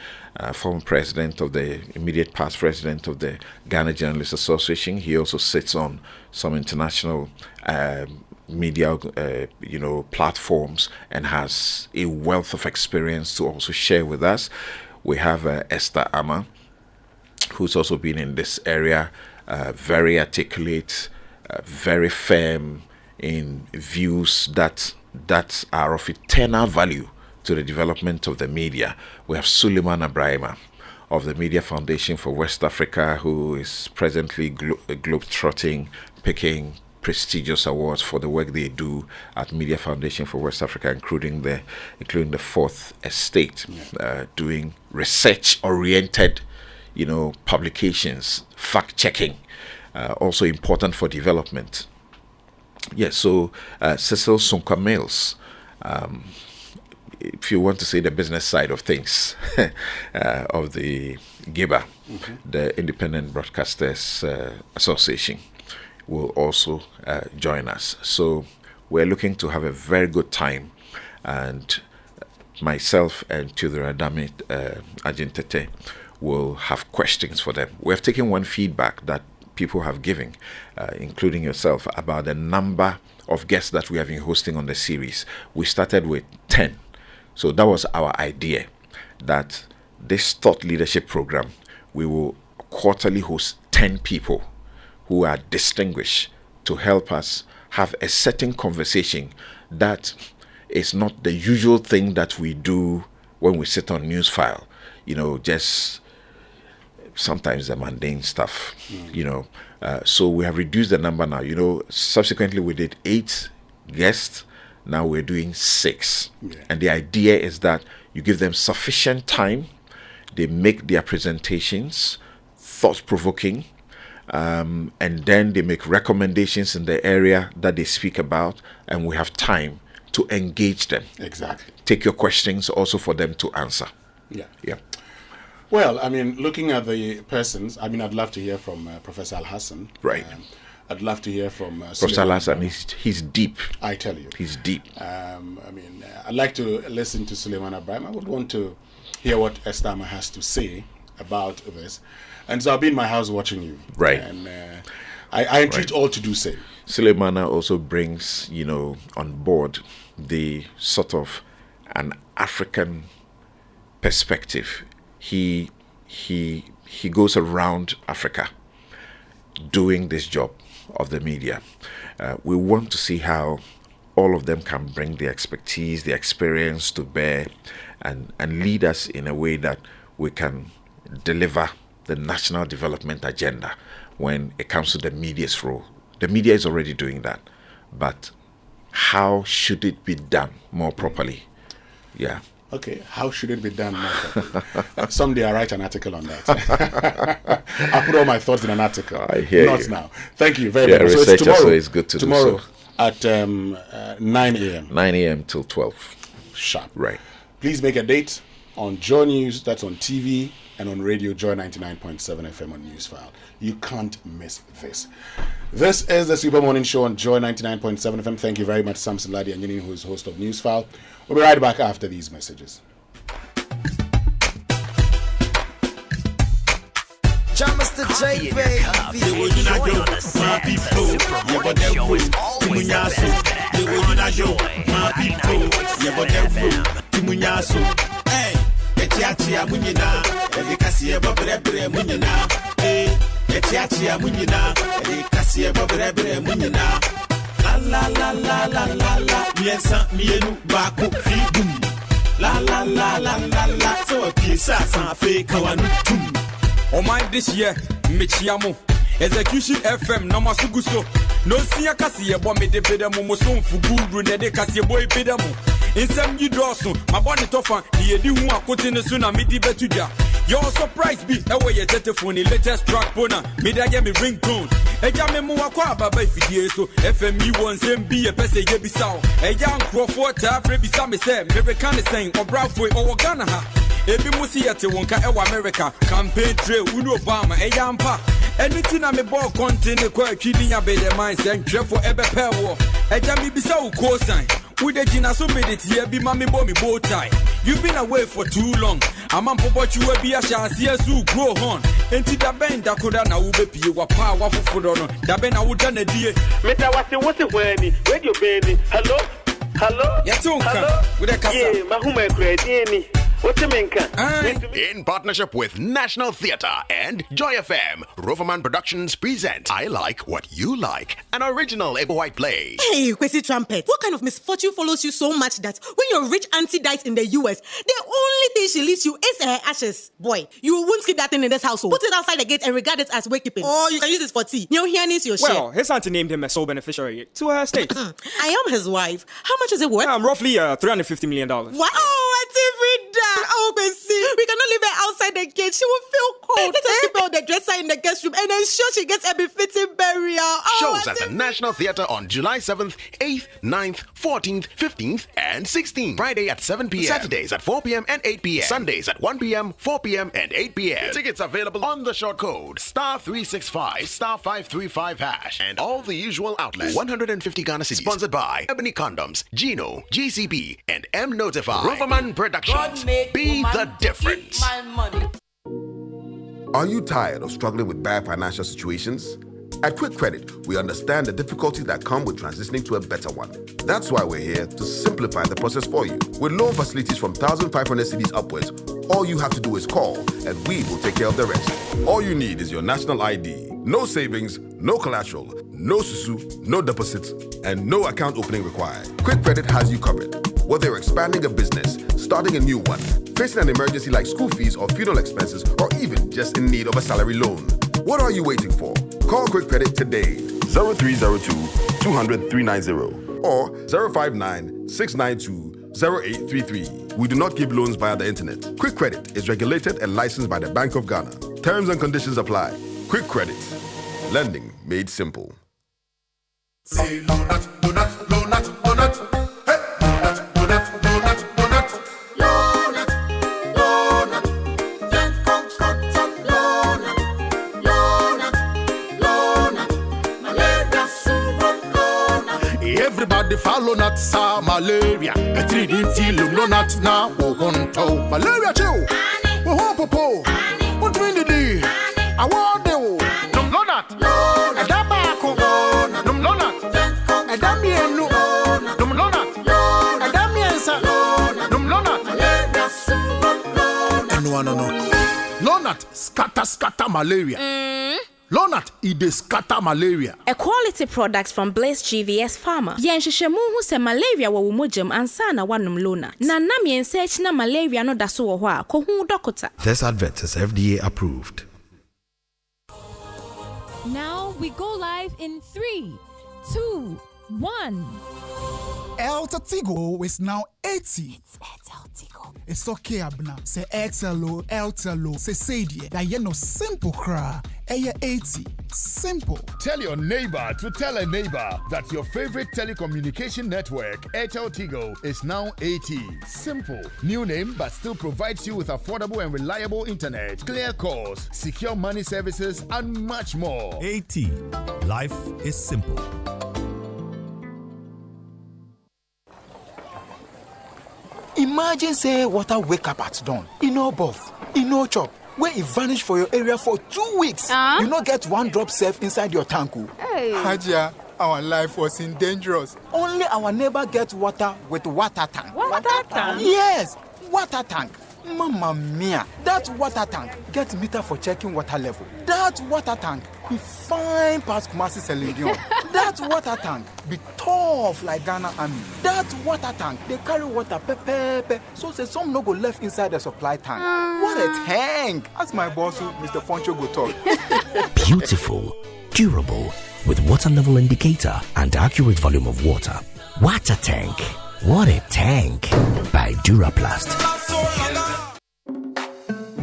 former president of the immediate past president of the Ghana Journalists Association. He also sits on some international media, platforms, and has a wealth of experience to also share with us. We have Esther Ama, who's also been in this area, very articulate, very firm in views that are of eternal value to the development of the media. We have Suleiman Abrahima of the Media Foundation for West Africa, who is presently globetrotting, picking prestigious awards for the work they do at Media Foundation for West Africa, including the Fourth Estate, doing research-oriented, you know, publications, fact-checking, also important for development. Yes, so Cecil Sonka-Mills, if you want to say the business side of things, of the GIBA, the Independent Broadcasters Association, will also join us. So we're looking to have a very good time, and myself and Theodora Dami Ajintete will have questions for them. We have taken one feedback that people have given, including yourself, about the number of guests that we have been hosting on the series. We started with 10. So that was our idea, that this thought leadership program, we will quarterly host 10 people who are distinguished to help us have a certain conversation that is not the usual thing that we do when we sit on Newsfile, you know, just sometimes the mundane stuff, you know. So we have reduced the number now. You know, subsequently we did 8 guests. Now we're doing 6. And the idea is that you give them sufficient time. They make their presentations thought-provoking, and then they make recommendations in the area that they speak about, and we have time to engage them. Exactly. Take your questions also for them to answer. Yeah. Yeah. Well, I mean, looking at the persons, I mean, I'd love to hear from Professor Al-Hassan. Right. I'd love to hear from Professor Al-Hassan. He's deep. I tell you. He's deep. I mean, I'd like to listen to Suleiman Ibrahim. I would want to hear what Estama has to say about this. And so I'll be in my house watching you. Right. And I entreat all to do same. Suleimana also brings, on board the sort of an African perspective. He goes around Africa doing this job of the media. We want to see how all of them can bring the expertise, the experience to bear, and lead us in a way that we can deliver the national development agenda when it comes to the media's role. The media is already doing that, but how should it be done more properly? Yeah. Okay, how should it be done more properly? Someday I'll write an article on that. I'll put all my thoughts in an article. I hear Not you. now. Thank you very much. Researcher, So it's tomorrow. so it's good to tomorrow do so. At 9 a.m. 9 a.m. till 12. Sharp. Right. Please make a date on Joy News, that's on TV, and on radio, Joy 99.7 FM on Newsfile. You can't miss this. This is the Super Morning Show on Joy 99.7 FM. Thank you very much, Samson Ladi and Yinin, who is host of Newsfile. We'll be right back after these messages. Mr. J, baby. My people, yeah, but they're rude. Timunyasu, my people, yeah, but they're rude. Timunyasu, hey, Etiatia Munina, Edicasia Babre Munina, hey, Etiatia Munina, Edicasia Babre Munina. La la la la la la la, Miensa Mienu Baku Fibum. La la la la la la, so a piece of fake Kawanutum. Oh my this year, Michiamo, Execution FM, no Masuguso. No see a cassia bomb me de pedamo, so fugu, de cassia boy pedamo. In some you draw so, my bonnet offer, the edu who are cutting the tsunami di betuja. Your surprise be away your telephone, latest track bona, made I get me ringtone. A jam Muakwa Baba Fidieso, FME wants him be a pesse yebisao. A young Crawford, Afri Sami said, American is saying, or Browfoy or Ghana. Ebi musi yate wonka ewa America campaign trail Uno Obama eyampa anything na me ball content kwa twidi ya be the mind say twe for ebe pewo eja mi bisa wo ko sign we dey gina so medit here bi ma me bo me bow tie you been away for too long amam popochu we bi a chance yesu grow on enti da ben da koda na wo be pie wa pa wa fofodo no da ben na wo da na die meta wase hwani radio beni hello yatunka we dey kasa yeah mahuma kredi ni. In partnership with National Theatre and Joy FM, Roverman Productions present I Like What You Like, an original Ebo White play. Hey, Kwesi Trumpet, what kind of misfortune follows you so much that when your rich auntie dies in the US, the only thing she leaves you is her ashes? Boy, you won't keep that thing in this household. Put it outside the gate and regard it as wakekeeping. Or you can use it for tea. Your here needs your share. Well, his auntie named him a sole beneficiary to her estate. I am his wife. How much is it worth? Roughly $350 million. Wow, Auntie Frida! Oh, Bessie, we cannot leave her outside the gate. She will feel cold. Let us keep her on the dresser in the guest room and ensure she gets a befitting burial. Oh, Shows at the National Theatre on July 7th, 8th, 9th, 14th, 15th, and 16th. Friday at 7 p.m. Saturdays at 4 p.m. and 8 p.m. Sundays at 1 p.m., 4 p.m., and 8 p.m. Tickets available on the short code *365 *535# and all the usual outlets. 150 Ghana cedis. Sponsored by Ebony Condoms, Gino, GCB, and M Notify. Roverman Productions. Be the difference. Are you tired of struggling with bad financial situations? At Quick Credit, we understand the difficulties that come with transitioning to a better one. That's why we're here to simplify the process for you. With loan facilities from 1,500 cedis upwards, all you have to do is call and we will take care of the rest. All you need is your national ID. No savings, no collateral, no susu, no deposits, and no account opening required. Quick Credit has you covered. Whether you're expanding a business, starting a new one, facing an emergency like school fees or funeral expenses, or even just in need of a salary loan. What are you waiting for? Call Quick Credit today. 0302 200 390 or 059 692 0833. We do not give loans via the internet. Quick Credit is regulated and licensed by the Bank of Ghana. Terms and conditions apply. Quick Credit. Lending made simple. Say Lonat, Lonat, Lonat, Lonat. Hey, Lonat, Lonat, Lonat, Lonat. Lonat, Lonat. Then come cotton. Lonat, Lonat, Lonat. Malaria surun Lonat. Everybody follow not sa malaria. A 3D Lonat na wohonto. Malaria chill. Wohopopo. What do you do? I want you. Lonat. Lonat. Adabako. Num Lonat. Adamienu. Num Lonat. Adamiensa. Num Lonat. No. Lonat scatter malaria. Lonat ide scatter malaria. A quality product from Blaze GVS Pharma. Yenshishemu hu se malaria wa wumujam ansana wanum Lonat. Na nam yensearch na malaria no daso wo ho ko hu dokota. This advert is FDA approved. Now we go live in 3, 2, 1. Elta Tigo is now 80. It's Airtel Tigo. It's okay, Abna. Say Airtelo, Eltelo, say Sadie. That you know simple cry. 80. Simple. Tell your neighbor to tell a neighbor that your favorite telecommunication network, Airtel Tigo, is now 80. Simple. New name, but still provides you with affordable and reliable internet, clear calls, secure money services, and much more. 80. Life is simple. Imagine say water wake up at dawn. You know buff, you know chop. Where it vanish for your area for 2 weeks. You not get one drop safe inside your tank. Hey. Haja, our life was in dangerous. Only our neighbor get water with water tank. Water tank? Yes, water tank. Mamma mia, that water tank get meter for checking water level. That water tank be fine past Kumasi Selendion. That water tank be tough like Ghana Army. That water tank, they carry water pepe, so say some no go left inside the supply tank. What a tank! As my boss, Mr. Poncho, go talk. Beautiful, durable, with water level indicator and accurate volume of water. Water tank. What a tank! By Duraplast.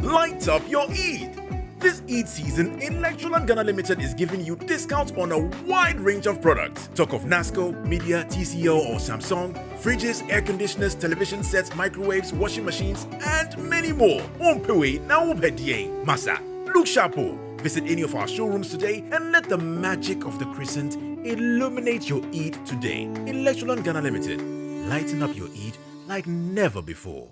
Light up your Eid! This Eid season, Electroland Ghana Limited is giving you discounts on a wide range of products. Talk of Nasco, Media, TCL or Samsung, fridges, air conditioners, television sets, microwaves, washing machines, and many more. Masa, look sharpo. Visit any of our showrooms today and let the magic of the crescent illuminate your Eid today. Electroland Ghana Limited. Lighten up your Eid like never before.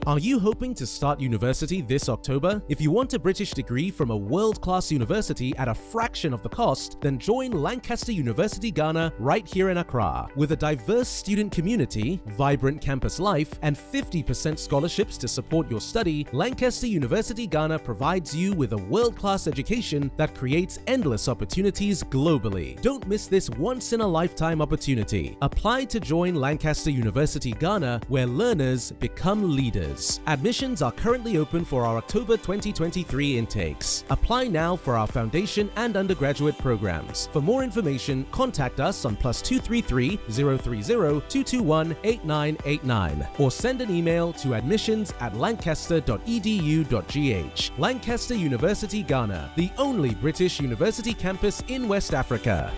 Are you hoping to start university this October? If you want a British degree from a world-class university at a fraction of the cost, then join Lancaster University Ghana right here in Accra. With a diverse student community, vibrant campus life, and 50% scholarships to support your study, Lancaster University Ghana provides you with a world-class education that creates endless opportunities globally. Don't miss this once-in-a-lifetime opportunity. Apply to join Lancaster University Ghana, where learners become leaders. Admissions are currently open for our October 2023 intakes. Apply now for our foundation and undergraduate programs. For more information, contact us on +233 030 221 8989 or send an email to admissions@lancaster.edu.gh. Lancaster University Ghana, the only British university campus in West Africa.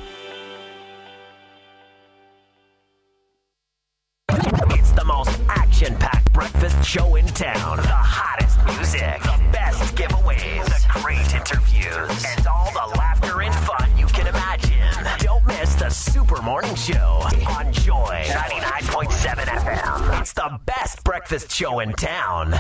It's the most action-packed breakfast show in town. The hottest music, the best giveaways, the great interviews, and all the laughter and fun you can imagine. Don't miss the Super Morning Show on Joy 99.7 FM. It's the best breakfast show in town.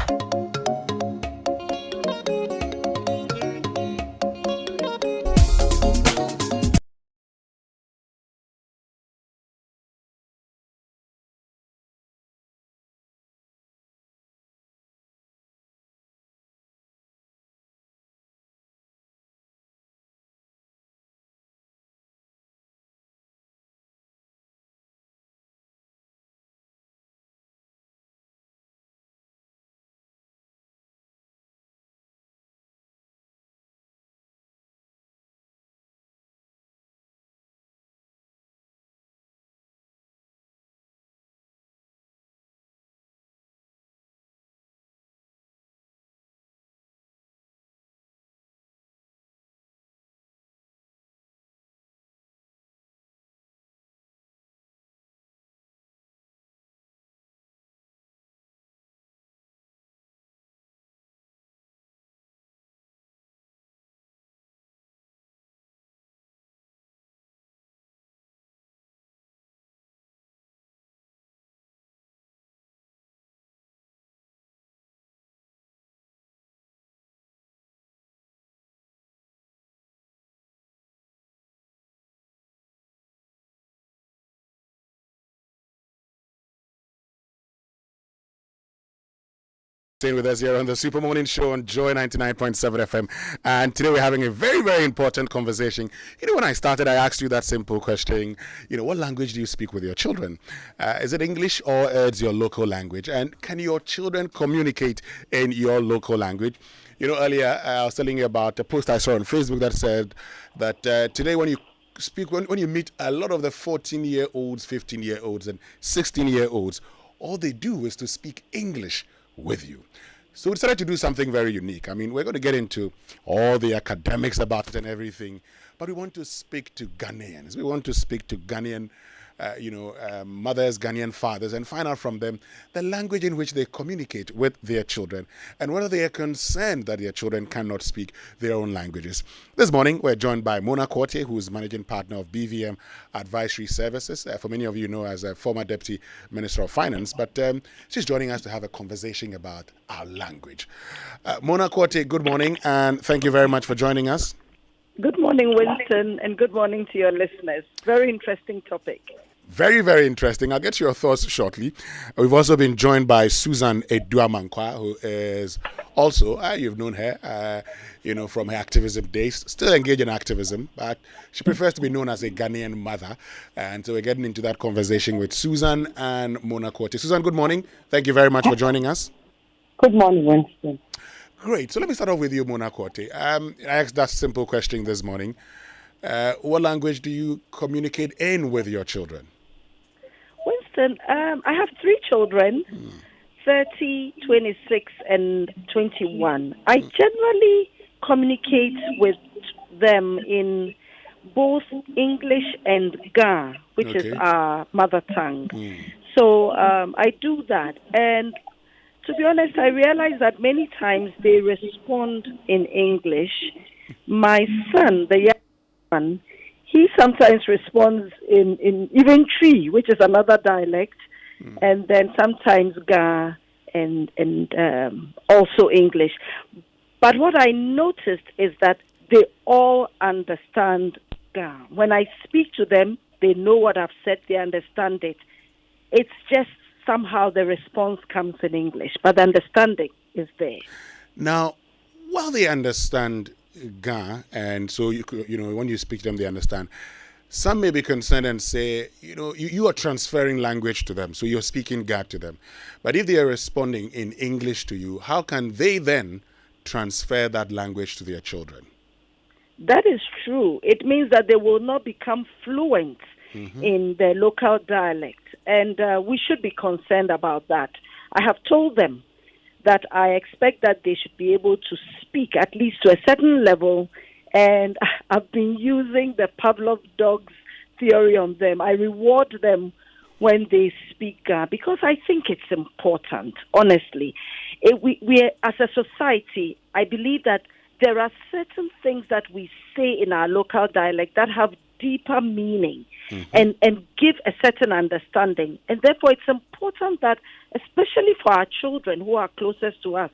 Staying with us here on the Super Morning Show on Joy 99.7 FM. And today we're having a very, very important conversation. You know, when I started, I asked you that simple question, you know, what language do you speak with your children? Is it English or it's your local language? And can your children communicate in your local language? You know, earlier I was telling you about a post I saw on Facebook that said that today when you speak, when you meet a lot of the 14-year-olds, 15-year-olds and 16-year-olds, all they do is to speak English with you. So we decided to do something very unique. I mean, we're going to get into all the academics about it and everything, but we want to speak to Ghanaians. We want to speak to Ghanaian mothers, Ghanaian fathers, and find out from them the language in which they communicate with their children and whether they are concerned that their children cannot speak their own languages. This morning, we're joined by Mona Quartey, who's managing partner of BVM Advisory Services. For many of you know as a former Deputy Minister of Finance, but she's joining us to have a conversation about our language. Mona Quartey, good morning, and thank you very much for joining us. Good morning, Winston, and good morning to your listeners. Very interesting topic. Very, very interesting. I'll get your thoughts shortly. We've also been joined by Susan Edua-Mankwa, who is also, you've known her, from her activism days, still engaged in activism, but she prefers to be known as a Ghanaian mother. And so we're getting into that conversation with Susan and Mona Quartey. Susan, good morning. Thank you very much for joining us. Good morning, Winston. Great. So let me start off with you, Mona Quartey. I asked that simple question this morning. What language do you communicate in with your children? Winston, I have 3 children, 30, 26, and 21. I generally communicate with them in both English and Ga, which is our mother tongue. So I do that. And to be honest, I realize that many times they respond in English. My son, the young one, he sometimes responds in even Tree, which is another dialect, and then sometimes Ga and also English. But what I noticed is that they all understand Ga. When I speak to them, they know what I've said, they understand it. It's just somehow the response comes in English, but the understanding is there. Now, while they understand Ga, and so when you speak to them, they understand, some may be concerned and say, you are transferring language to them, so you're speaking Ga to them. But if they are responding in English to you, how can they then transfer that language to their children? That is true. It means that they will not become fluent in the local dialect. And we should be concerned about that. I have told them that I expect that they should be able to speak at least to a certain level. And I've been using the Pavlov dog's theory on them. I reward them when they speak because I think it's important, honestly. We as a society, I believe that there are certain things that we say in our local dialect that have deeper meaning and give a certain understanding. And therefore, it's important that, especially for our children who are closest to us,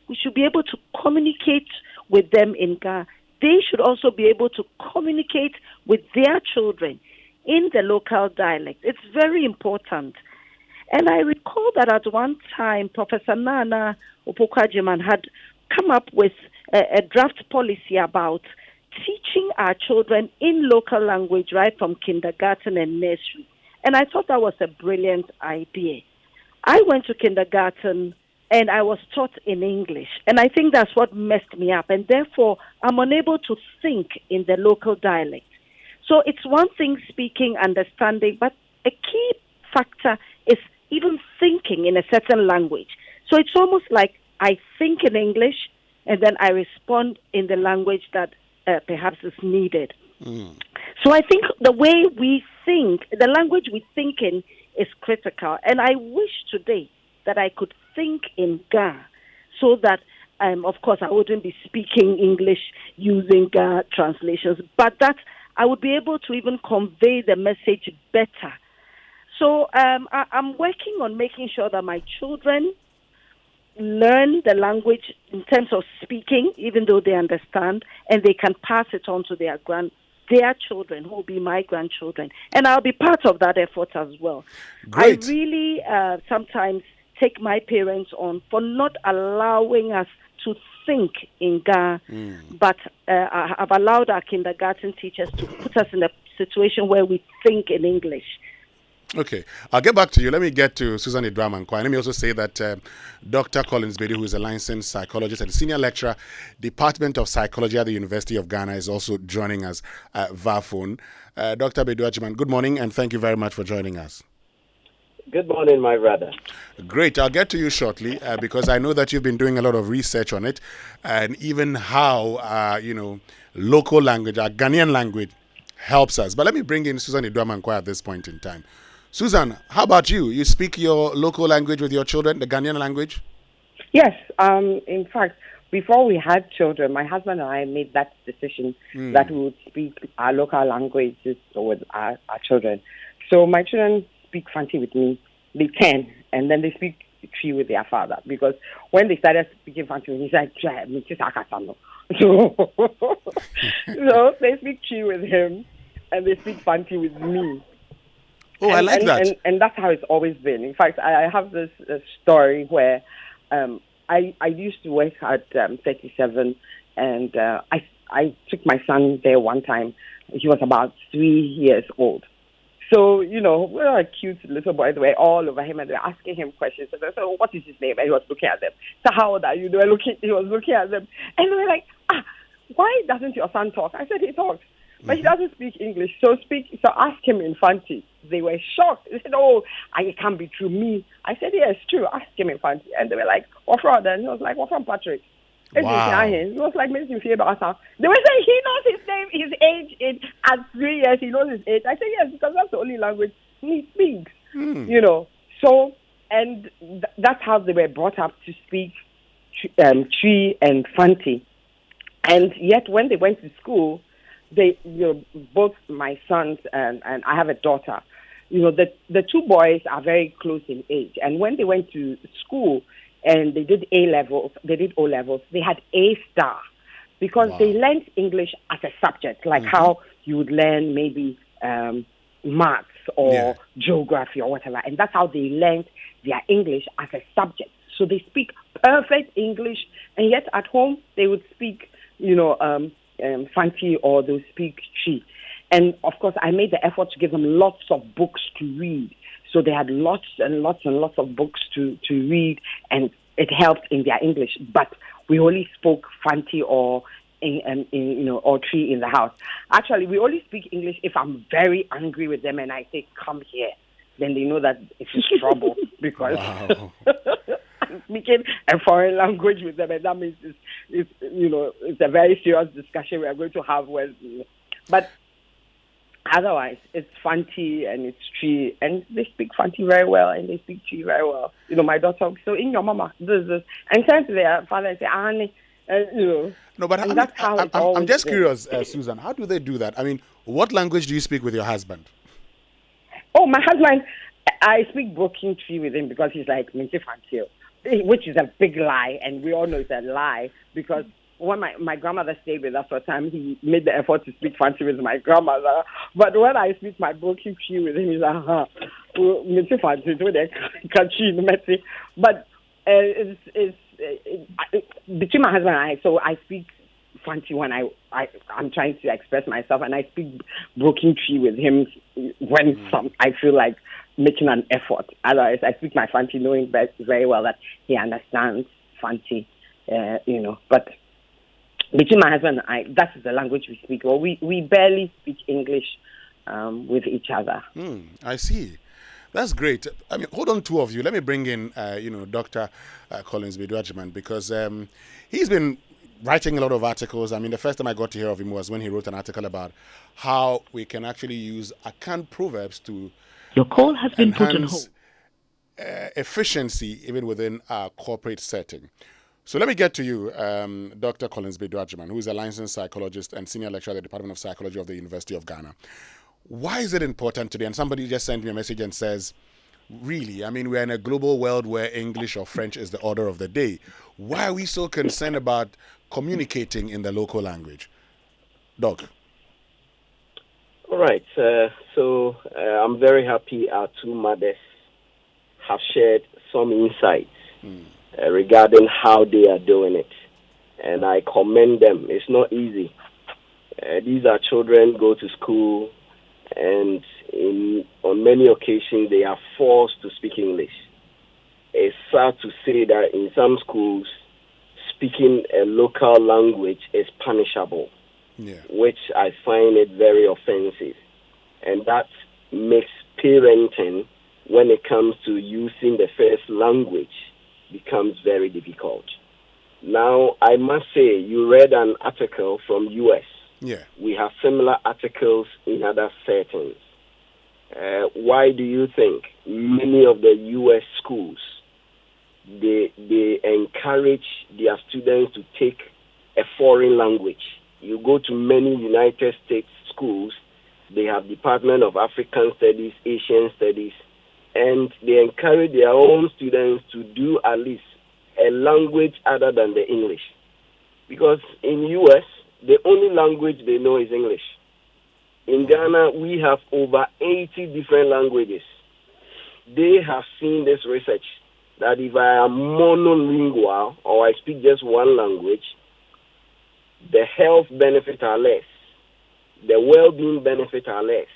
we should be able to communicate with them in Ga. They should also be able to communicate with their children in the local dialect. It's very important. And I recall that at one time, Professor Nana Opoku-Agyeman had come up with a draft policy about teaching our children in local language right from kindergarten and nursery. And I thought that was a brilliant idea. I went to kindergarten and I was taught in English. And I think that's what messed me up. And therefore, I'm unable to think in the local dialect. So it's one thing speaking, understanding, but a key factor is even thinking in a certain language. So it's almost like I think in English and then I respond in the language that perhaps is needed. So I think the way we think, the language we think in is critical. And I wish today that I could think in Ga so that, of course, I wouldn't be speaking English using Ga translations, but that I would be able to even convey the message better. So I'm working on making sure that my children learn the language in terms of speaking, even though they understand, and they can pass it on to their children, who will be my grandchildren. And I'll be part of that effort as well. Great. I really sometimes take my parents on for not allowing us to think in Ga, but I've allowed our kindergarten teachers to put us in a situation where we think in English. Okay, I'll get back to you. Let me get to Susan Idraman-Kwai. Let me also say that Dr. Collins Badu, who is a licensed psychologist and senior lecturer, Department of Psychology at the University of Ghana, is also joining us via phone. Dr. Badu Agyemang, good morning, and thank you very much for joining us. Good morning, my brother. Great. I'll get to you shortly because I know that you've been doing a lot of research on it and even how, local language, our Ghanaian language, helps us. But let me bring in Susan Idraman-Kwai at this point in time. Susan, how about you? You speak your local language with your children, the Ghanaian language? Yes. In fact, before we had children, my husband and I made that decision that we would speak our local languages with our children. So my children speak Fanti with me. They can, and then they speak Twi with their father. Because when they started speaking Fanti with me, he said, so they speak Twi with him, and they speak Fanti with me. Oh, I like that. And that's how it's always been. In fact, I have this story where I used to work at 37, and I took my son there one time. He was about 3 years old. So, we were a cute little boy. They were all over him, and they were asking him questions. So they said, "Oh, what is his name?" And he was looking at them. "So how old are you?" He was looking at them. And they were like, "Why doesn't your son talk?" I said, "He talks. But he doesn't speak English. So ask him in Fanti." They were shocked. They said, "Oh, it can't be true. Me." I said, "Yeah, it's true. Ask him in Fanti." And they were like, "What from?" And he was like, "What from Patrick?" Wow. He was like, "They were saying he knows his name, his age at 3 years. He knows his age." I said, "Yes, because that's the only language he speaks." So, and that's how they were brought up to speak Twi and Fanti. And yet, when they went to school, they, both my sons and I have a daughter, the two boys are very close in age. And when they went to school and they did O-levels, they had A star because they learned English as a subject, like how you would learn maybe maths or geography or whatever. And that's how they learned their English as a subject. So they speak perfect English, and yet at home they would speak, Fanti, or they'll speak Twi. And of course, I made the effort to give them lots of books to read. So they had lots and lots and lots of books to read, and it helped in their English. But we only spoke Fanti or or Twi in the house. Actually, we only speak English if I'm very angry with them and I say, "Come here." Then they know that it's trouble because I'm speaking a foreign language with them, and that means it's a very serious discussion we are going to have. But otherwise, it's Fanti and it's Twi, and they speak Fanti very well and they speak Twi very well. My daughter, so in your mama, this, and turn to their father and say, "Annie," No, but I'm just curious, Susan, how do they do that? I mean, what language do you speak with your husband? Oh, my husband, I speak broken Twi with him because he's like, "Minti Fanti," which is a big lie, and we all know it's a lie because when my grandmother stayed with us for a time, he made the effort to speak Fanti with my grandmother. But when I speak my broken Twi with him, he's like, "Minti Fanti," but it's between my husband and I, so I speak Fanti when I'm trying to express myself, and I speak broken Twi with him when I feel like making an effort. Otherwise, I speak my Fanti knowing very well that he understands Fanti, But between my husband and I, that's the language we speak. Well, we barely speak English with each other. I see. That's great. I mean, hold on, two of you. Let me bring in, Dr. Collins Badu Agyemang, because he's been writing a lot of articles. I mean, the first time I got to hear of him was when he wrote an article about how we can actually use Akan proverbs to Your call has been put on hold. Efficiency even within our corporate setting. So let me get to you, Dr. Collins Badu Agyemang, who is a licensed psychologist and senior lecturer at the Department of Psychology of the University of Ghana. Why is it important today? And somebody just sent me a message and says, really, I mean, we're in a global world where English or French is the order of the day. Why are we so concerned about communicating in the local language? Doc. All right. So I'm very happy our two mothers have shared some insights regarding how they are doing it. And I commend them. It's not easy. These are children go to school, and on many occasions they are forced to speak English. It's sad to say that in some schools, speaking a local language is punishable, which I find it very offensive. And that makes parenting, when it comes to using the first language, becomes very difficult. Now, I must say, you read an article from U.S. Yeah. We have similar articles in other settings. Why do you think many of the U.S. schools, they encourage their students to take a foreign language? You go to many United States schools, they have Department of African Studies, Asian Studies, and they encourage their own students to do at least a language other than the English. Because in U.S., the only language they know is English. In Ghana, we have over 80 different languages. They have seen this research that if I am monolingual or I speak just one language, the health benefits are less. The well-being benefits are less.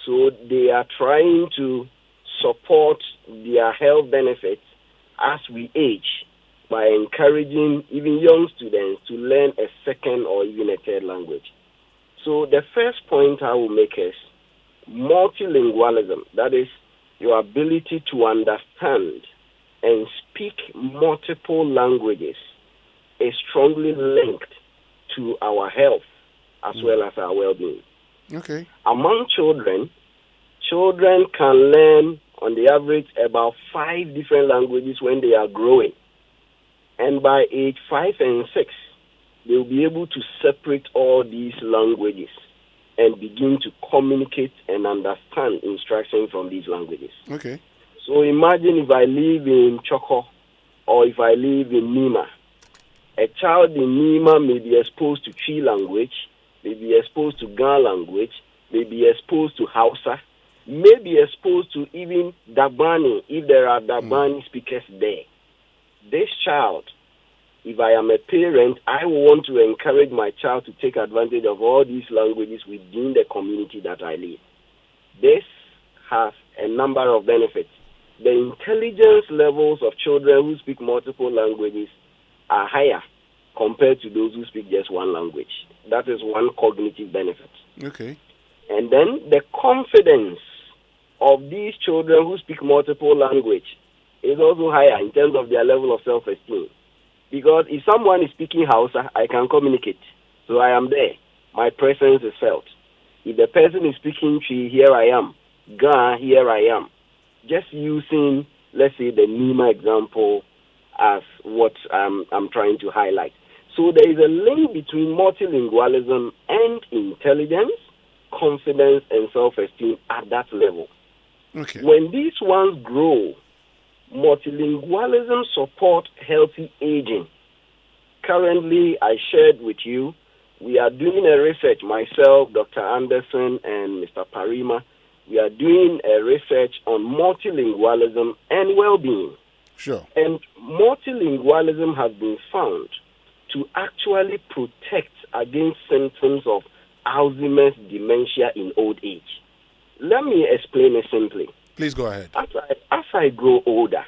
So they are trying to support their health benefits as we age by encouraging even young students to learn a second or even a third language. So the first point I will make is multilingualism, that is your ability to understand and speak multiple languages, is strongly linked to our health as well as our well-being. Okay. Among children can learn on the average about 5 different languages when they are growing. And by age 5 and 6, they'll be able to separate all these languages and begin to communicate and understand instructions from these languages. Okay. So imagine if I live in Choco or if I live in Nima. A child in Nima may be exposed to Twi language, may be exposed to Ga language, may be exposed to Hausa, may be exposed to even Dagbani if there are Dagbani speakers there. This child, if I am a parent, I want to encourage my child to take advantage of all these languages within the community that I live. This has a number of benefits. The intelligence levels of children who speak multiple languages are higher compared to those who speak just one language. That is one cognitive benefit. Okay. And then the confidence of these children who speak multiple language is also higher in terms of their level of self-esteem. Because if someone is speaking Hausa, I can communicate. So I am there. My presence is felt. If the person is speaking Twi, here I am. Ga, here I am. Just using, let's say, the Nima example as what I'm trying to highlight. So there is a link between multilingualism and intelligence, confidence, and self-esteem at that level. Okay. When these ones grow, multilingualism supports healthy aging. Currently, I shared with you, we are doing a research, myself, Dr. Anderson, and Mr. Parima, we are doing a research on multilingualism and well-being. Sure. And multilingualism has been found to actually protect against symptoms of Alzheimer's dementia in old age. Let me explain it simply. Please go ahead. As I grow older,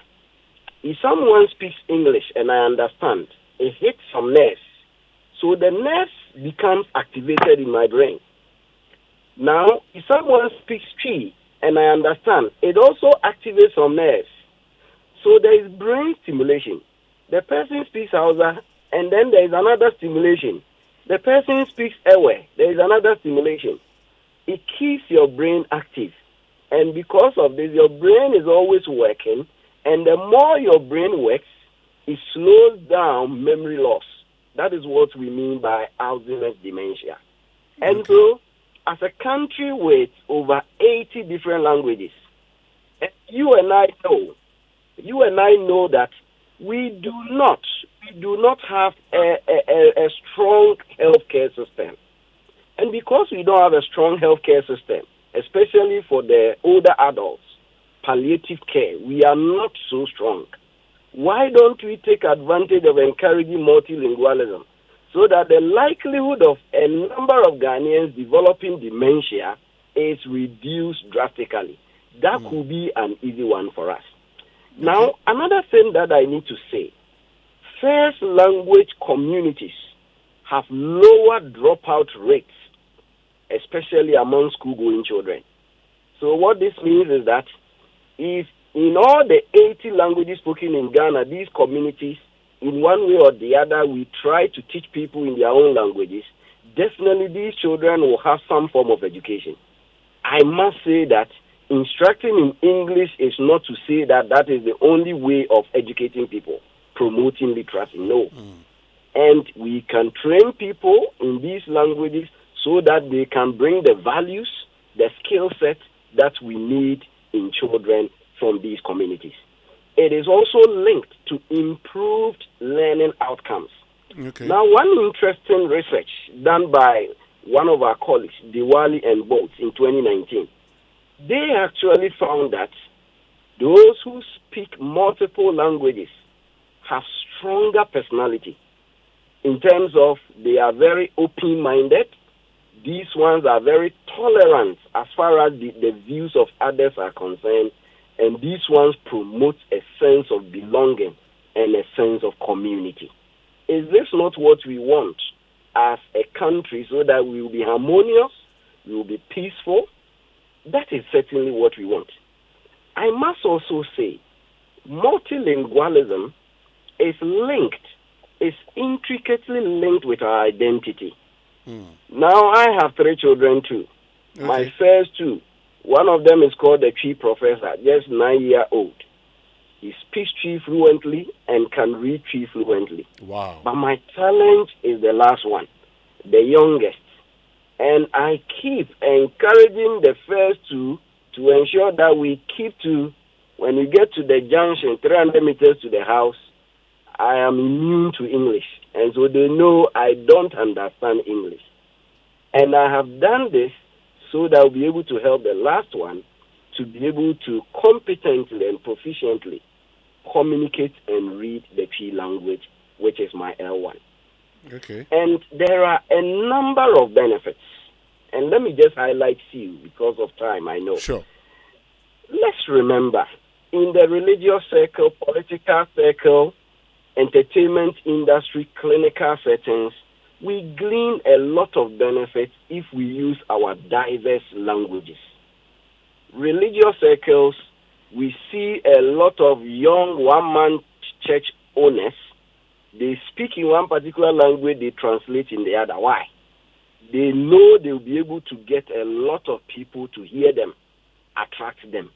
if someone speaks English and I understand, it hits some nerves. So the nerves becomes activated in my brain. Now, if someone speaks Twi and I understand, it also activates some nerves. So there is brain stimulation. The person speaks Hausa, and then there is another stimulation. The person speaks Ewe, there is another stimulation. It keeps your brain active. And because of this, your brain is always working, and the more your brain works, it slows down memory loss. That is what we mean by Alzheimer's dementia. And so, as a country with over 80 different languages, you and I know that we do not have a strong healthcare system. And because we don't have a strong healthcare system, especially for the older adults, palliative care, we are not so strong. Why don't we take advantage of encouraging multilingualism so that the likelihood of a number of Ghanaians developing dementia is reduced drastically? That could be an easy one for us. Now, another thing that I need to say, first language communities have lower dropout rates, especially among school-going children. So what this means is that if in all the 80 languages spoken in Ghana, these communities, in one way or the other, we try to teach people in their own languages, definitely these children will have some form of education. I must say that instructing in English is not to say that that is the only way of educating people, promoting literacy. No. And we can train people in these languages so that they can bring the values, the skill set that we need in children from these communities. It is also linked to improved learning outcomes. Okay. Now, one interesting research done by one of our colleagues, Diwali and Bolts, in 2019, they actually found that those who speak multiple languages have stronger personality in terms of they are very open-minded. These ones are very tolerant as far as the views of others are concerned, and these ones promote a sense of belonging and a sense of community. Is this not what we want as a country so that we will be harmonious, we will be peaceful? That is certainly what we want. I must also say, multilingualism is intricately linked with our identity. Now, I have 3 children too. Okay. My first 2, one of them is called the Tree Professor, just 9-year-old. He speaks Tree fluently and can read Tree fluently. Wow. But my challenge is the last one, the youngest. And I keep encouraging the first 2 to ensure that we keep to, when we get to the junction, 300 meters to the house, I am immune to English. And so they know I don't understand English. And I have done this so that I'll be able to help the last one to be able to competently and proficiently communicate and read the Tree language, which is my L1. Okay. And there are a number of benefits. And let me just highlight few because of time, I know. Sure. Let's remember, in the religious circle, political circle, entertainment industry, clinical settings, we glean a lot of benefits if we use our diverse languages. Religious circles, we see a lot of young one-man church owners. They speak in one particular language, they translate in the other. Why? They know they'll be able to get a lot of people to hear them, attract them.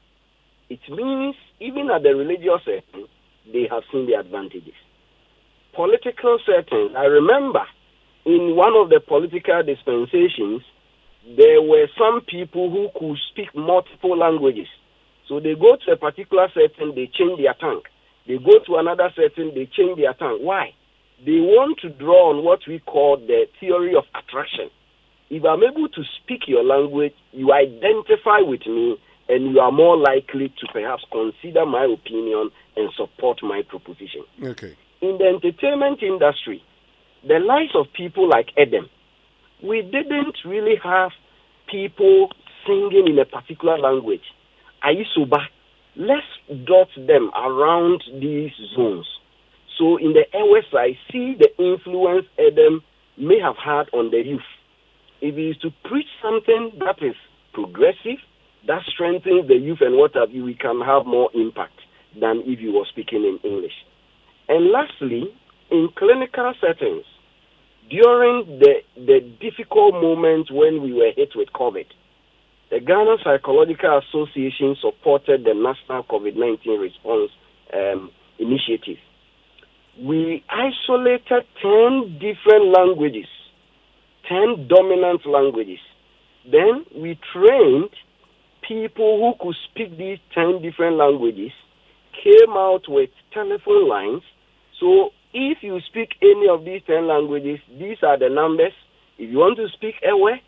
It means even at the religious setting, they have seen the advantages. Political settings, I remember in one of the political dispensations, there were some people who could speak multiple languages. So they go to a particular setting, they change their tongue. They go to another setting, they change their tongue. Why? They want to draw on what we call the theory of attraction. If I'm able to speak your language, you identify with me, and you are more likely to perhaps consider my opinion and support my proposition. Okay. In the entertainment industry, the likes of people like Edem, we didn't really have people singing in a particular language. Ayisuba, let's dot them around these zones. So in the West, I see the influence Edem may have had on the youth. If he is to preach something that is progressive, that strengthens the youth and what have you, we can have more impact than if you were speaking in English. And lastly, in clinical settings, during the difficult moments when we were hit with COVID, the Ghana Psychological Association supported the National COVID-19 Response Initiative. We isolated 10 different languages, 10 dominant languages. Then we trained people who could speak these 10 different languages, came out with telephone lines. So if you speak any of these 10 languages, these are the numbers. If you want to speak Ewe,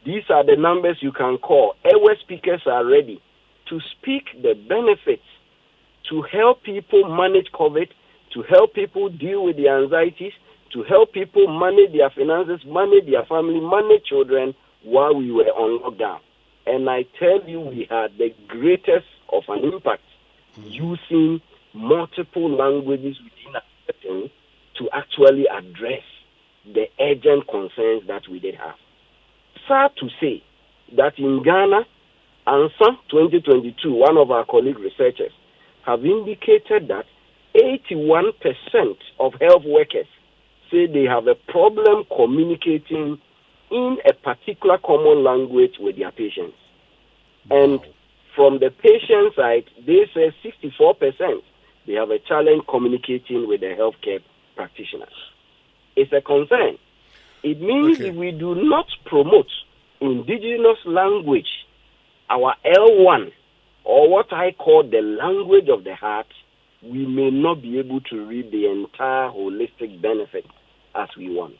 these are the numbers you can call. Ewe speakers are ready to speak the benefits, to help people manage COVID, to help people deal with the anxieties, to help people manage their finances, manage their family, manage children while we were on lockdown. And I tell you, we had the greatest of an impact using multiple languages within a setting to actually address the urgent concerns that we did have. Sad to say that in Ghana, ANSA 2022, one of our colleague researchers, have indicated that 81% of health workers say they have a problem communicating in a particular common language with their patients. And from the patient side, they say 64% they have a challenge communicating with the healthcare practitioners. It's a concern. It means if we do not promote indigenous language, our L1, or what I call the language of the heart, we may not be able to reap the entire holistic benefit as we want.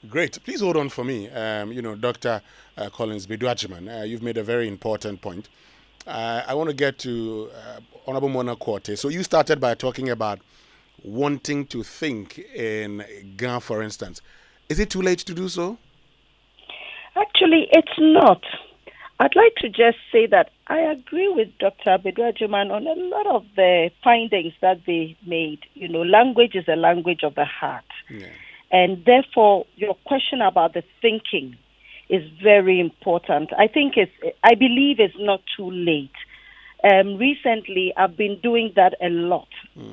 Great. Please hold on for me. Dr. Collins Bedu-Agyeman, you've made a very important point. I want to get to Honorable Mona Quartey. So you started by talking about wanting to think in Ghana, for instance. Is it too late to do so? Actually, it's not. I'd like to just say that I agree with Dr. Bedu-Agyeman on a lot of the findings that they made. Language is a language of the heart. Yeah. And therefore, your question about the thinking is very important. I believe it's not too late. Recently, I've been doing that a lot,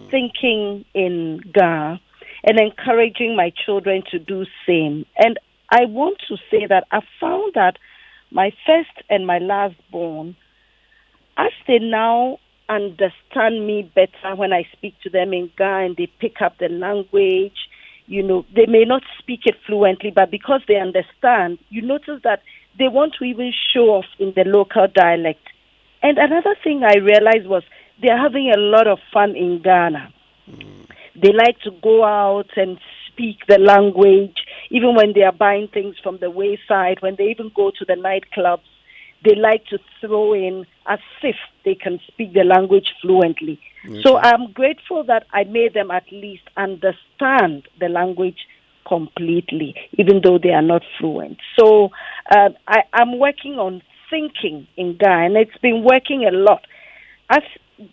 thinking in Ghana and encouraging my children to do same. And I want to say that I found that my first and my last born, as they now understand me better when I speak to them in Ghana and they pick up the language, they may not speak it fluently, but because they understand, you notice that they want to even show off in the local dialect. And another thing I realized was they're having a lot of fun in Ghana. They like to go out and speak the language, even when they are buying things from the wayside, when they even go to the nightclubs, they like to throw in as if they can speak the language fluently. Okay. So I'm grateful that I made them at least understand the language completely, even though they are not fluent. So I'm working on thinking in Ghana, and it's been working a lot. As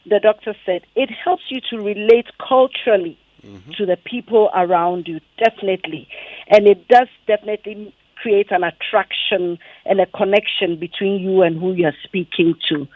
the doctor said, it helps you to relate culturally to the people around you, definitely. And it does definitely create an attraction and a connection between you and who you're speaking to.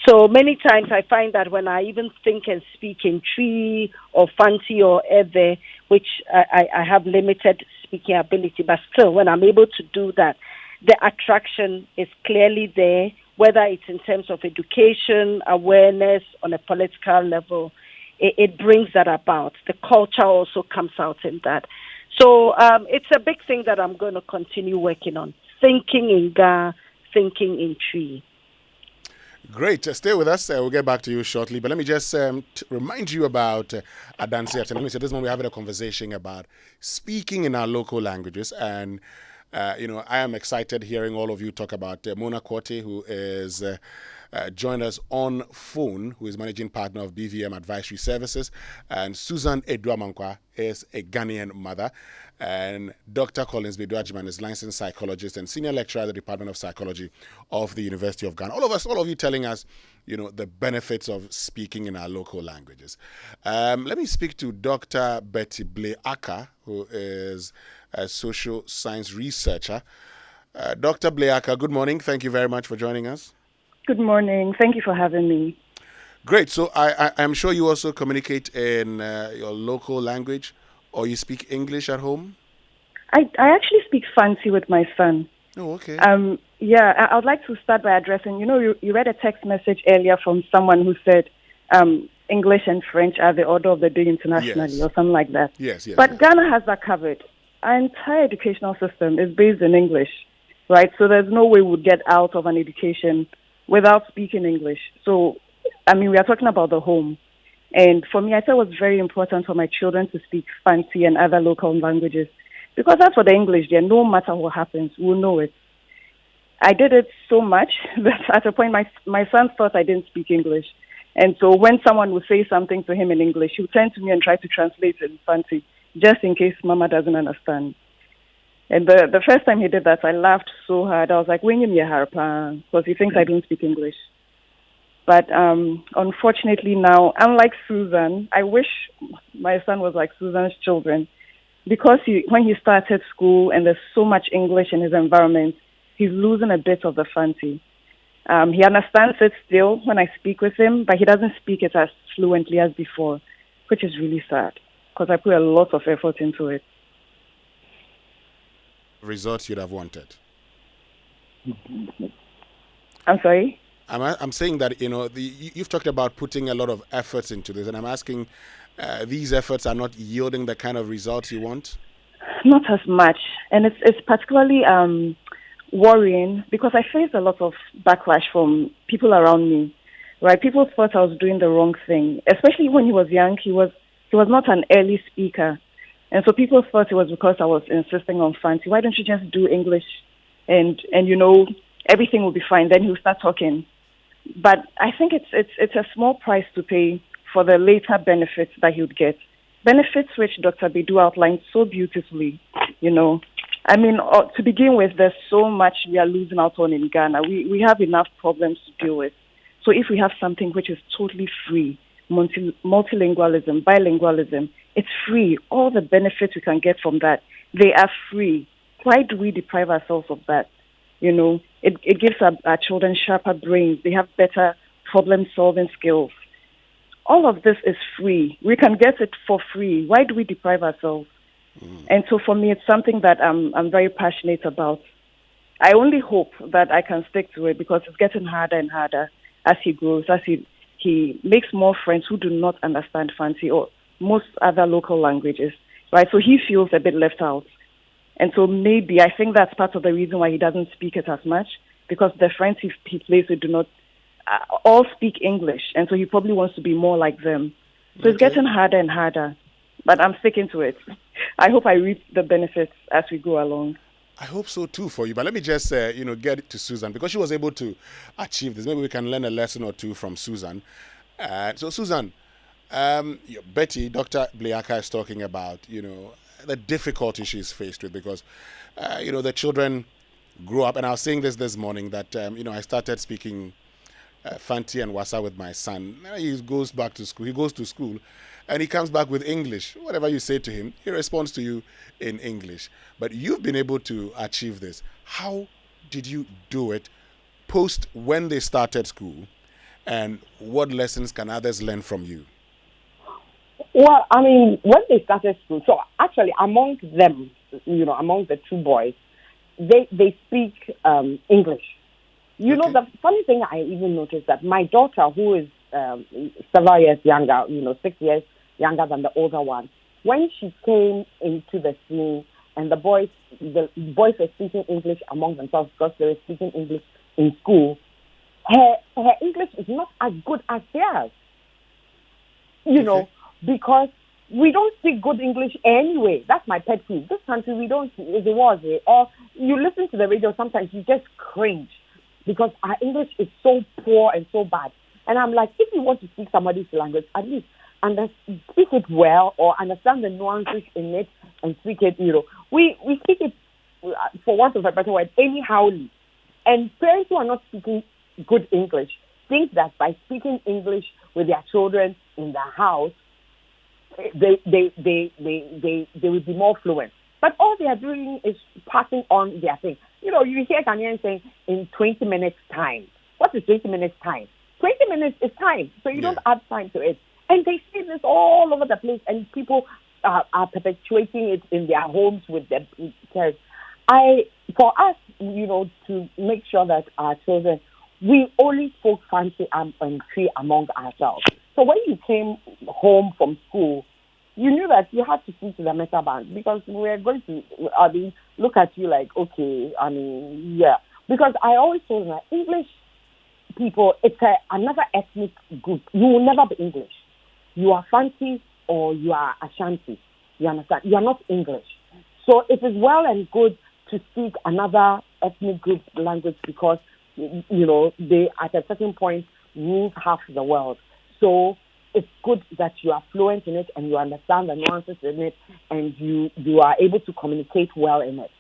So many times I find that when I even think and speak in Tree or Fanti or Ewe, which I have limited speaking ability, but still when I'm able to do that, the attraction is clearly there, whether it's in terms of education, awareness, on a political level, it brings that about. The culture also comes out in that. So it's a big thing that I'm going to continue working on. Thinking in Ghana, thinking in Tree. Great. Stay with us. We'll get back to you shortly. But let me just remind you about Adansi. Let me say this one, we're having a conversation about speaking in our local languages. And, I am excited hearing all of you talk about Mona Quartey, who is joined us on phone, who is managing partner of BVM Advisory Services. And Susan Edu-Amankwa is a Ghanaian mother. And Dr. Collins Bedu-Agyeman is licensed psychologist and senior lecturer at the Department of Psychology of the University of Ghana. All of you telling us, the benefits of speaking in our local languages. Let me speak to Dr. Betty Blay-Aka, who is a social science researcher. Dr. Blay-Aka, good morning. Thank you very much for joining us. Good morning. Thank you for having me. Great. So I'm sure you also communicate in your local language, or you speak English at home? I actually speak Fanti with my son. Oh, okay. I would like to start by addressing, you read a text message earlier from someone who said English and French are the order of the day internationally, or something like that. Yes. But Ghana has that covered. Our entire educational system is based in English, right? So there's no way we'd get out of an education without speaking English. So, we are talking about the home. And for me, I thought it was very important for my children to speak Fanti and other local languages. Because that's for the English there, no matter what happens, we'll know it. I did it so much that at a point my son thought I didn't speak English. And so when someone would say something to him in English, he would turn to me and try to translate it in Fanti, just in case Mama doesn't understand. And the first time he did that, I laughed so hard. I was like, because he thinks I don't speak English. But unfortunately now, unlike Susan, I wish my son was like Susan's children. Because when he started school and there's so much English in his environment, he's losing a bit of the Fanti. He understands it still when I speak with him, but he doesn't speak it as fluently as before, which is really sad because I put a lot of effort into it. Results you'd have wanted? I'm sorry? I'm saying that, you've talked about putting a lot of efforts into this, and I'm asking, these efforts are not yielding the kind of results you want? Not as much. And it's particularly worrying because I faced a lot of backlash from people around me, right? People thought I was doing the wrong thing, especially when he was young. He was not an early speaker. And so people thought it was because I was insisting on Fanti. Why don't you just do English and everything will be fine. Then he'll start talking. But I think it's a small price to pay for the later benefits that he would get. Benefits which Dr. Bidu outlined so beautifully, I mean, to begin with, there's so much we are losing out on in Ghana. We have enough problems to deal with. So if we have something which is totally free, multilingualism, bilingualism, it's free. All the benefits we can get from that, they are free. Why do we deprive ourselves of that? It gives our children sharper brains. They have better problem-solving skills. All of this is free. We can get it for free. Why do we deprive ourselves? And so for me, it's something that I'm very passionate about. I only hope that I can stick to it because it's getting harder and harder as he grows, as he makes more friends who do not understand Fanti or most other local languages, right? So he feels a bit left out. And so maybe I think that's part of the reason why he doesn't speak it as much, because the friends he plays with do not all speak English. And so he probably wants to be more like them. So It's getting harder and harder. But I'm sticking to it. I hope I reap the benefits as we go along. I hope so too for you. But let me just, get it to Susan because she was able to achieve this. Maybe we can learn a lesson or two from Susan. So Susan, Betty, Dr. Bliaka is talking about, the difficulty she's faced with because, the children grew up. And I was saying this morning that, I started speaking Fanti and Wasa with my son. He goes back to school. He goes to school. And he comes back with English. Whatever you say to him, he responds to you in English. But you've been able to achieve this. How did you do it post when they started school? And what lessons can others learn from you? Well, I mean, when they started school, so actually among them, among the two boys, they speak English. The funny thing I even noticed that my daughter, who is several years younger, 6 years younger than the older one, when she came into the scene and the boys were speaking English among themselves because they were speaking English in school, her English is not as good as theirs. Because we don't speak good English anyway. That's my pet peeve. This country, we don't, or you listen to the radio, sometimes you just cringe because our English is so poor and so bad. And I'm like, if you want to speak somebody's language, at least speak it well or understand the nuances in it and speak it, We speak it, for want of a better word, anyhowly. And parents who are not speaking good English think that by speaking English with their children in the house, they will be more fluent. But all they are doing is passing on their thing. You hear Ghanaians saying, in 20 minutes time. What is 20 minutes time? 20 minutes is time, so you don't add time to it. And they see this all over the place, and people are perpetuating it in their homes with their parents. For us, to make sure that our children, we only spoke Fanti and Tree among ourselves. So when you came home from school, you knew that you had to speak to the Meta Band because we were going to look at you like, okay, Because I always told them that English people, it's another ethnic group. You will never be English. You are Fanti or you are Ashanti. You understand? You are not English. So it is well and good to speak another ethnic group language because, they at a certain point rule half the world. So it's good that you are fluent in it and you understand the nuances in it and you are able to communicate well in it.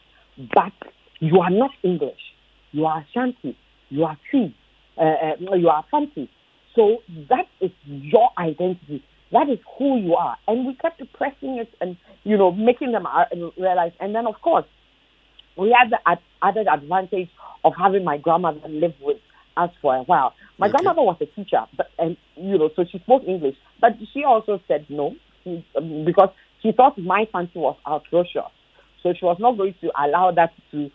But you are not English. You are Ashanti. You are Twi. You are Fanti. So that is your identity. That is who you are. And we kept pressing it and, making them realize. And then, of course, we had the added advantage of having my grandmother live with us for a while. My grandmother was a teacher, so she spoke English. But she also said no, because she thought my fancy was atrocious. So she was not going to allow that to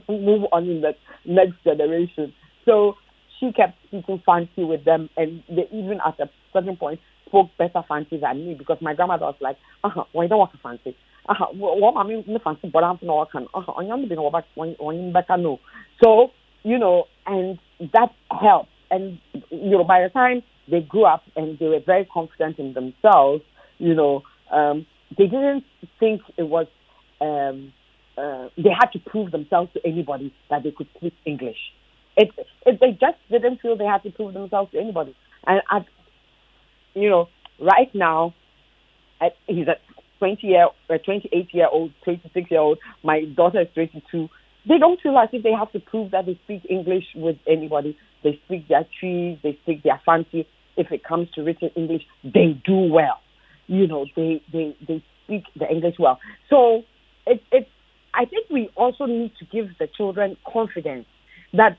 move on in the next generation. So she kept speaking fancy with them, and they even at a certain point spoke better fancy than me, because my grandmother was like, why don't want to fancy? What I mean, fancy, but I'm not can. Better no. So, and that helped. And, by the time they grew up and they were very confident in themselves, they didn't think it was, they had to prove themselves to anybody that they could speak English. They just didn't feel they had to prove themselves to anybody. And, right now, he's a 28-year-old, 26-year-old. My daughter is 22. They don't feel as if they have to prove that they speak English with anybody. They speak their trees, they speak their fancy. If it comes to written English, they do well. They speak the English well. So I think we also need to give the children confidence that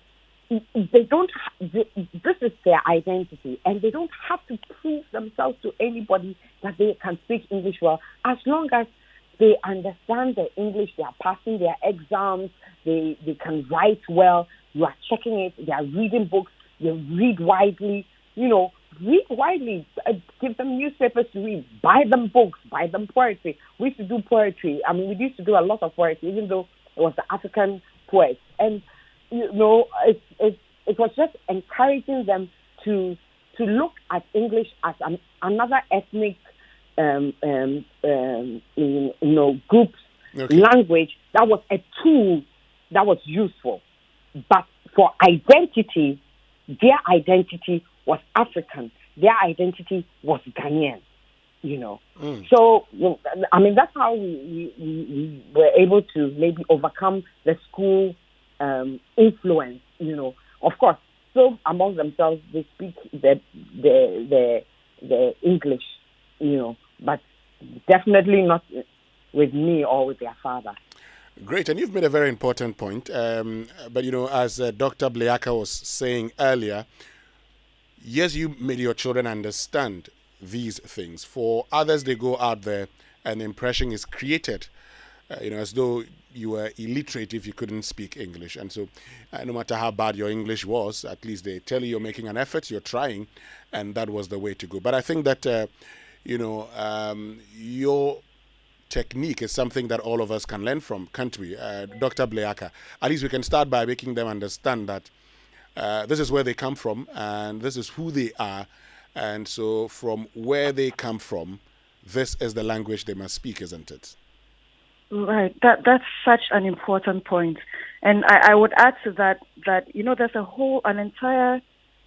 they don't. This is their identity, and they don't have to prove themselves to anybody that they can speak English well. As long as they understand the English, they are passing their exams, they can write well, you are checking it, they are reading books, they read widely, read widely, give them newspapers to read, buy them books, buy them poetry. We used to do poetry. I mean, we used to do a lot of poetry, even though it was the African poets. And, it was just encouraging them to look at English as another ethnic group's language that was a tool that was useful. But for identity, their identity was African. Their identity was Ghanaian, So, that's how we were able to maybe overcome the school influence, Of course, so among themselves, they speak the English, but definitely not with me or with their father. Great, and you've made a very important point. But, as Dr. Bleaka was saying earlier, yes, you made your children understand these things. For others, they go out there and the impression is created, as though you were illiterate if you couldn't speak English. And so no matter how bad your English was, at least they tell you you're making an effort, you're trying, and that was the way to go. But I think that, your technique is something that all of us can learn from, can't we? Dr. Bleaka, at least we can start by making them understand that this is where they come from and this is who they are. And so from where they come from, this is the language they must speak, isn't it? Right. That's such an important point. And I would add to that, there's an entire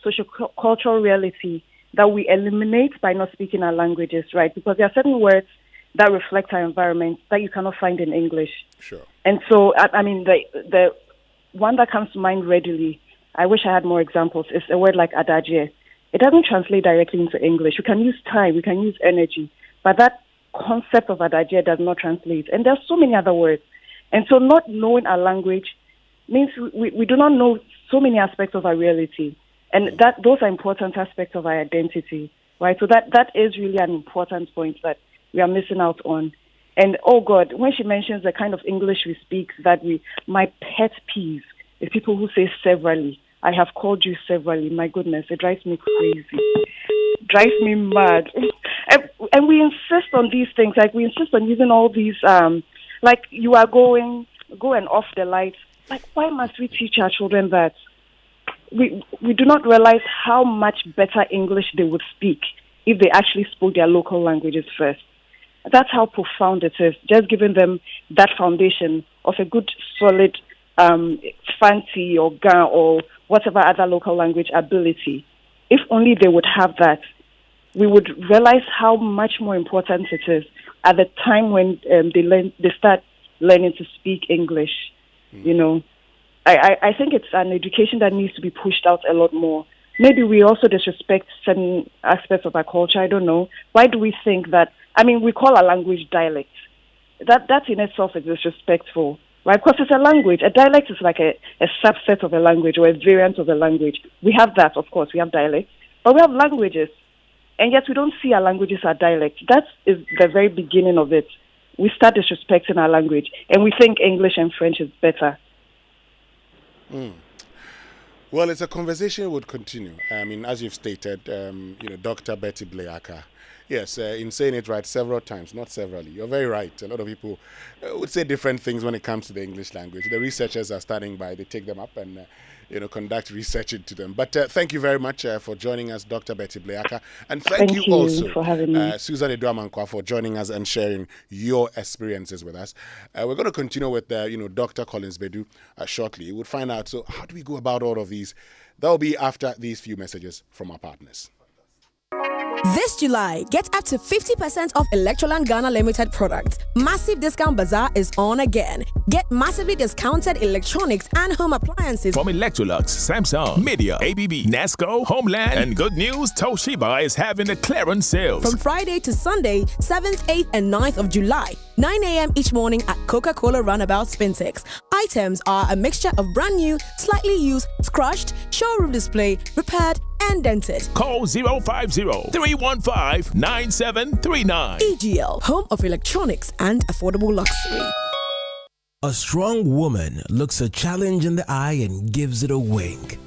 socio-cultural reality that we eliminate by not speaking our languages, right? Because there are certain words that reflect our environment that you cannot find in English. Sure. And so, the one that comes to mind readily, I wish I had more examples, is a word like adagye. It doesn't translate directly into English. We can use time, we can use energy, but that concept of adagye does not translate. And there are so many other words. And so not knowing our language means we do not know so many aspects of our reality. And those are important aspects of our identity, right? So that is really an important point that we are missing out on. And, oh, God, when she mentions the kind of English we speak, my pet peeve is people who say severally. I have called you severally. My goodness, it drives me crazy. Drives me mad. And we insist on these things. Like, we insist on using all these, like, you are going off the lights. Like, why must we teach our children that? We do not realize how much better English they would speak if they actually spoke their local languages first. That's how profound it is, just giving them that foundation of a good, solid Fanti or Ga or whatever other local language ability. If only they would have that, we would realize how much more important it is at the time when they start learning to speak English. You know, I think it's an education that needs to be pushed out a lot more. Maybe we also disrespect certain aspects of our culture. I don't know. Why do we think that? I mean, we call our language dialect. That in itself is disrespectful, right? Because it's a language. A dialect is like a subset of a language or a variant of a language. We have that, of course. We have dialects, but we have languages, and yet we don't see our languages as dialects. That is the very beginning of it. We start disrespecting our language, and we think English and French is better. Well, it's a conversation would continue. I mean, as you've stated, Dr. Betty Bleaka. Yes, in saying it right several times, not severally. You're very right. A lot of people would say different things when it comes to the English language. The researchers are standing by. They take them up and, conduct research into them. But thank you very much for joining us, Dr. Betty Bleaka. And thank you also, for having me. Susan Eduamankwa, for joining us and sharing your experiences with us. We're going to continue with, Dr. Collins Bedu shortly. We'll find out, so how do we go about all of these? That will be after these few messages from our partners. This July, get up to 50% off Electroland Ghana Limited products. Massive Discount Bazaar is on again. Get massively discounted electronics and home appliances from Electrolux, Samsung, Media, ABB, Nasco, Homeland, and good news, Toshiba is having a clearance sale. From Friday to Sunday, 7th, 8th, and 9th of July, 9 a.m. each morning at Coca-Cola Roundabout Spintex. Items are a mixture of brand new, slightly used, scratched, showroom display, repaired, and dented. Call 050-315-9739. EGL, home of electronics and affordable luxury. A strong woman looks a challenge in the eye and gives it a wink.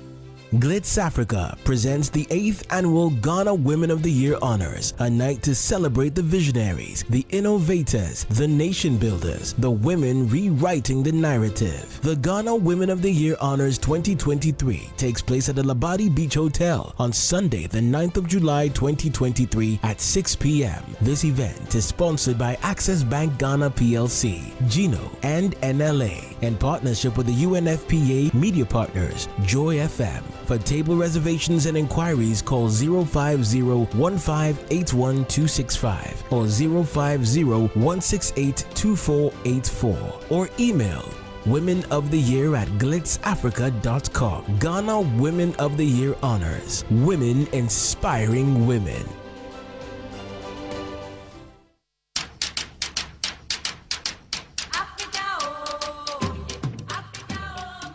Glitz Africa presents the 8th annual Ghana Women of the Year Honors, a night to celebrate the visionaries, the innovators, the nation builders, the women rewriting the narrative. The Ghana Women of the Year Honors 2023 takes place at the Labadi Beach Hotel on Sunday, the 9th of July 2023 at 6 p.m. This event is sponsored by Access Bank Ghana PLC, Gino, and NLA, in partnership with the UNFPA Media Partners, Joy FM. For table reservations and inquiries, call 050-1581-265 or 050-168-2484 or email womenoftheyear@glitzafrica.com. Ghana Women of the Year Honors. Women inspiring women.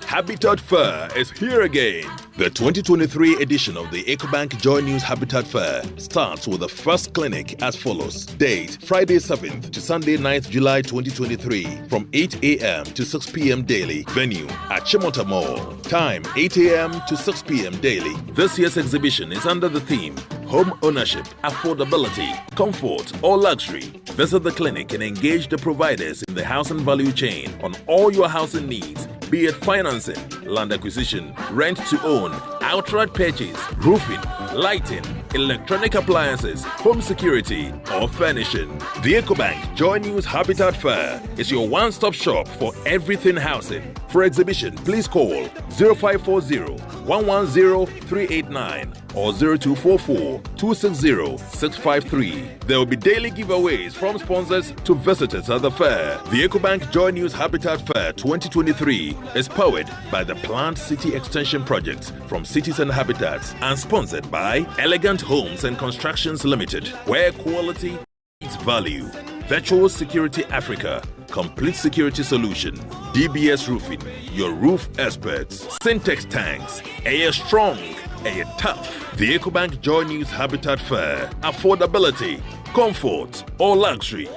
Habitat Fair is here again. The 2023 edition of the EcoBank Joy News Habitat Fair starts with the first clinic as follows. Date, Friday 7th to Sunday 9th July 2023 from 8 a.m. to 6 p.m. daily. Venue at Chimota Mall. Time, 8 a.m. to 6 p.m. daily. This year's exhibition is under the theme Home Ownership, Affordability, Comfort or Luxury. Visit the clinic and engage the providers in the housing value chain on all your housing needs, be it financing, land acquisition, rent to own, outright purchase, roofing, lighting, electronic appliances, home security, or furnishing. The EcoBank Joy News Habitat Fair is your one-stop shop for everything housing. For exhibition, please call 0540-110-389 or 0244-260-653. There will be daily giveaways from sponsors to visitors at the fair. The EcoBank Joy News Habitat Fair 2023 is powered by the Plant City Extension Project from Cities and Habitats and sponsored by Elegant Homes and Constructions Limited, where quality meets value. Virtual Security Africa, complete security solution. DBS Roofing, your roof experts. Syntex Tanks, Air Strong, Air Tough. The EcoBank Joy News Habitat Fair. Affordability, comfort, or luxury.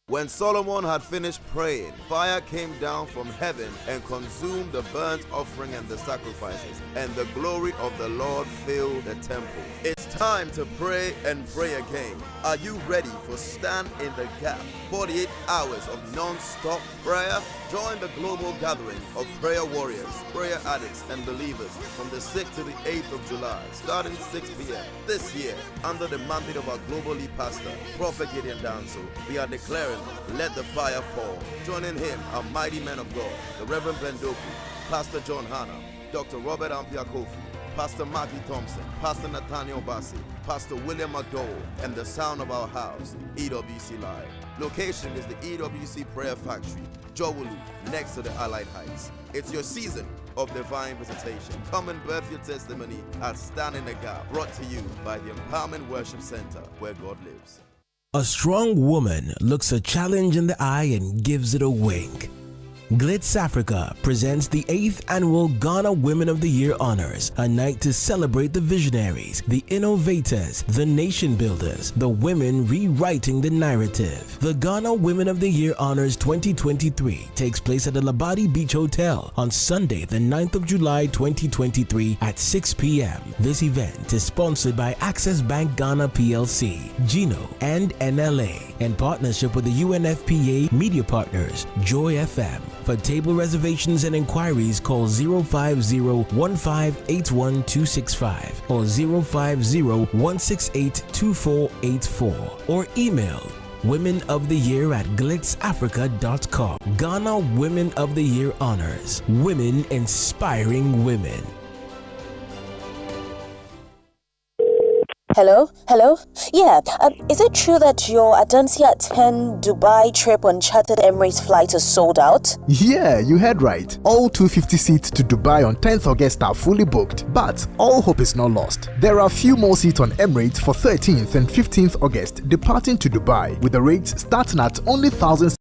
When Solomon had finished praying, fire came down from heaven and consumed the burnt offering and the sacrifices, and the glory of the Lord filled the temple. It's time to pray and pray again. Are you ready for Stand in the Gap? 48 hours of non-stop prayer? Join the global gathering of prayer warriors, prayer addicts, and believers from the 6th to the 8th of July, starting 6 p.m. This year, under the mandate of our global lead pastor, Prophet Gideon Danso, we are declaring, let the fire fall. Joining him, our mighty men of God, the Reverend Brendoku, Pastor John Hanna, Dr. Robert Ampia Kofi, Pastor Marky Thompson, Pastor Nathaniel Bassi, Pastor William McDowell, and the sound of our house, EWC Live. Location is the EWC Prayer Factory, Jowulu, next to the Allied Heights. It's your season of divine visitation. Come and birth your testimony at Stand in the Gap, brought to you by the Empowerment Worship Center, where God lives. A strong woman looks a challenge in the eye and gives it a wink. Glitz Africa presents the 8th annual Ghana Women of the Year Honors, a night to celebrate the visionaries, the innovators, the nation builders, the women rewriting the narrative. The Ghana Women of the Year Honors 2023 takes place at the Labadi Beach Hotel on Sunday, the 9th of July 2023 at 6 p.m. This event is sponsored by Access Bank Ghana PLC, Gino, and NLA, in partnership with the UNFPA media partners, Joy FM. For table reservations and inquiries, call 050-1581-265 or 050-168-2484 or email womenoftheyear@glitzafrica.com. Ghana Women of the Year Honors. Women inspiring women. Hello? Yeah, is it true that your Adansia 10 Dubai trip on chartered Emirates flight is sold out? Yeah, you heard right. All 250 seats to Dubai on 10th August are fully booked, but all hope is not lost. There are a few more seats on Emirates for 13th and 15th August departing to Dubai, with the rates starting at only $1,050.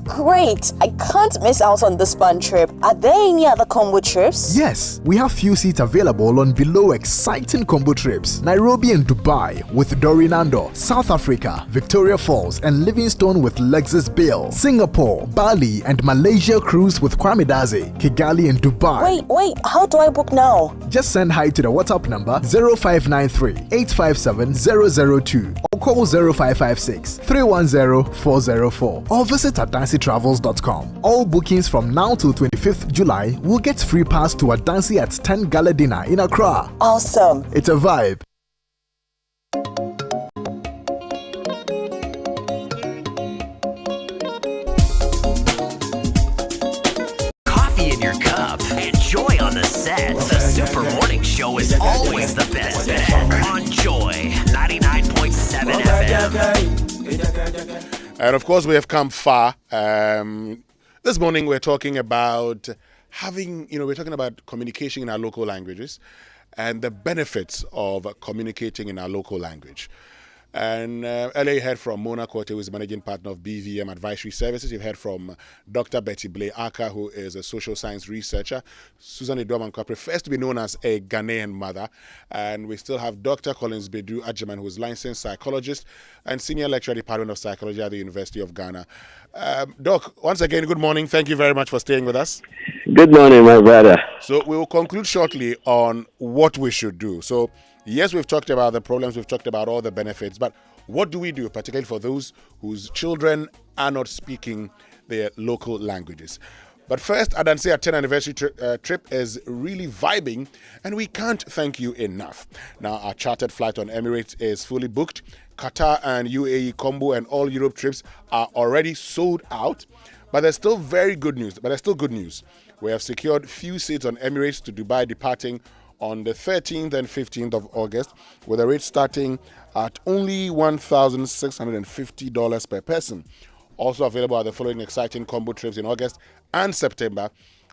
Great. I can't miss out on this fun trip. Are there any other combo trips? Yes, we have few seats available on below exciting combo trips. Nairobi and Dubai with Doreen Ando, South Africa, Victoria Falls and Livingstone with Lexus Bill, Singapore, Bali and Malaysia cruise with Kwame Daze, Kigali and Dubai. Wait, how do I book now? Just send hi to the WhatsApp number 0593-857-002 or call 0556-310-404 or visit AdansiTravels.com. All bookings from now till 25th July will get free pass to Adansi at 10 Gala Dinner in Accra. Awesome. It's a vibe. Coffee in your cup and joy on the set. The Super Morning Show is always the best bet on Joy 99.7 FM. And of course, we have come far. This morning, we're talking about we're talking about communication in our local languages and the benefits of communicating in our local language. And earlier you heard from Mona Korte, who is managing partner of BVM Advisory Services. You've heard from Dr. Betty Blay Aka, who is a social science researcher. Susan Idomankwa prefers to be known as a Ghanaian mother. And we still have Dr. Collins Bedu Ajiman, who is licensed psychologist and senior lecturer at the Department of Psychology at the University of Ghana. Doc, once again, good morning. Thank you very much for staying with us. Good morning, my brother. So we will conclude shortly on what we should do. So yes, we've talked about the problems, we've talked about all the benefits, but what do we do, particularly for those whose children are not speaking their local languages? But first, Adansia 10th anniversary trip is really vibing, and we can't thank you enough. Now, our chartered flight on Emirates is fully booked. Qatar and UAE combo and all Europe trips are already sold out, but there's still good news. We have secured few seats on Emirates to Dubai departing on the 13th and 15th of August, with a rate starting at only $1,650 per person. Also available are the following exciting combo trips in August and September: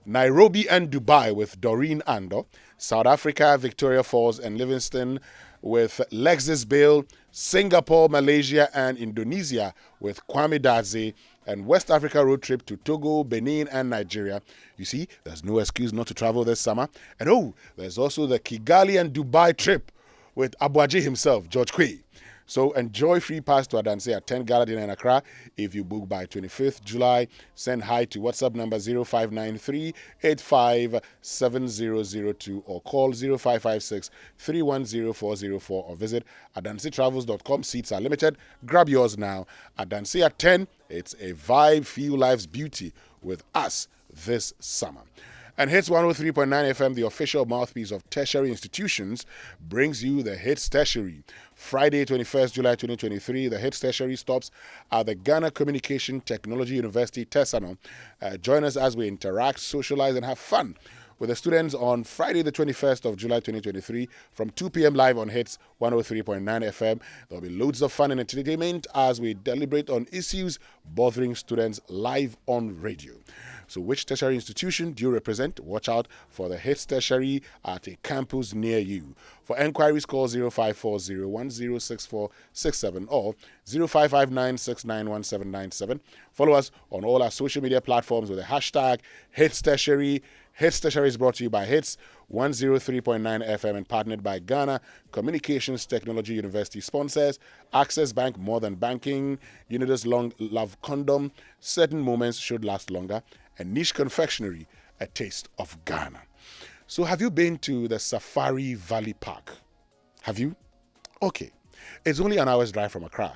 Nairobi and Dubai with Doreen Ando, South Africa, Victoria Falls and Livingstone with Lexus Bill, Singapore, Malaysia and Indonesia with Kwame Daze, and West Africa road trip to Togo, Benin and Nigeria. You see, there's no excuse not to travel this summer. And there's also the Kigali and Dubai trip with Abuaji himself, George Quay. So enjoy free pass to Adanse at 10 Gala Dinner in Accra. If you book by 25th July, send hi to WhatsApp number 0593 857002 or call 0556 310404 or visit adansitravels.com. Seats are limited. Grab yours now. Adanse at 10. It's a vibe, feel life's beauty with us this summer. And Hits 103.9 FM, the official mouthpiece of tertiary institutions, brings you the Hits Tertiary. Friday, 21st July 2023, the Hits Tertiary stops at the Ghana Communication Technology University, Tesano. Join us as we interact, socialize, and have fun with the students on Friday, the 21st of July 2023 from 2 p.m. live on Hits 103.9 FM. There'll be loads of fun and entertainment as we deliberate on issues bothering students live on radio. So which tertiary institution do you represent? Watch out for the Hits Tertiary at a campus near you. For enquiries, call 0540-106467 or 0559691797. Follow us on all our social media platforms with the hashtag Hits Tertiary. Hits Tertiary is brought to you by Hits 103.9 FM and partnered by Ghana Communications Technology University sponsors, Access Bank, More Than Banking, Unidas Long Love Condom, Certain Moments Should Last Longer, and Niche Confectionery, A Taste of Ghana. So have you been to the Safari Valley Park? Have you? Okay. It's only an hour's drive from Accra.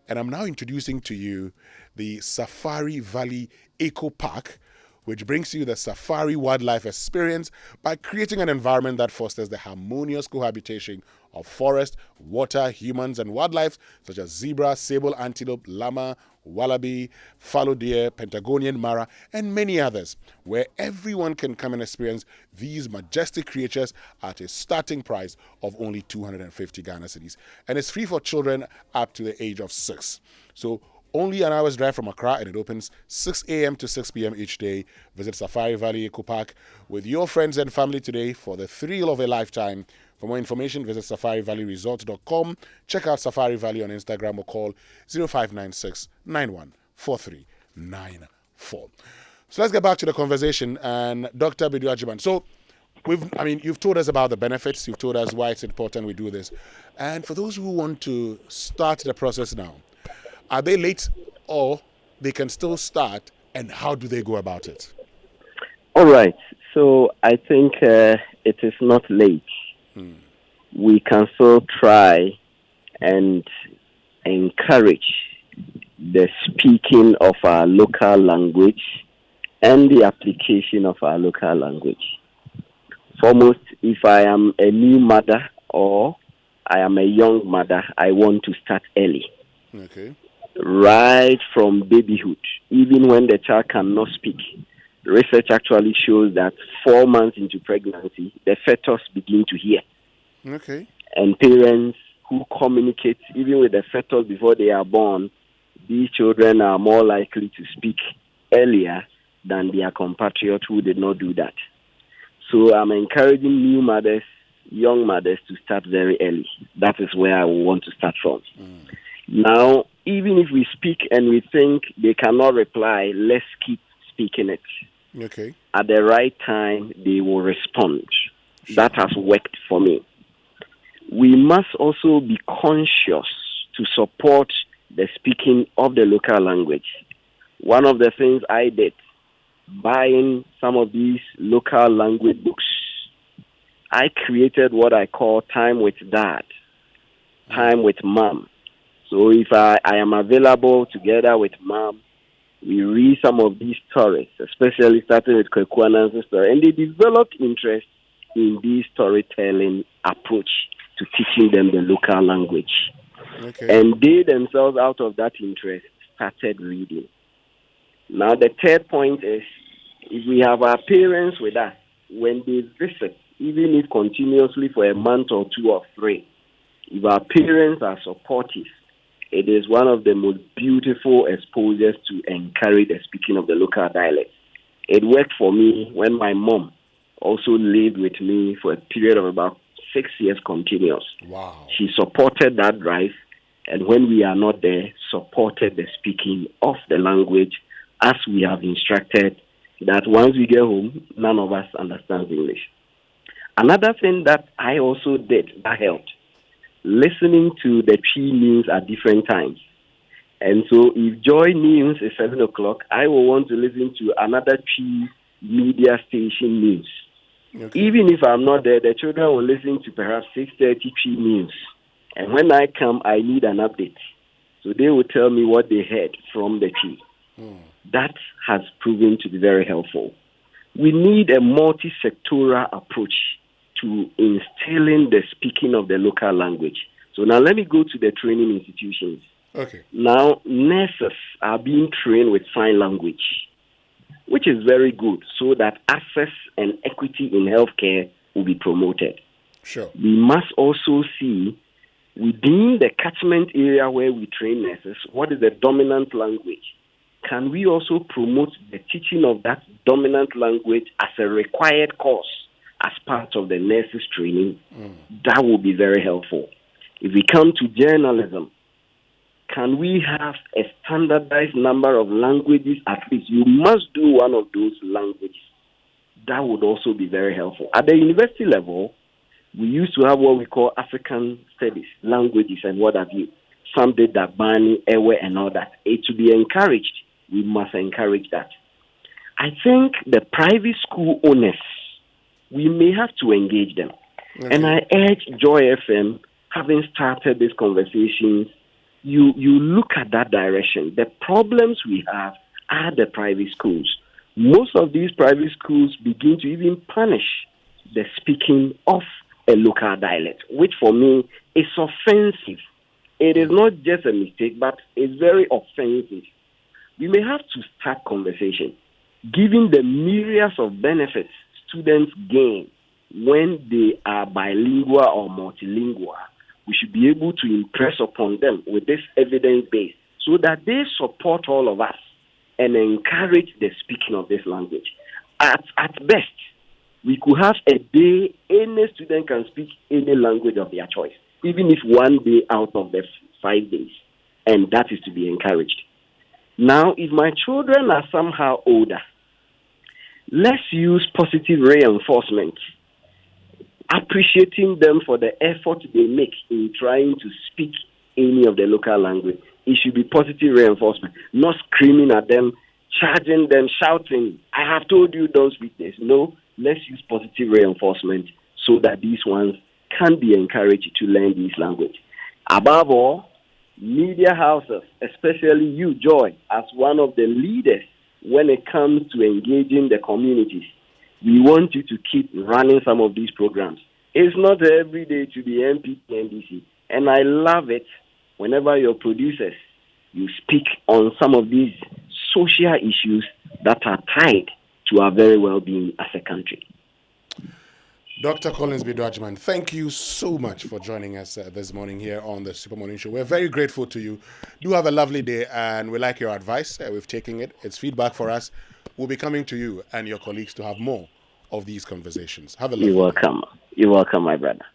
And I'm now introducing to you the Safari Valley Eco Park, which brings you the safari wildlife experience by creating an environment that fosters the harmonious cohabitation of forest, water, humans, and wildlife such as zebra, sable antelope, llama, wallaby, fallow deer, Pentagonian mara, and many others, where everyone can come and experience these majestic creatures at a starting price of only 250 Ghana cedis. And it's free for children up to the age of 6. So only an hour's drive from Accra, and it opens 6 a.m. to 6 p.m. each day. Visit Safari Valley Eco Park with your friends and family today for the thrill of a lifetime. For more information, visit safarivalleyresort.com. Check out Safari Valley on Instagram or call 0596 914394. So let's get back to the conversation. And Dr. Bidu Ajiman. So you've told us about the benefits. You've told us why it's important we do this. And for those who want to start the process now, are they late or they can still start, and how do they go about it? All right. So I think it is not late. We can still try and encourage the speaking of our local language and the application of our local language. Foremost, if I am a new mother or I am a young mother, I want to start early. Okay. Right from babyhood, even when the child cannot speak. Research actually shows that 4 months into pregnancy, the fetus begin to hear. Okay. And parents who communicate even with the fetus before they are born, these children are more likely to speak earlier than their compatriots who did not do that. So I'm encouraging new mothers, young mothers to start very early. That is where I want to start from. Now, even if we speak and we think they cannot reply, let's keep speaking it. Okay. At the right time, they will respond. That has worked for me. We must also be conscious to support the speaking of the local language. One of the things I did, buying some of these local language books, I created what I call time with dad, time with mom. So if I am available together with mom, we read some of these stories, especially starting with Kwekwanan's story, and they developed interest in this storytelling approach to teaching them the local language. Okay. And they themselves, out of that interest, started reading. Now, the third point is, if we have our parents with us, when they visit, even if continuously for a month or 2 or 3, if our parents are supportive, it is one of the most beautiful exposures to encourage the speaking of the local dialect. It worked for me when my mom also lived with me for a period of about 6 years continuous. Wow. She supported that drive, and when we are not there, supported the speaking of the language as we have instructed, that once we get home, none of us understands English. Another thing that I also did that helped, listening to the Tree news at different times. And so if Joy News is 7 o'clock, I will want to listen to another Tree media station news. Okay. Even if I'm not there, the children will listen to perhaps 6:30 Tree news. And when I come, I need an update. So they will tell me what they heard from the Tree. That has proven to be very helpful. We need a multi-sectoral approach to instilling the speaking of the local language. So now let me go to the training institutions. Okay. Now, nurses are being trained with sign language, which is very good, so that access and equity in healthcare will be promoted. Sure. We must also see within the catchment area where we train nurses, what is the dominant language? Can we also promote the teaching of that dominant language as a required course as part of the nurses training? That will be very helpful. If we come to journalism, can we have a standardized number of languages at least? You must do one of those languages. That would also be very helpful. At the university level, we used to have what we call African studies, languages and what have you. Some did Dagbani, Ewe, and all that. It to be encouraged. We must encourage that. I think the private school owners, we may have to engage them. Okay. And I urge Joy FM, having started this conversation, you look at that direction. The problems we have are the private schools. Most of these private schools begin to even punish the speaking of a local dialect, which for me is offensive. It is not just a mistake, but it's very offensive. We may have to start conversation, given the myriads of benefits students gain when they are bilingual or multilingual. We should be able to impress upon them with this evidence base so that they support all of us and encourage the speaking of this language. At best, we could have a day any student can speak any language of their choice, even if one day out of the 5 days, and that is to be encouraged. Now, if my children are somehow older, let's use positive reinforcement, appreciating them for the effort they make in trying to speak any of the local language. It should be positive reinforcement, not screaming at them, charging them, shouting, I have told you don't speak this. No, let's use positive reinforcement so that these ones can be encouraged to learn this language. Above all, media houses, especially you, Joy, as one of the leaders when it comes to engaging the communities, we want you to keep running some of these programs. It's not every day to be MP, NDC. And I love it whenever your producers, you speak on some of these social issues that are tied to our very well-being as a country. Dr. Collins Bidwajman, thank you so much for joining us this morning here on the Super Morning Show. We're very grateful to you. Do have a lovely day, and we like your advice. We've taken it. It's feedback for us. We'll be coming to you and your colleagues to have more of these conversations. Have a lovely You're welcome. day. You're welcome, my brother.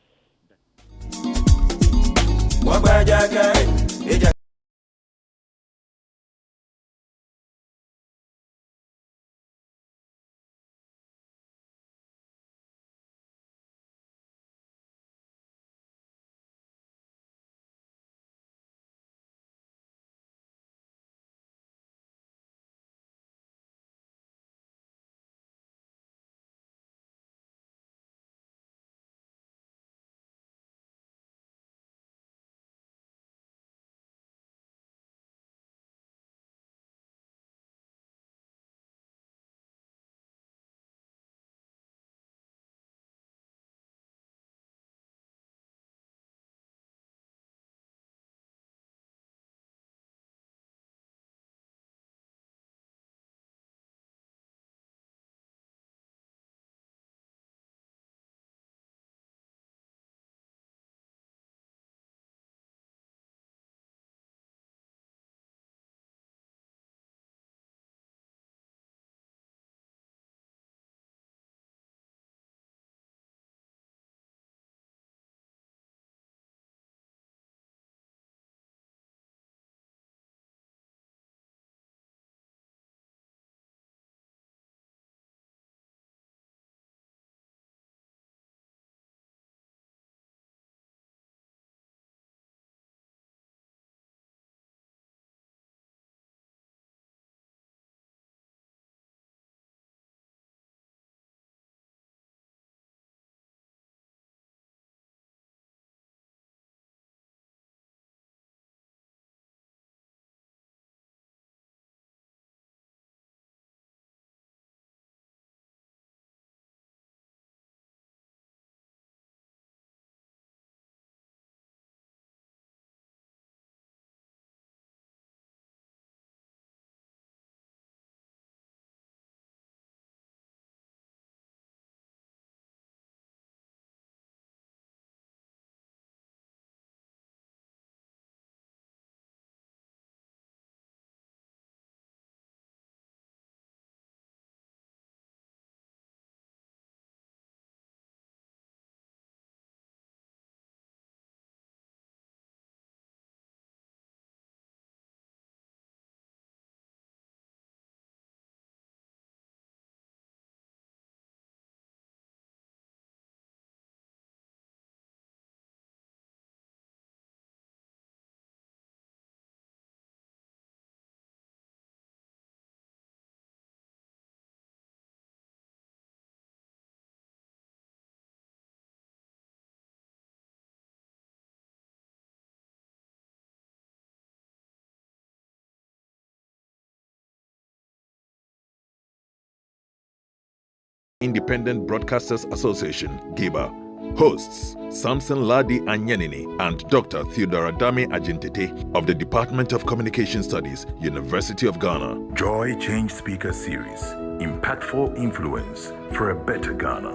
Independent Broadcasters Association, GIBA. Hosts, Samson Ladi Anyanini and Dr. Theodora Dame Ajintete of the Department of Communication Studies, University of Ghana. Joy Change Speaker Series. Impactful influence for a better Ghana.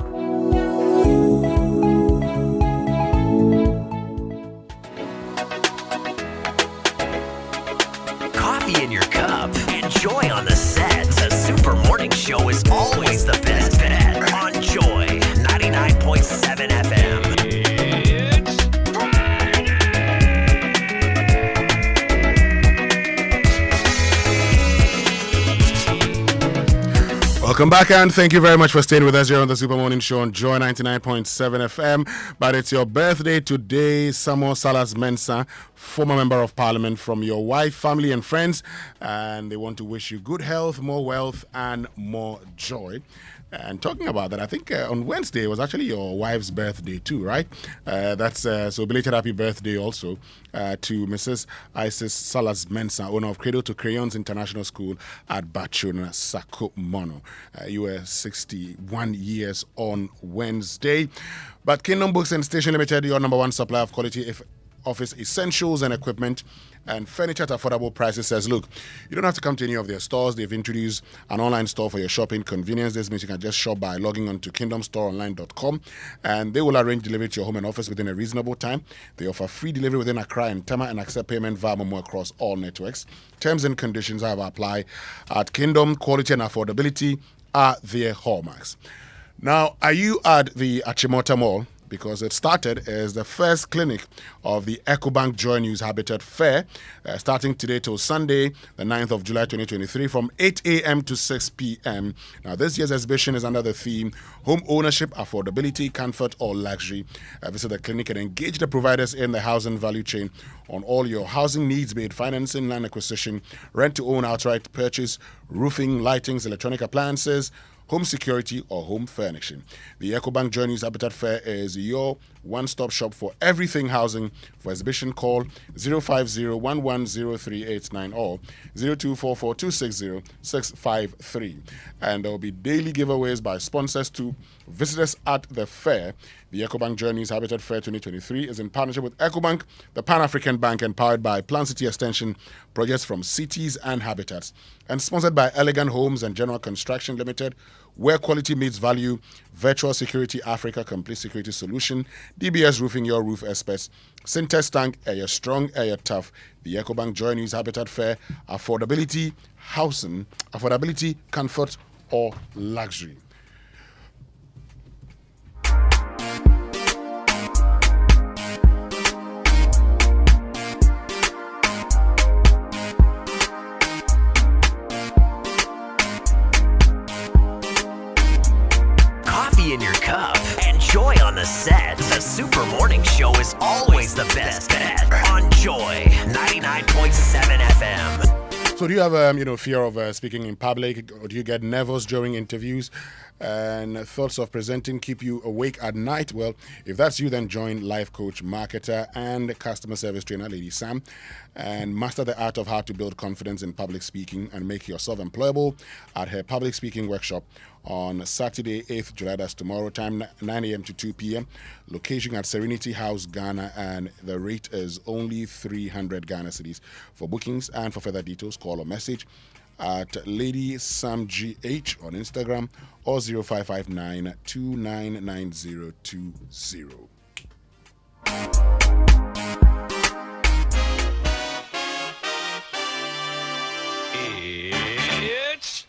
Coffee in your cup. Enjoy on the set. The Super Morning Show is always the best bet on Joy 99.7 FM. Welcome back, and thank you very much for staying with us here on the Super Morning Show on Joy 99.7 FM. But it's your birthday today, Samuel Salas Mensah, former Member of Parliament, from your wife, family, and friends. And they want to wish you good health, more wealth, and more joy. And talking about that, I think on Wednesday was actually your wife's birthday too, right? So belated happy birthday also to Mrs. Isis Salas Mensah, owner of Cradle to Crayons International School at Bachuna Sakumono. You were 61 years on Wednesday. But Kingdom Books and Station Limited, your number one supplier of quality office essentials and equipment and furniture at affordable prices, says, look, you don't have to come to any of their stores. They've introduced an online store for your shopping convenience. This means you can just shop by logging on to kingdomstoreonline.com, and they will arrange delivery to your home and office within a reasonable time. They offer free delivery within Accra and Tema and accept payment via Momo across all networks. Terms and conditions, however, apply. At Kingdom, quality and affordability are their hallmarks. Now, are you at the Achimota Mall? Because it started as the first clinic of the EcoBank Joy News Habitat Fair, starting today till Sunday, the 9th of July 2023, from 8 a.m. to 6 p.m. Now, this year's exhibition is under the theme Home Ownership, Affordability, Comfort, or Luxury. Visit the clinic and engage the providers in the housing value chain on all your housing needs, be it financing, land acquisition, rent-to-own outright purchase, roofing, lightings, electronic appliances, home security, or home furnishing. The EcoBank Joy News Habitat Fair is your one-stop shop for everything housing. For exhibition, call 050-110389 or 0244-260-653. And there will be daily giveaways by sponsors to visitors at the fair. The EcoBank Joy News Habitat Fair 2023 is in partnership with EcoBank, the Pan-African Bank, and powered by Plan City Extension projects from cities and habitats, and sponsored by Elegant Homes and General Construction Limited, where quality meets value. Virtual Security Africa Complete Security Solution, DBS Roofing, your roof experts, Syntex Tank, Air Strong, Air Tough. The EcoBank Joy News Habitat Fair, affordability, housing, affordability, comfort, or luxury. In your cup. Enjoy on the set. The Super Morning Show is always the best bet on Joy 99.7 FM. So do you have fear of speaking in public, or do you get nervous during interviews? And thoughts of presenting keep you awake at night? Well, if that's you, then join life coach, marketer, and customer service trainer Lady Sam, and master the art of how to build confidence in public speaking and make yourself employable at her public speaking workshop on Saturday, 8th July, that's tomorrow, time 9 a.m. to 2 p.m. Location at Serenity House, Ghana, and the rate is only 300 Ghana cedis. For bookings and for further details, call or message at Lady Sam GH on Instagram or 0559 299020. It's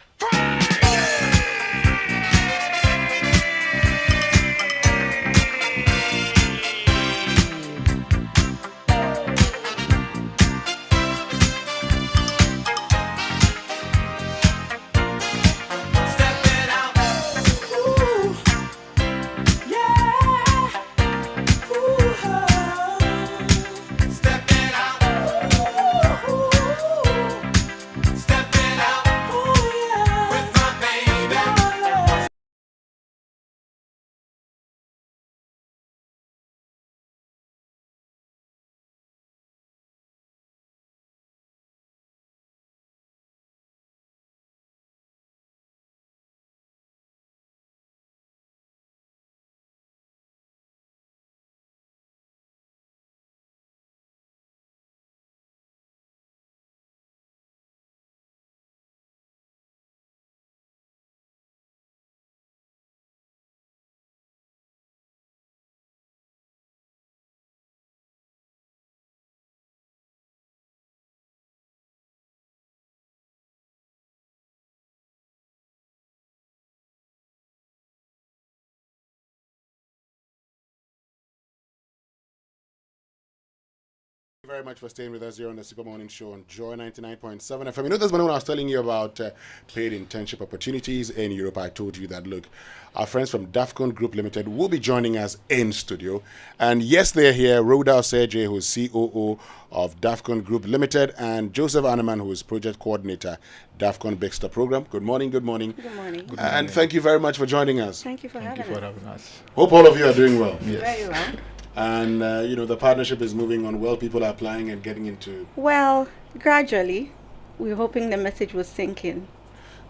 Very much for staying with us here on the Super Morning Show on Joy 99.7 FM. You know, this morning when I was telling you about paid internship opportunities in Europe, I told you that, look, our friends from DAFCON Group Limited will be joining us in studio. And yes, they're here. Rhoda Sergey, who is COO of DAFCON Group Limited, and Joseph Anneman, who is project coordinator, DAFCON Big Star Program. Good morning, good morning. Good morning. Good And morning. thank you very much for joining us. Thank you for having us. Hope all of you are doing well. Very well. And, you know, the partnership is moving on well. People are applying and getting into... Well, gradually, we're hoping the message will sink in.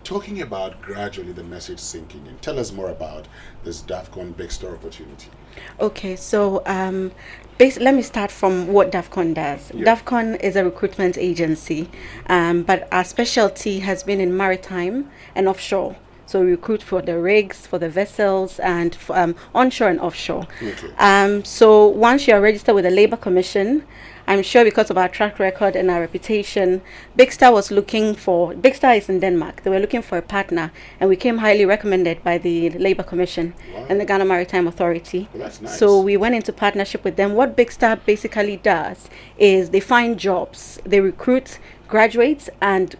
Talking about gradually the message sinking in, tell us more about this DAFCON Big Star opportunity. Okay, so let me start from what DAFCON does. Yeah. DAFCON is a recruitment agency, but our specialty has been in maritime and offshore. So we recruit for the rigs, for the vessels, and for, onshore and offshore. Okay. So once you are registered with the Labour Commission, I'm sure because of our track record and our reputation, Big Star is in Denmark. They were looking for a partner, and we came highly recommended by the Labour Commission and the Ghana Maritime Authority. Well, that's nice. So we went into partnership with them. What Big Star basically does is they find jobs. They recruit graduates and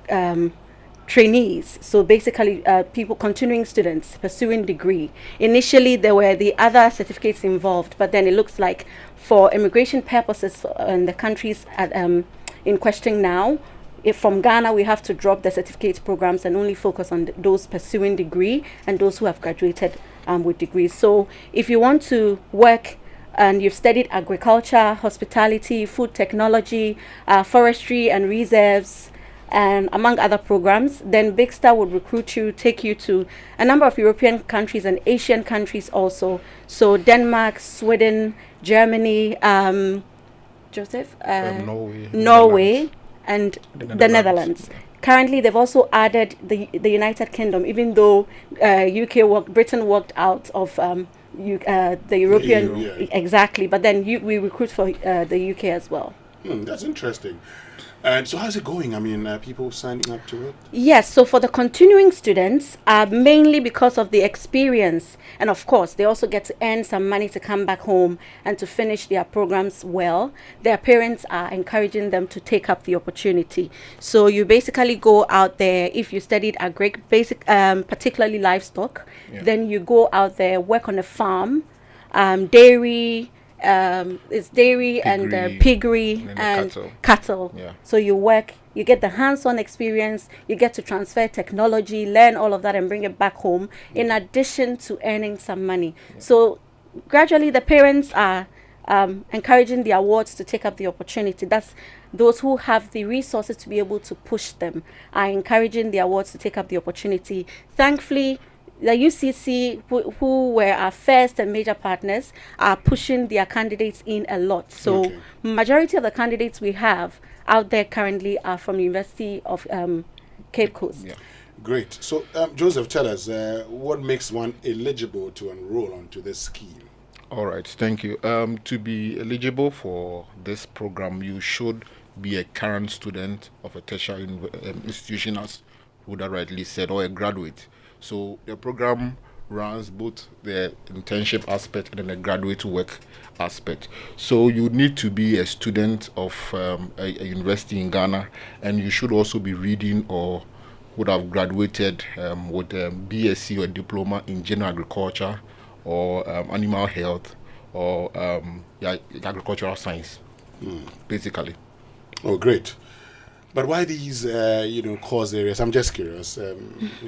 trainees, so basically people, continuing students pursuing degree. Initially there were the other certificates involved, but then it looks like for immigration purposes in the countries in question now, if from Ghana we have to drop the certificate programs and only focus on those pursuing degree and those who have graduated with degrees. So if you want to work and you've studied agriculture, hospitality, food technology, forestry and reserves, and among other programs, then Big Star would recruit you, take you to a number of European countries and Asian countries also. So Denmark, Sweden, Germany, Joseph? Norway, and the Netherlands. Currently, they've also added the United Kingdom, even though Britain walked out of the European... EU, yeah. Exactly, but then we recruit for the UK as well. That's interesting. And so how's it going? I mean, people signing up to it? Yes, so for the continuing students, mainly because of the experience, and of course, they also get to earn some money to come back home and to finish their programs well. Their parents are encouraging them to take up the opportunity. So you basically go out there, if you studied particularly livestock, then you go out there, work on a farm, dairy, it's dairy and piggery and cattle. Yeah. So you get the hands-on experience, you get to transfer technology, learn all of that and bring it back home, in addition to earning some money. So gradually the parents are encouraging the awards to take up the opportunity. That's those who have the resources to be able to push them are encouraging the awards to take up the opportunity. Thankfully, the UCC, who were our first and major partners, are pushing their candidates in a lot. So majority of the candidates we have out there currently are from the University of Cape Coast. Yeah. Great. So, Joseph, tell us, what makes one eligible to enroll onto this scheme? All right, thank you. To be eligible for this program, you should be a current student of a tertiary institution, as Huda rightly said, or a graduate. So the program runs both the internship aspect and then the graduate work aspect. So you need to be a student of a university in Ghana, and you should also be reading or would have graduated with a BSc or diploma in general agriculture or animal health or agricultural science, basically. Oh, great. But why these, course areas? I'm just curious.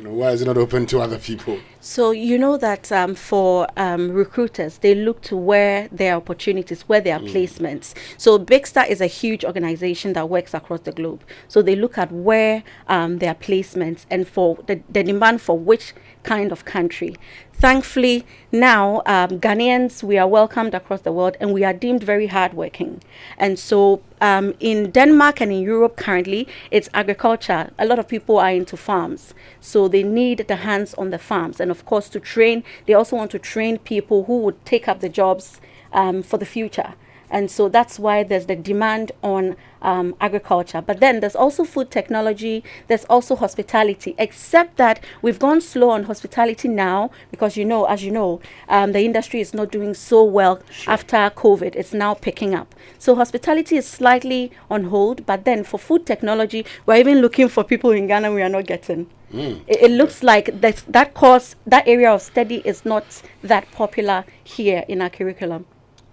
Why is it not open to other people? So you know that for recruiters, they look to where there are opportunities, where there are placements. So Big Star is a huge organization that works across the globe. So they look at where there are placements and for the demand for which kind of country. Thankfully, now Ghanaians, we are welcomed across the world and we are deemed very hardworking. And so in Denmark and in Europe currently, it's agriculture. A lot of people are into farms. So they need the hands on the farms. And of course, to train, they also want to train people who would take up the jobs for the future. And so that's why there's the demand on agriculture. But then there's also food technology, there's also hospitality, except that we've gone slow on hospitality now because, as you know, the industry is not doing so well after COVID. It's now picking up. So hospitality is slightly on hold, but then for food technology, we're even looking for people in Ghana we are not getting. It looks like that area of study is not that popular here in our curriculum.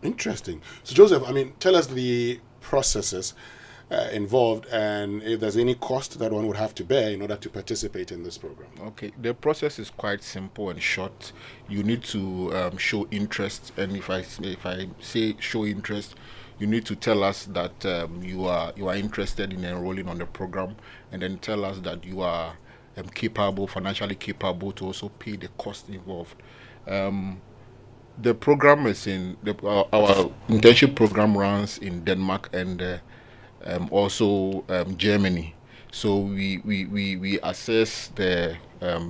Interesting. So Joseph, tell us the processes involved and if there's any cost that one would have to bear in order to participate in this program. Okay, the process is quite simple and short. You need to show interest, and if I say show interest, you need to tell us that you are interested in enrolling on the program, and then tell us that you are financially capable to also pay the cost involved. The program is our internship program runs in Denmark and also Germany. So we assess the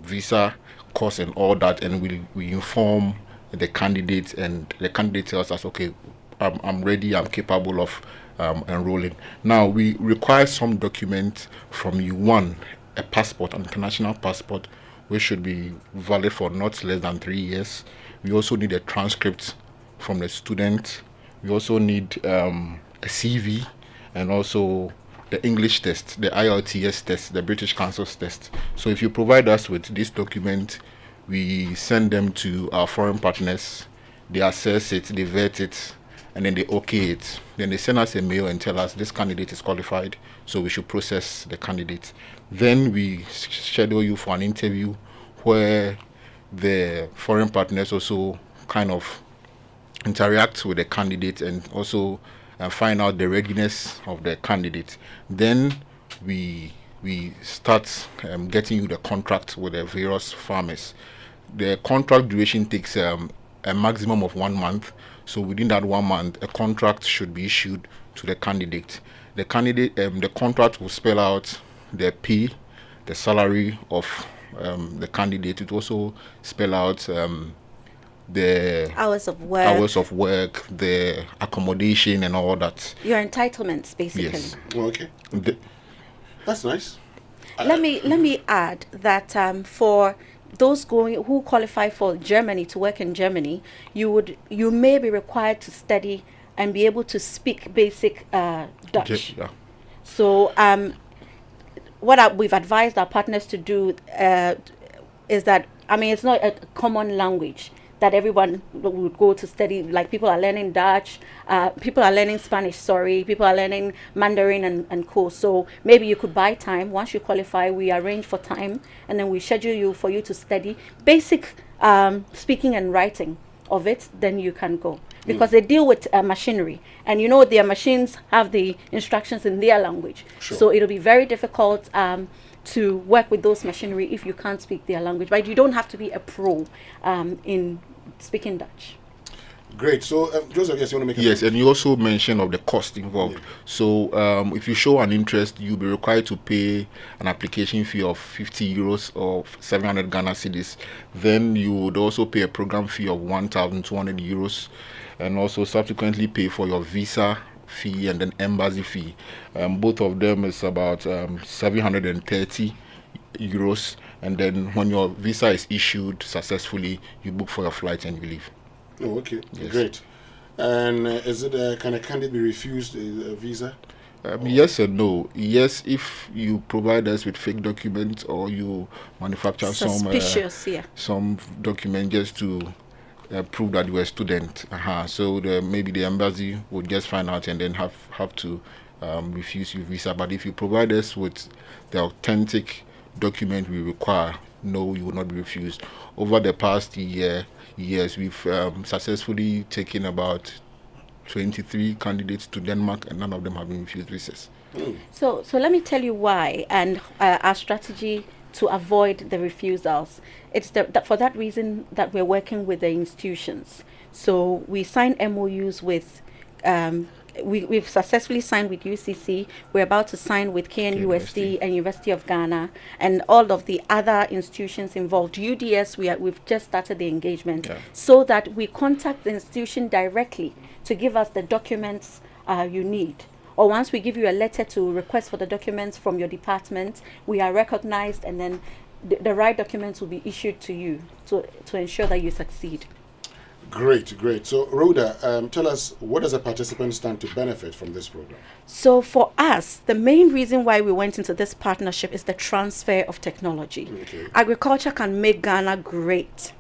visa cost and all that, and we inform the candidate, and the candidate tells us, okay, I'm ready, I'm capable of enrolling. Now we require some document from you. One, a passport, an international passport, which should be valid for not less than 3 years. We also need a transcript from the student. We also need a CV, and also the English test, the IELTS test, the British Council's test. So if you provide us with this document, we send them to our foreign partners. They assess it, they vet it, and then they okay it. Then they send us a mail and tell us this candidate is qualified, so we should process the candidate. Then we schedule you for an interview where the foreign partners also kind of interact with the candidate and also find out the readiness of the candidate. Then we start getting you the contract with the various farmers. The contract duration takes a maximum of 1 month. So within that 1 month, a contract should be issued to the candidate. The contract will spell out the pay, the salary of the candidate. It also spell out the hours of work, the accommodation, and all that. Your entitlements, basically. Yes. Okay. That's nice. Let me add that for those who qualify for Germany to work in Germany, you may be required to study and be able to speak basic Dutch. Yeah. So what we've advised our partners to do is that, it's not a common language that everyone would go to study. Like, people are learning Dutch, people are learning Spanish, people are learning Mandarin and co. So maybe you could buy time. Once you qualify, we arrange for time, and then we schedule you for you to study basic speaking and writing of it, then you can go. Because they deal with machinery, and their machines have the instructions in their language. Sure. So it'll be very difficult to work with those machinery if you can't speak their language. But you don't have to be a pro in speaking Dutch. Great. So, Joseph, yes, you want to make Yes, and you also mentioned of the cost involved. Yeah. So, if you show an interest, you'll be required to pay an application fee of 50 euros or 700 Ghana cedis. Then you would also pay a program fee of 1,200 euros, and also subsequently pay for your visa fee and then embassy fee. Both of them is about 730 euros. And then when your visa is issued successfully, you book for your flight and you leave. Oh, okay. Yes. Great. And can a candidate be refused a visa? Yes and no. Yes, if you provide us with fake documents, or you manufacture some document just to prove that you were a student. So maybe the embassy would just find out and then have to refuse your visa. But if you provide us with the authentic document we require, no, you will not be refused. Over the past years, we've successfully taken about 23 candidates to Denmark, and none of them have been refused visas. So let me tell you why, and our strategy to avoid the refusals. It's for that reason that we're working with the institutions. So we sign MOUs with we've successfully signed with UCC. We're about to sign with KNUST and University of Ghana and all of the other institutions involved. UDS, we've just started the engagement so that we contact the institution directly to give us the documents you need. Or once we give you a letter to request for the documents from your department, we are recognized, and then the right documents will be issued to you to ensure that you succeed. Great. So, Rhoda, tell us, what does a participant stand to benefit from this program? So for us, the main reason why we went into this partnership is the transfer of technology. Okay. Agriculture can make Ghana great,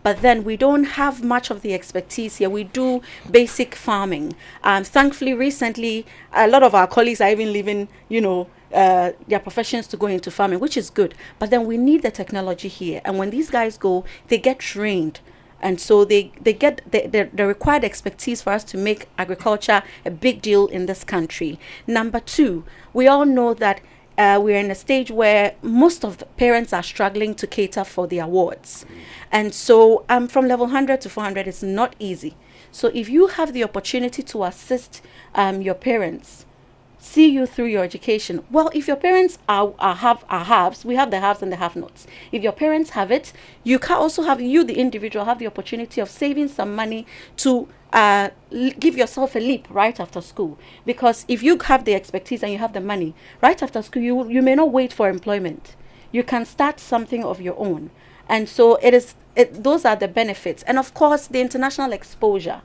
but then we don't have much of the expertise here. We do basic farming. Thankfully, recently, a lot of our colleagues are even leaving, their professions to go into farming, which is good. But then we need the technology here. And when these guys go, they get trained. And so they get the required expertise for us to make agriculture a big deal in this country. Number two, we all know that we're in a stage where most of the parents are struggling to cater for the awards. And so from level 100 to 400, it's not easy. So if you have the opportunity to assist your parents, see you through your education. Well, if your parents have haves, we have the haves and the have-nots. If your parents have it, you can also have, you the individual, have the opportunity of saving some money to give yourself a leap right after school. Because if you have the expertise and you have the money, right after school, you may not wait for employment. You can start something of your own. And so those are the benefits. And of course, the international exposure.